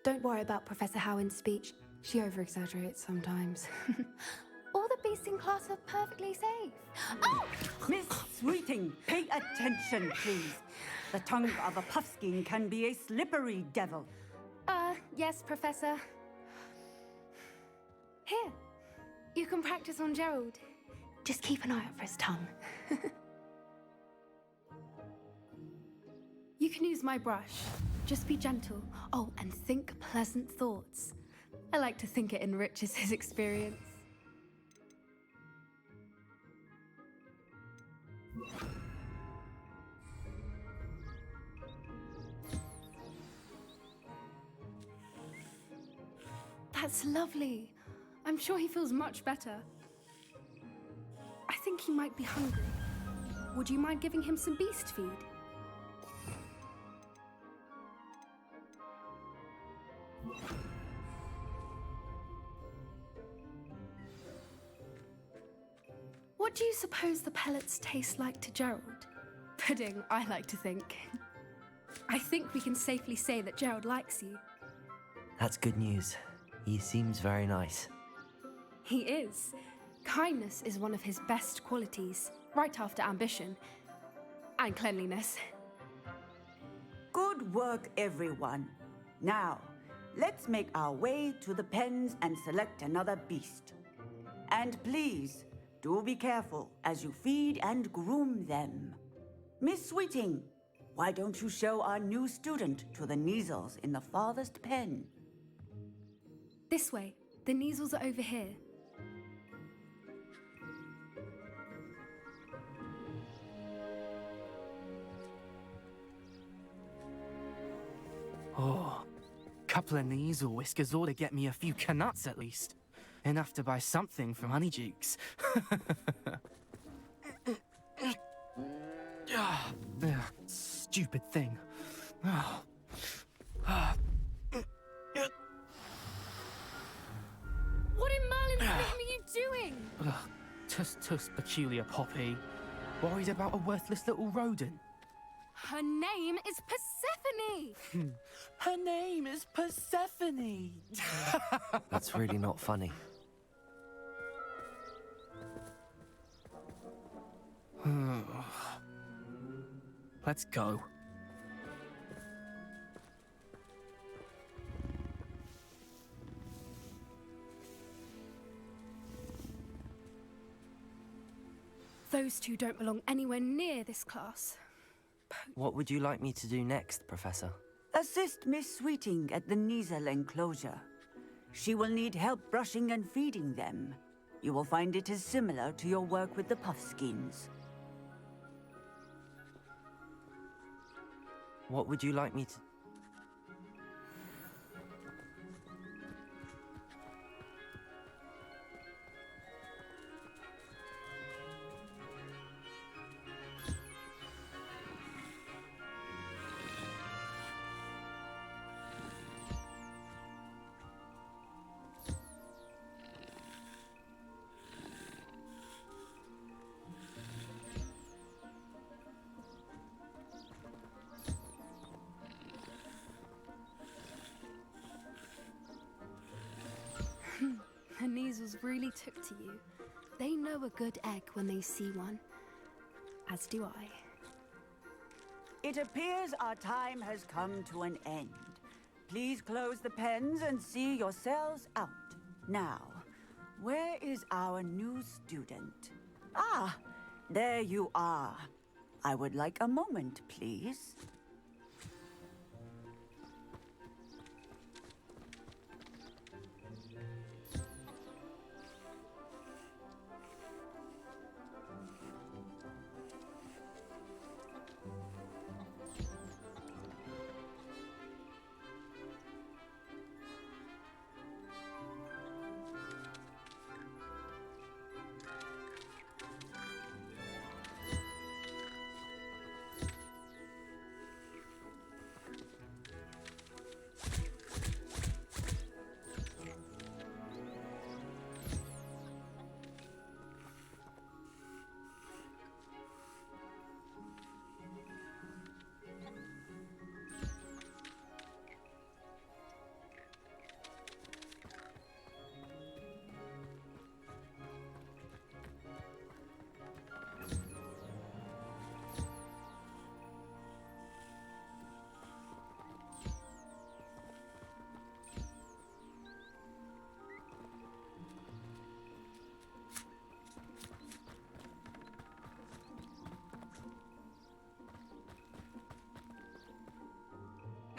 Speaker 22: Don't worry about Professor Howen's speech. She over-exaggerates sometimes. All the beasts in class are perfectly safe. Oh!
Speaker 12: Miss Sweeting, pay attention, please. The tongue of a puffskein can be a slippery devil.
Speaker 22: Yes, Professor. Here, you can practice on Gerald. Just keep an eye out for his tongue. You can use my brush. Just be gentle. Oh, and think pleasant thoughts. I like to think it enriches his experience. That's lovely. I'm sure he feels much better. I think he might be hungry. Would you mind giving him some beast feed? What do you suppose the pellets taste like to Gerald? Pudding, I like to think. I think we can safely say that Gerald likes you.
Speaker 3: That's good news. He seems very nice.
Speaker 22: He is. Kindness is one of his best qualities, right after ambition and cleanliness.
Speaker 12: Good work, everyone. Now, let's make our way to the pens and select another beast. And please, do be careful as you feed and groom them. Miss Sweeting, why don't you show our new student to the Kneazles in the farthest pen?
Speaker 22: This way. The Kneazles are over here.
Speaker 23: Oh, couple of Kneazle whiskers ought to get me a few canuts at least. Enough to buy something from Honeydukes. Stupid thing.
Speaker 22: What in Merlin's name are you doing?
Speaker 23: Tuss, peculiar Poppy. Worried about a worthless little rodent?
Speaker 22: Her name is Persephone!
Speaker 23: Her name is Persephone!
Speaker 3: That's really not funny.
Speaker 23: Let's go.
Speaker 22: Those two don't belong anywhere near this class.
Speaker 3: What would you like me to do next, Professor?
Speaker 12: Assist Miss Sweeting at the Kneazle enclosure. She will need help brushing and feeding them. You will find it is similar to your work with the puffskeins.
Speaker 3: What would you like me to...
Speaker 22: The Kneazles really took to you. They know a good egg when they see one. As do I.
Speaker 12: It appears our time has come to an end. Please close the pens and see yourselves out. Now, where is our new student? Ah, there you are. I would like a moment, please.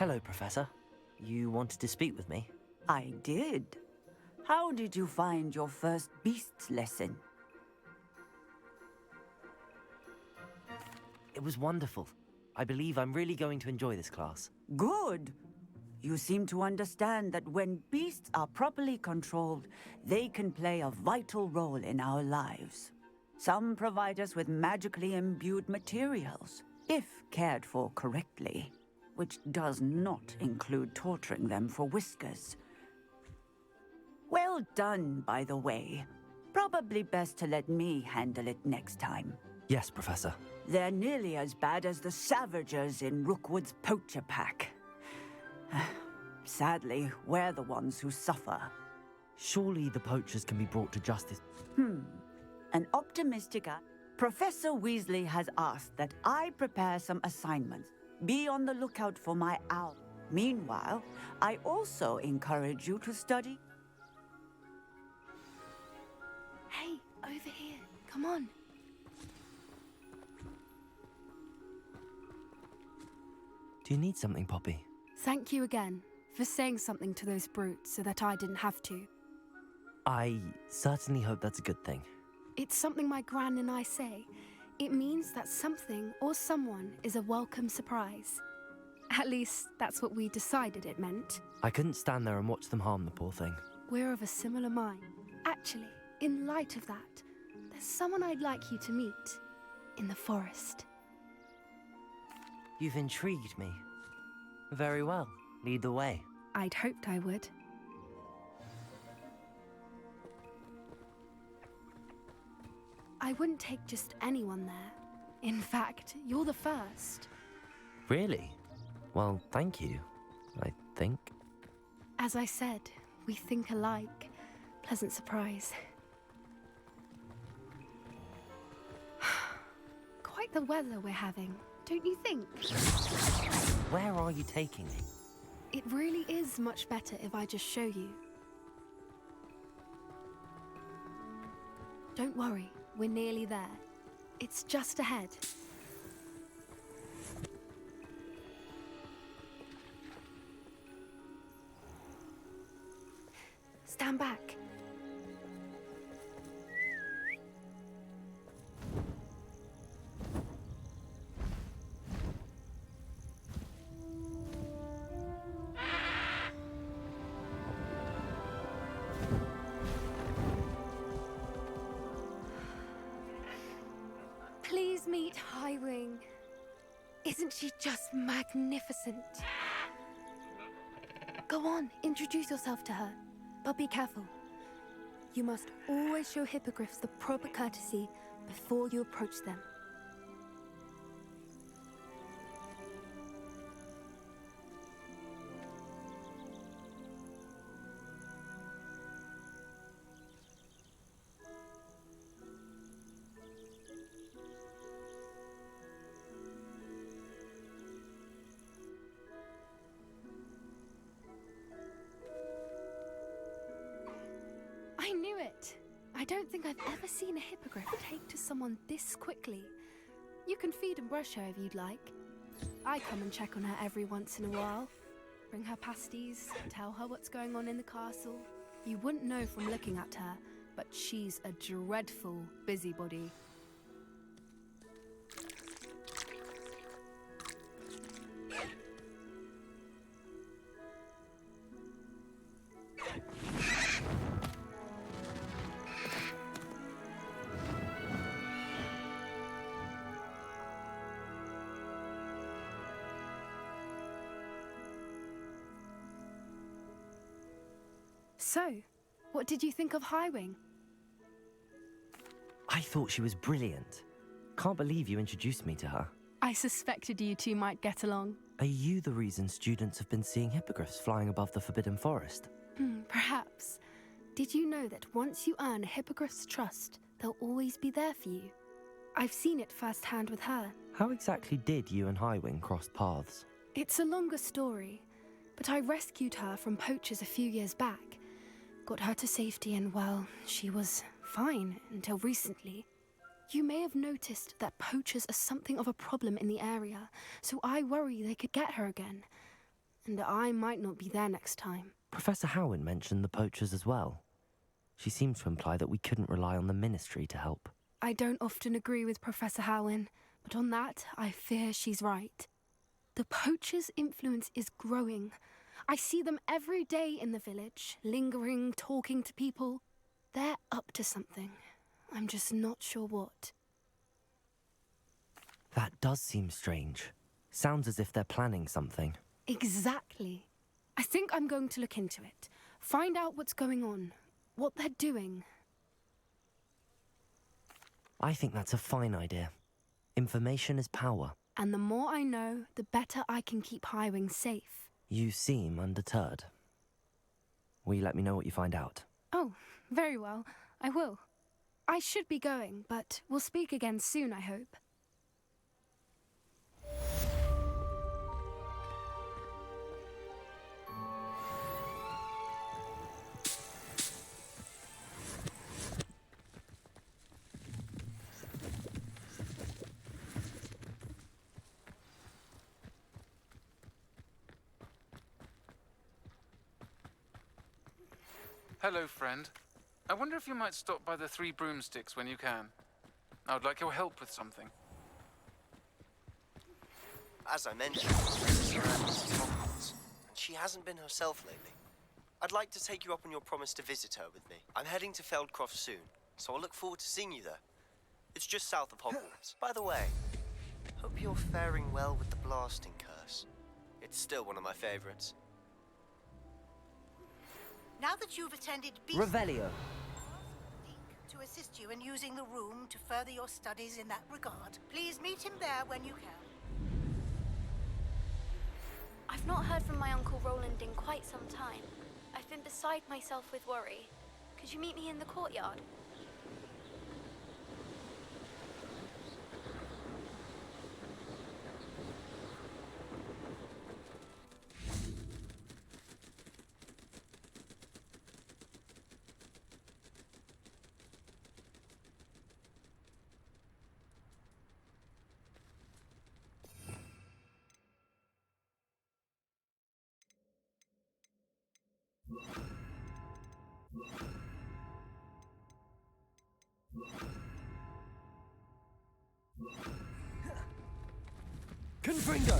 Speaker 3: Hello, Professor. You wanted to speak with me?
Speaker 15: I did. How did you find your first beasts lesson?
Speaker 3: It was wonderful. I believe I'm really going to enjoy this class.
Speaker 15: Good. You seem to understand that when beasts are properly controlled, they can play a vital role in our lives. Some provide us with magically imbued materials, if cared for correctly, which does not include torturing them for whiskers. Well done, by the way. Probably best to let me handle it next time.
Speaker 3: Yes, Professor.
Speaker 15: They're nearly as bad as the Savagers in Rookwood's poacher pack. Sadly, we're the ones who suffer.
Speaker 3: Surely the poachers can be brought to justice.
Speaker 15: An optimistic Professor Weasley has asked that I prepare some assignments. Be on the lookout for my owl. Meanwhile, I also encourage you to study.
Speaker 22: Hey, over here. Come on.
Speaker 3: Do you need something, Poppy?
Speaker 22: Thank you again for saying something to those brutes so that I didn't have to.
Speaker 3: I certainly hope that's a good thing.
Speaker 22: It's something my gran and I say. It means that something or someone is a welcome surprise. At least, that's what we decided it meant.
Speaker 3: I couldn't stand there and watch them harm the poor thing.
Speaker 22: We're of a similar mind. Actually, in light of that, there's someone I'd like you to meet in the forest.
Speaker 3: You've intrigued me. Very well. Lead the way.
Speaker 22: I'd hoped I would. I wouldn't take just anyone there. In fact, you're the first.
Speaker 3: Really? Well, thank you, I think.
Speaker 22: As I said, we think alike. Pleasant surprise. Quite the weather we're having, don't you think?
Speaker 3: Where are you taking me?
Speaker 22: It really is much better if I just show you. Don't worry, we're nearly there. It's just ahead. Stand back. Please meet Highwing. Isn't she just magnificent? Go on, introduce yourself to her. But be careful. You must always show hippogriffs the proper courtesy before you approach them. I knew it! I don't think I've ever seen a hippogriff take to someone this quickly. You can feed and brush her if you'd like. I come and check on her every once in a while. Bring her pasties, tell her what's going on in the castle. You wouldn't know from looking at her, but she's a dreadful busybody. So, what did you think of Highwing?
Speaker 3: I thought she was brilliant. Can't believe you introduced me to her.
Speaker 22: I suspected you two might get along.
Speaker 3: Are you the reason students have been seeing hippogriffs flying above the Forbidden Forest?
Speaker 22: Perhaps. Did you know that once you earn a hippogriff's trust, they'll always be there for you? I've seen it firsthand with her.
Speaker 3: How exactly did you and Highwing cross paths?
Speaker 22: It's a longer story, but I rescued her from poachers a few years back. Got her to safety and, well, she was fine until recently. You may have noticed that poachers are something of a problem in the area, so I worry they could get her again. and I might not be there next time.
Speaker 3: Professor Howen mentioned the poachers as well. She seems to imply that we couldn't rely on the ministry to help.
Speaker 22: I don't often agree with Professor Howen, but on that, I fear she's right. The poachers' influence is growing. I see them every day in the village, lingering, talking to people. They're up to something. I'm just not sure what.
Speaker 3: That does seem strange. Sounds as if they're planning something.
Speaker 22: Exactly. I think I'm going to look into it. Find out what's going on, what they're doing.
Speaker 3: I think that's a fine idea. Information is power.
Speaker 22: And the more I know, the better I can keep Highwing safe.
Speaker 3: You seem undeterred. Will you let me know what you find out?
Speaker 22: Oh, very well. I will. I should be going, but we'll speak again soon, I hope.
Speaker 20: Hello, friend. I wonder if you might stop by the Three Broomsticks when you can. I would like your help with something.
Speaker 14: As I mentioned, Hogwarts, and she hasn't been herself lately. I'd like to take you up on your promise to visit her with me. I'm heading to Feldcroft soon, so I'll look forward to seeing you there. It's just south of Hogwarts. By the way, hope you're faring well with the blasting curse. It's still one of my favorites.
Speaker 17: Now that you've attended
Speaker 3: Revelio.
Speaker 17: to assist you in using the room to further your studies in that regard, please meet him there when you can.
Speaker 16: I've not heard from my Uncle Roland in quite some time. I've been beside myself with worry. Could you meet me in the courtyard?
Speaker 1: Confringo!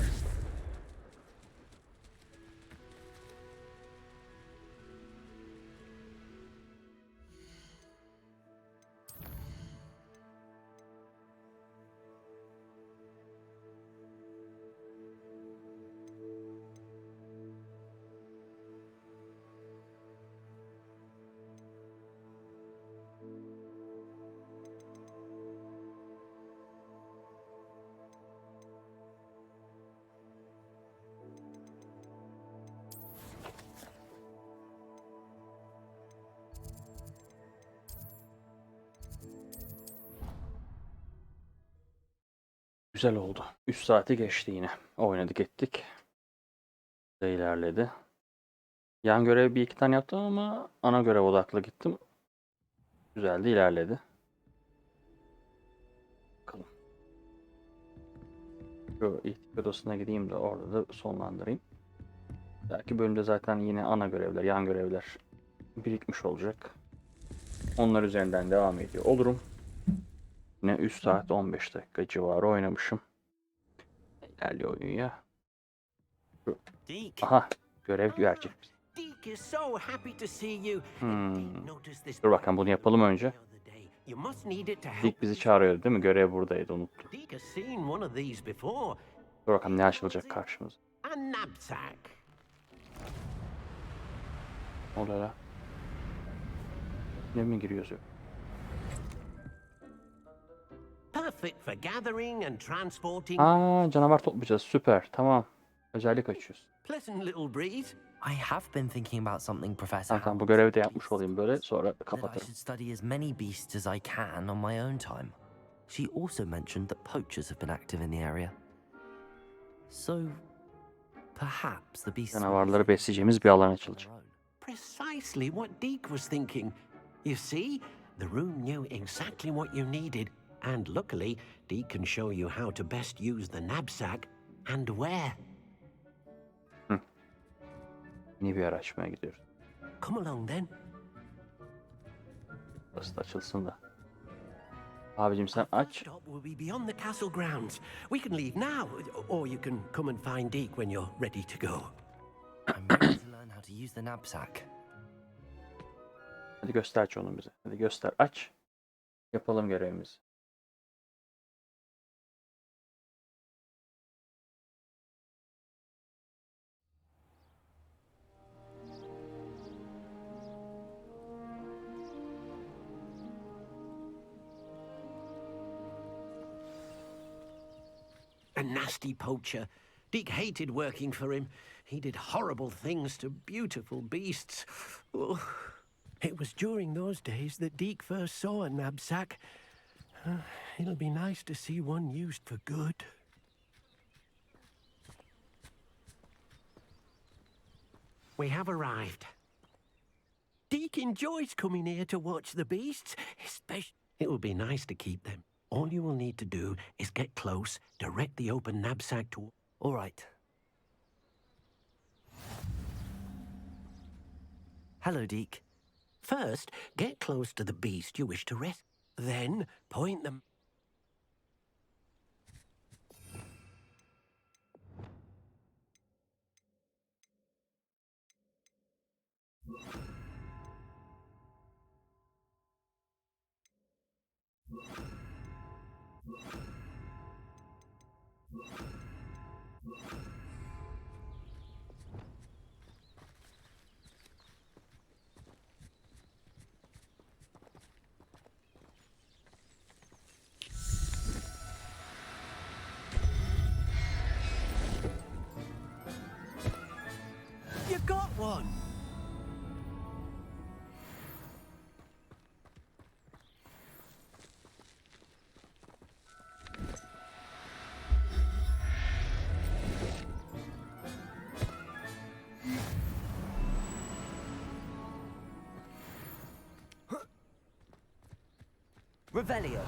Speaker 18: Güzel oldu. 3 saati geçti yine. Oynadık ettik. De ilerledi. Yan görev bir iki tane yaptım ama ana görev odaklı gittim. Güzel de ilerledi. Bakalım. Şu ihtiyaç odasına gideyim de orada da sonlandırayım. Belki bölümde zaten yine ana görevler, yan görevler birikmiş olacak. Onlar üzerinden devam ediyor olurum. Yine 3 saat 15 dakika civarı oynamışım. İlerliyor oyun ya. Aha, görev gerçek. Dur bakalım, bunu yapalım önce. Dick bizi çağırıyordu değil mi? Görev buradaydı, unuttum. Dur bakalım ne açılacak karşımıza. Ne oluyor la? Ne mi giriyoruz? Aa, canavar toplayacağız. Süper. Tamam. Özellik açıyoruz.
Speaker 3: I have been thinking about something, Professor.
Speaker 18: Tamam, bu görevi de yapmış olayım böyle, sonra
Speaker 3: I
Speaker 18: kapatırım.
Speaker 3: should study as many beasts as I can on my own time. She also mentioned that poachers have been active in the area. So, perhaps the beasts...
Speaker 18: Canavarları besleyeceğimiz bir alan açılacak.
Speaker 7: Precisely what Deke was thinking. You see, the room knew exactly what you needed, and luckily, Deke can show you how to best use the knapsack and where.
Speaker 18: Yeni bir yer açmaya gidiyoruz.
Speaker 7: Come along then.
Speaker 18: Burası da açılsın da. Abicim sen aç.
Speaker 7: Stop will be beyond the castle grounds. We can leave now, or you can come and find Deke when you're ready to go.
Speaker 3: I'm ready to learn how to use the knapsack.
Speaker 18: Hadi göster onu bize. Hadi göster, aç. Yapalım görevimizi.
Speaker 7: A nasty poacher. Deke hated working for him. He did horrible things to beautiful beasts. Oh, it was during those days that Deke first saw a knapsack. It'll be nice to see one used for good. We have arrived. Deke enjoys coming here to watch the beasts, especially. It will be nice to keep them. All you will need to do is get close, direct the open knapsack to...
Speaker 3: All right. Hello, Deke.
Speaker 7: First, get close to the beast you wish to rescue. Then, point them... You got one!
Speaker 3: Revelio.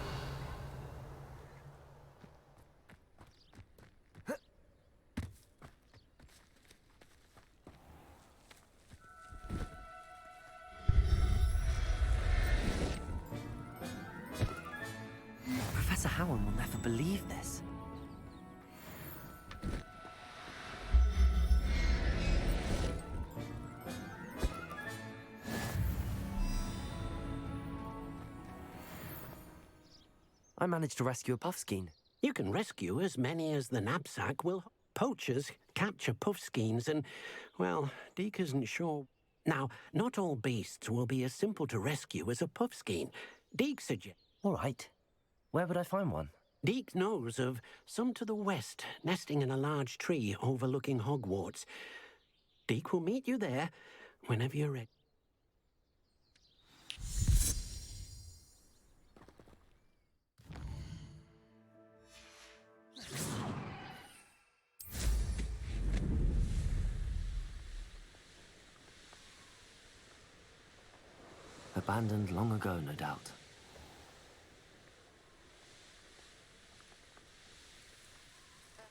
Speaker 3: Professor Howard will never believe this. I managed to rescue a puffskein.
Speaker 7: You can rescue as many as the knapsack will. Poachers capture puffskeins and, well, Deke isn't sure. Now, not all beasts will be as simple to rescue as a puffskein. Deke suggests...
Speaker 3: All right. Where would I find one?
Speaker 7: Deke knows of some to the west, nesting in a large tree overlooking Hogwarts. Deke will meet you there whenever you're ready.
Speaker 3: Abandoned long ago, no doubt.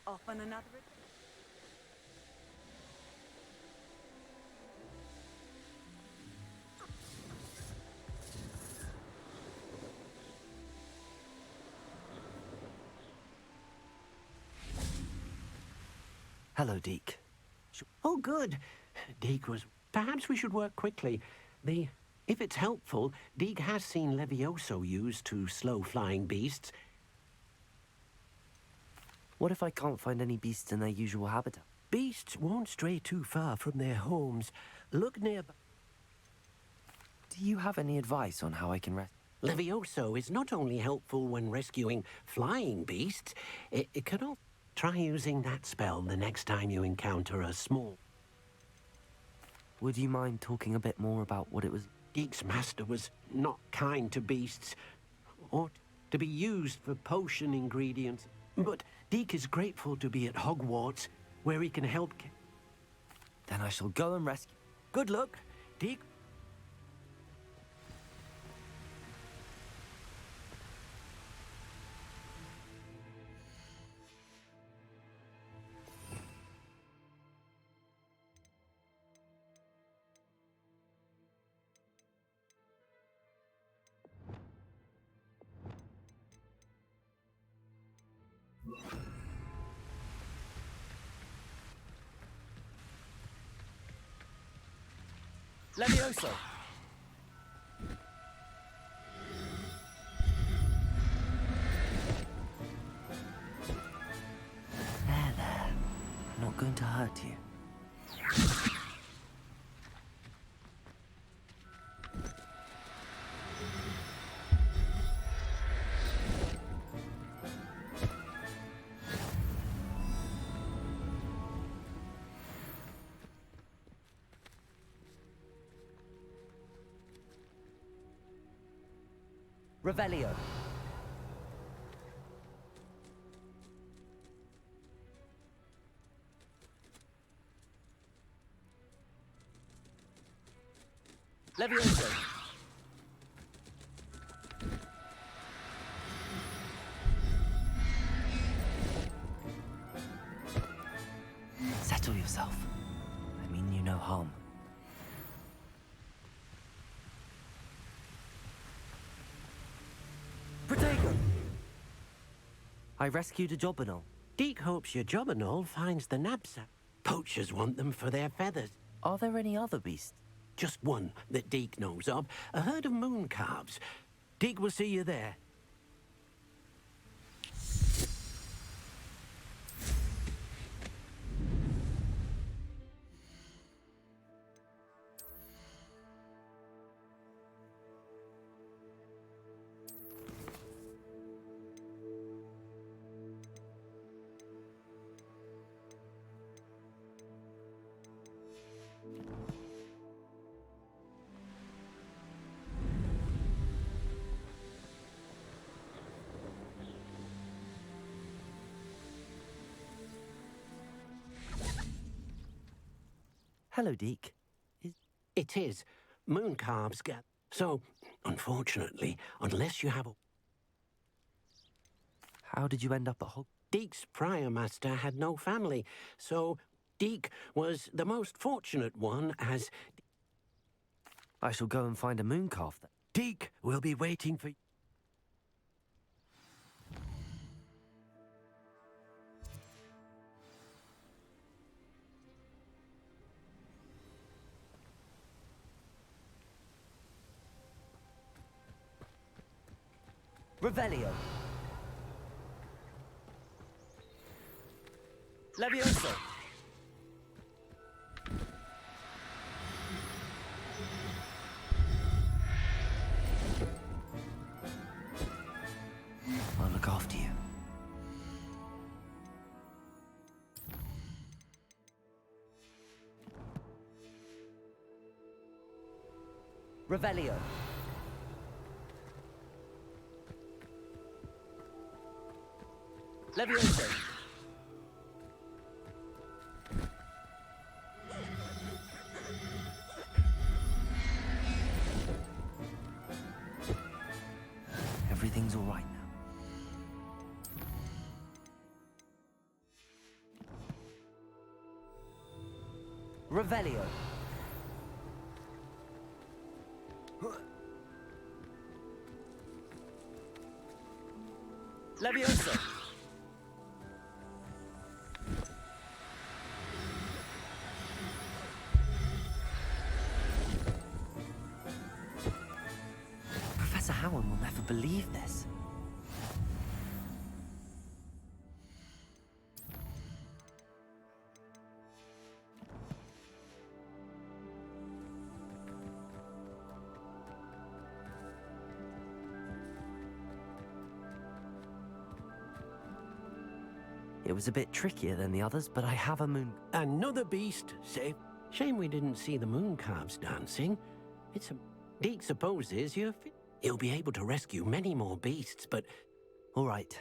Speaker 15: Off on another...
Speaker 3: Hello, Deke.
Speaker 7: Oh, good. Deke was... Perhaps we should work quickly. If it's helpful, Deke has seen Levioso used to slow flying beasts.
Speaker 3: What if I can't find any beasts in their usual habitat?
Speaker 7: Beasts won't stray too far from their homes. Look nearby.
Speaker 3: Do you have any advice on how I can rescue?
Speaker 7: Levioso is not only helpful when rescuing flying beasts, it can also... Try using that spell the next time you encounter a small...
Speaker 3: Would you mind talking a bit more about what it was?
Speaker 7: Deke's master was not kind to beasts, or to be used for potion ingredients. But Deke is grateful to be at Hogwarts, where he can help...
Speaker 3: Then I shall go and rescue...
Speaker 7: Good luck, Deke.
Speaker 3: Levioso! There. I'm not going to hurt you. Revelio. Levioso. Settle yourself. I mean you no harm. Protego! I rescued a Jobberknoll.
Speaker 7: Deke hopes your Jobberknoll finds the knapsack. Poachers want them for their feathers.
Speaker 3: Are there any other beasts?
Speaker 7: Just one that Deke knows of. A herd of moon calves. Deke will see you there.
Speaker 3: Hello, Deke.
Speaker 7: It is. Moon calves get... So, unfortunately, unless you have a...
Speaker 3: How did you end up at Hogwarts?
Speaker 7: Deke's prior master had no family, so Deke was the most fortunate one as...
Speaker 3: I shall go and find a moon calf then.
Speaker 7: Deke will be waiting for...
Speaker 3: Revelio. Levioso. I'll look after you. Revelio. Levioso. Everything's all right now. Revelio. Levioso. Professor Howard will never believe this. It was a bit trickier than the others, but I have a moon...
Speaker 7: Another beast saved. Shame we didn't see the moon calves dancing. It's a... Deke supposes he'll be able to rescue many more beasts, but...
Speaker 3: All right.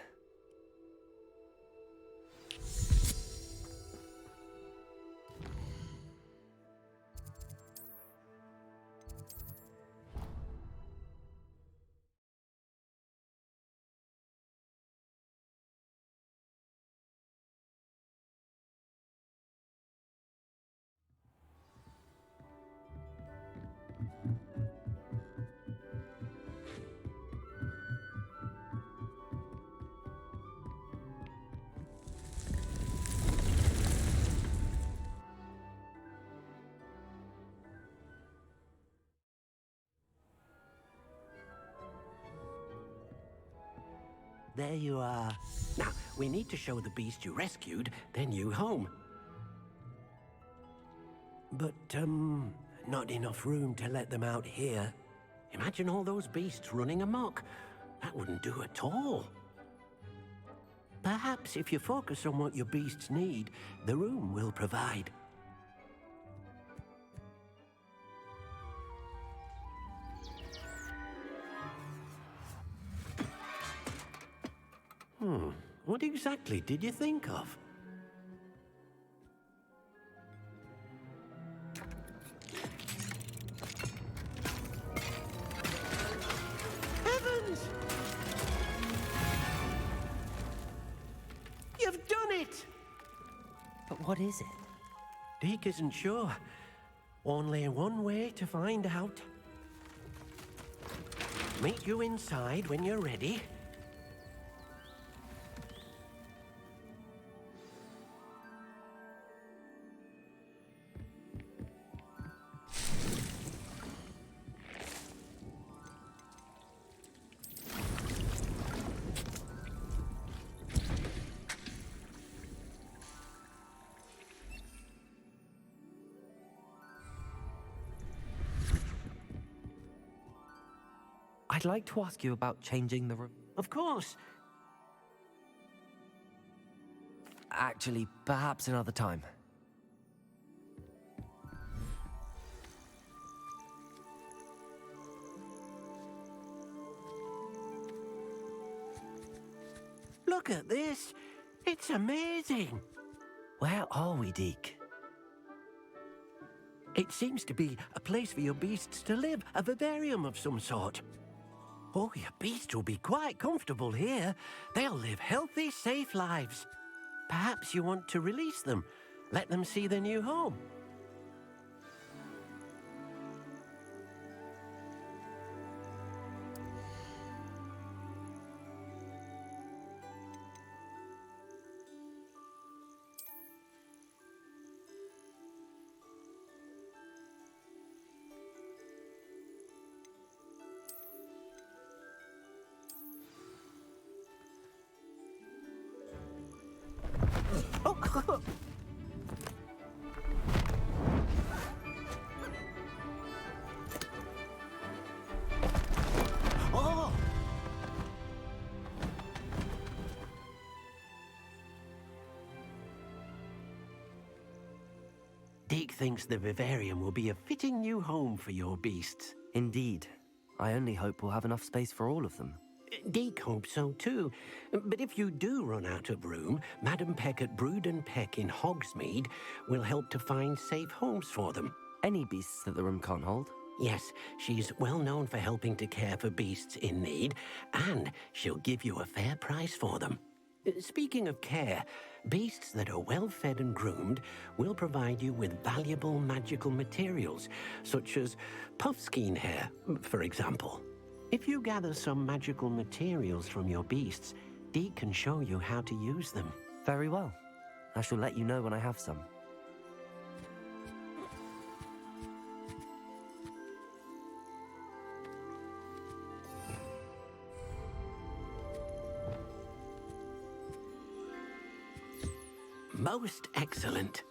Speaker 7: There you are. Now, we need to show the beast you rescued their new home. But, not enough room to let them out here. Imagine all those beasts running amok. That wouldn't do at all. Perhaps if you focus on what your beasts need, the room will provide. What exactly did you think of? Heavens! You've done it!
Speaker 3: But what is it?
Speaker 7: Deke isn't sure. Only one way to find out. Meet you inside when you're ready.
Speaker 3: I'd like to ask you about changing the room.
Speaker 7: Of course.
Speaker 3: Actually, perhaps another time.
Speaker 7: Look at this. It's amazing.
Speaker 3: Where are we, Deke?
Speaker 7: It seems to be a place for your beasts to live, a vivarium of some sort. Oh, your beasts will be quite comfortable here. They'll live healthy, safe lives. Perhaps you want to release them, let them see their new home. Oh! Deke thinks the vivarium will be a fitting new home for your beasts.
Speaker 3: Indeed. I only hope we'll have enough space for all of them.
Speaker 7: Deke hopes so too. But if you do run out of room, Madam Peck at Brood and Peck in Hogsmeade will help to find safe homes for them.
Speaker 3: Any beasts that the room can't hold?
Speaker 7: Yes, she's well known for helping to care for beasts in need, and she'll give you a fair price for them. Speaking of care, beasts that are well fed and groomed will provide you with valuable magical materials, such as puffskein hair, for example. If you gather some magical materials from your beasts, Deke can show you how to use them.
Speaker 3: Very well. I shall let you know when I have some.
Speaker 7: Most excellent.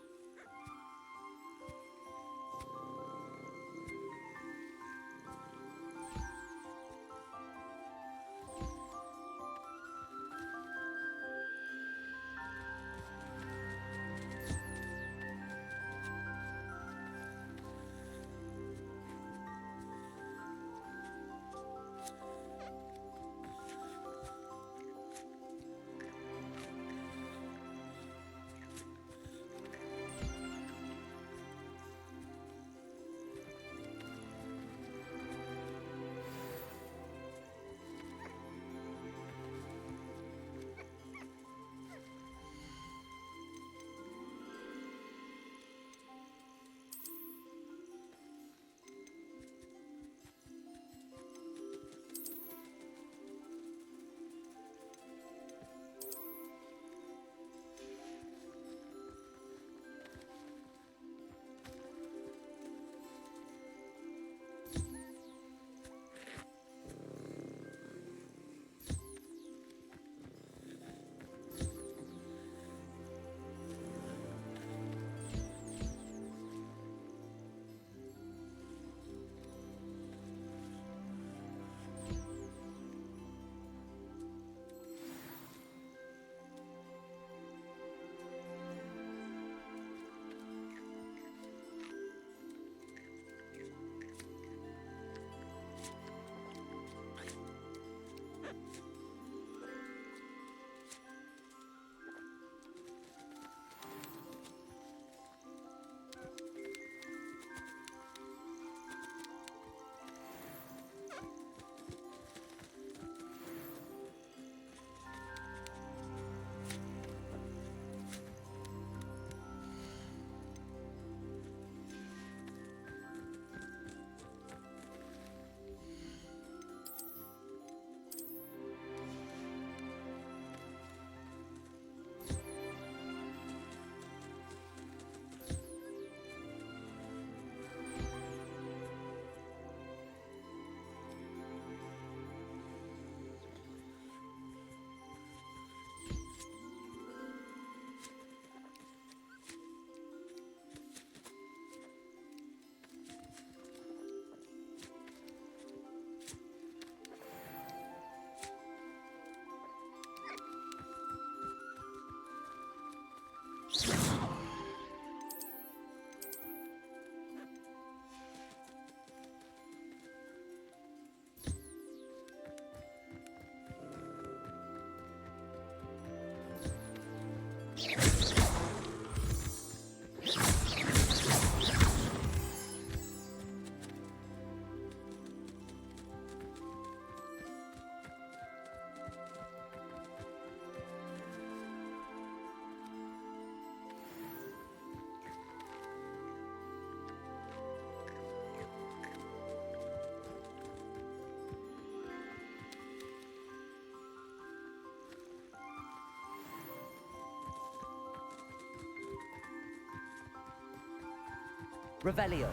Speaker 3: Revelio.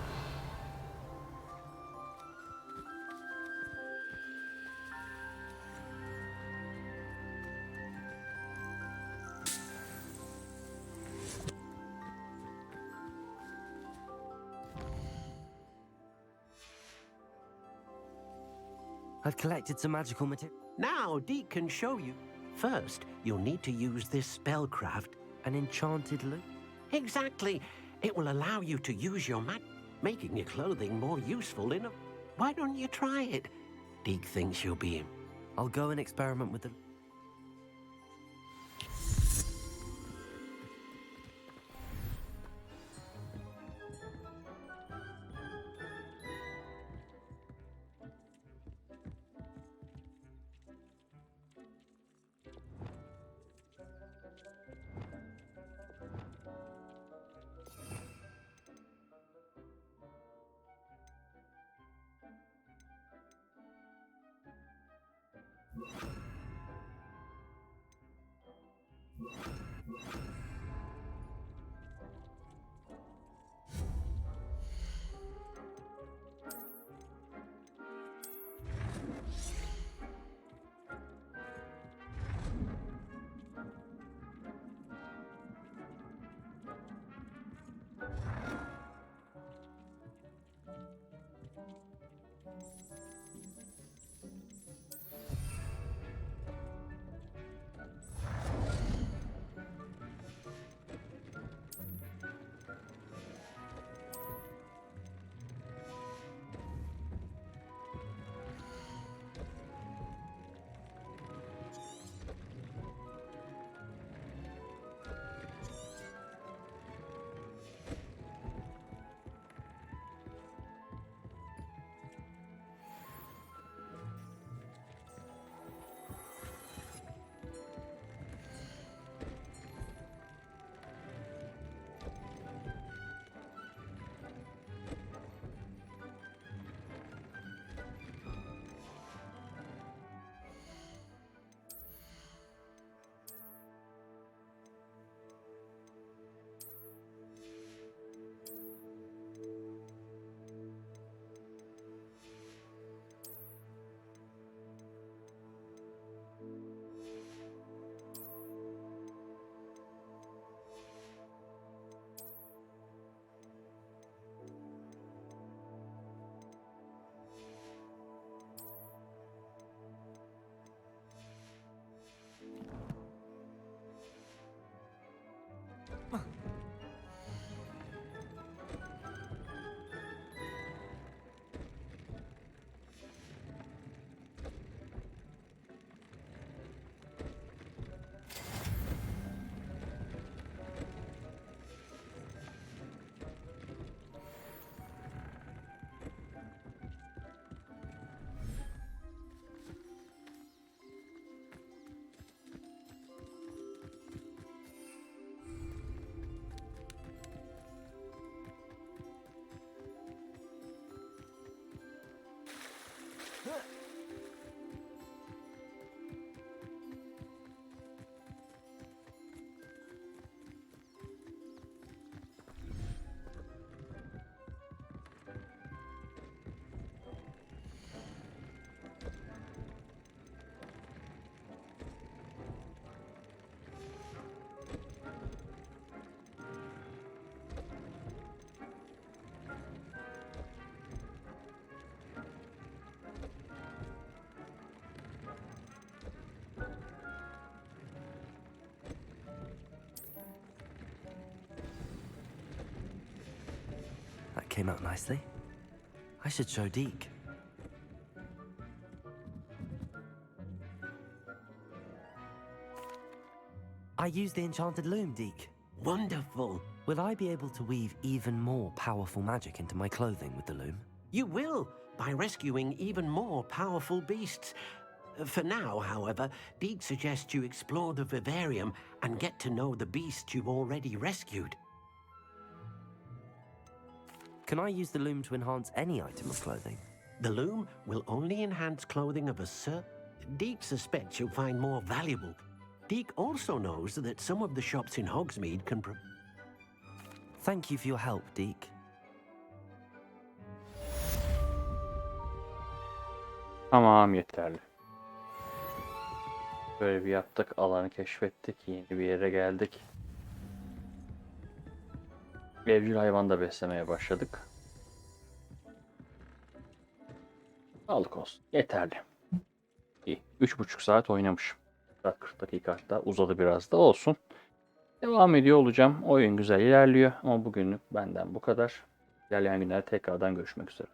Speaker 3: I've collected some magical material.
Speaker 7: Now, Deke can show you. First, you'll need to use this spellcraft.
Speaker 3: An enchanted loop?
Speaker 7: Exactly. It will allow you to use your magic, making your clothing more useful in a... Why don't you try it? Deke thinks you'll be...
Speaker 3: I'll go and experiment with the... That came out nicely. I should show Deke. I used the enchanted loom, Deke.
Speaker 7: Wonderful.
Speaker 3: Will I be able to weave even more powerful magic into my clothing with the loom?
Speaker 7: You will, by rescuing even more powerful beasts. For now, however, Deke suggests you explore the vivarium and get to know the beasts you've already rescued.
Speaker 3: Can I use the loom to enhance any item of clothing?
Speaker 7: The loom will only enhance clothing of a certain... Deke suspects you'll find more valuable. Deke also knows that some of the shops in Hogsmeade can...
Speaker 3: Thank you for your help, Deke.
Speaker 18: Tamam, yeterli. Böyle bir yaptık. Alanı keşfettik. Yeni bir yere geldik. Evcil hayvan da beslemeye başladık. Sağlık olsun. Yeterli. İyi. 3,5 saat oynamışım. 40 dakika hatta uzadı biraz da olsun. Devam ediyor olacağım. Oyun güzel ilerliyor ama bugünlük benden bu kadar. İlerleyen günlerde tekrardan görüşmek üzere.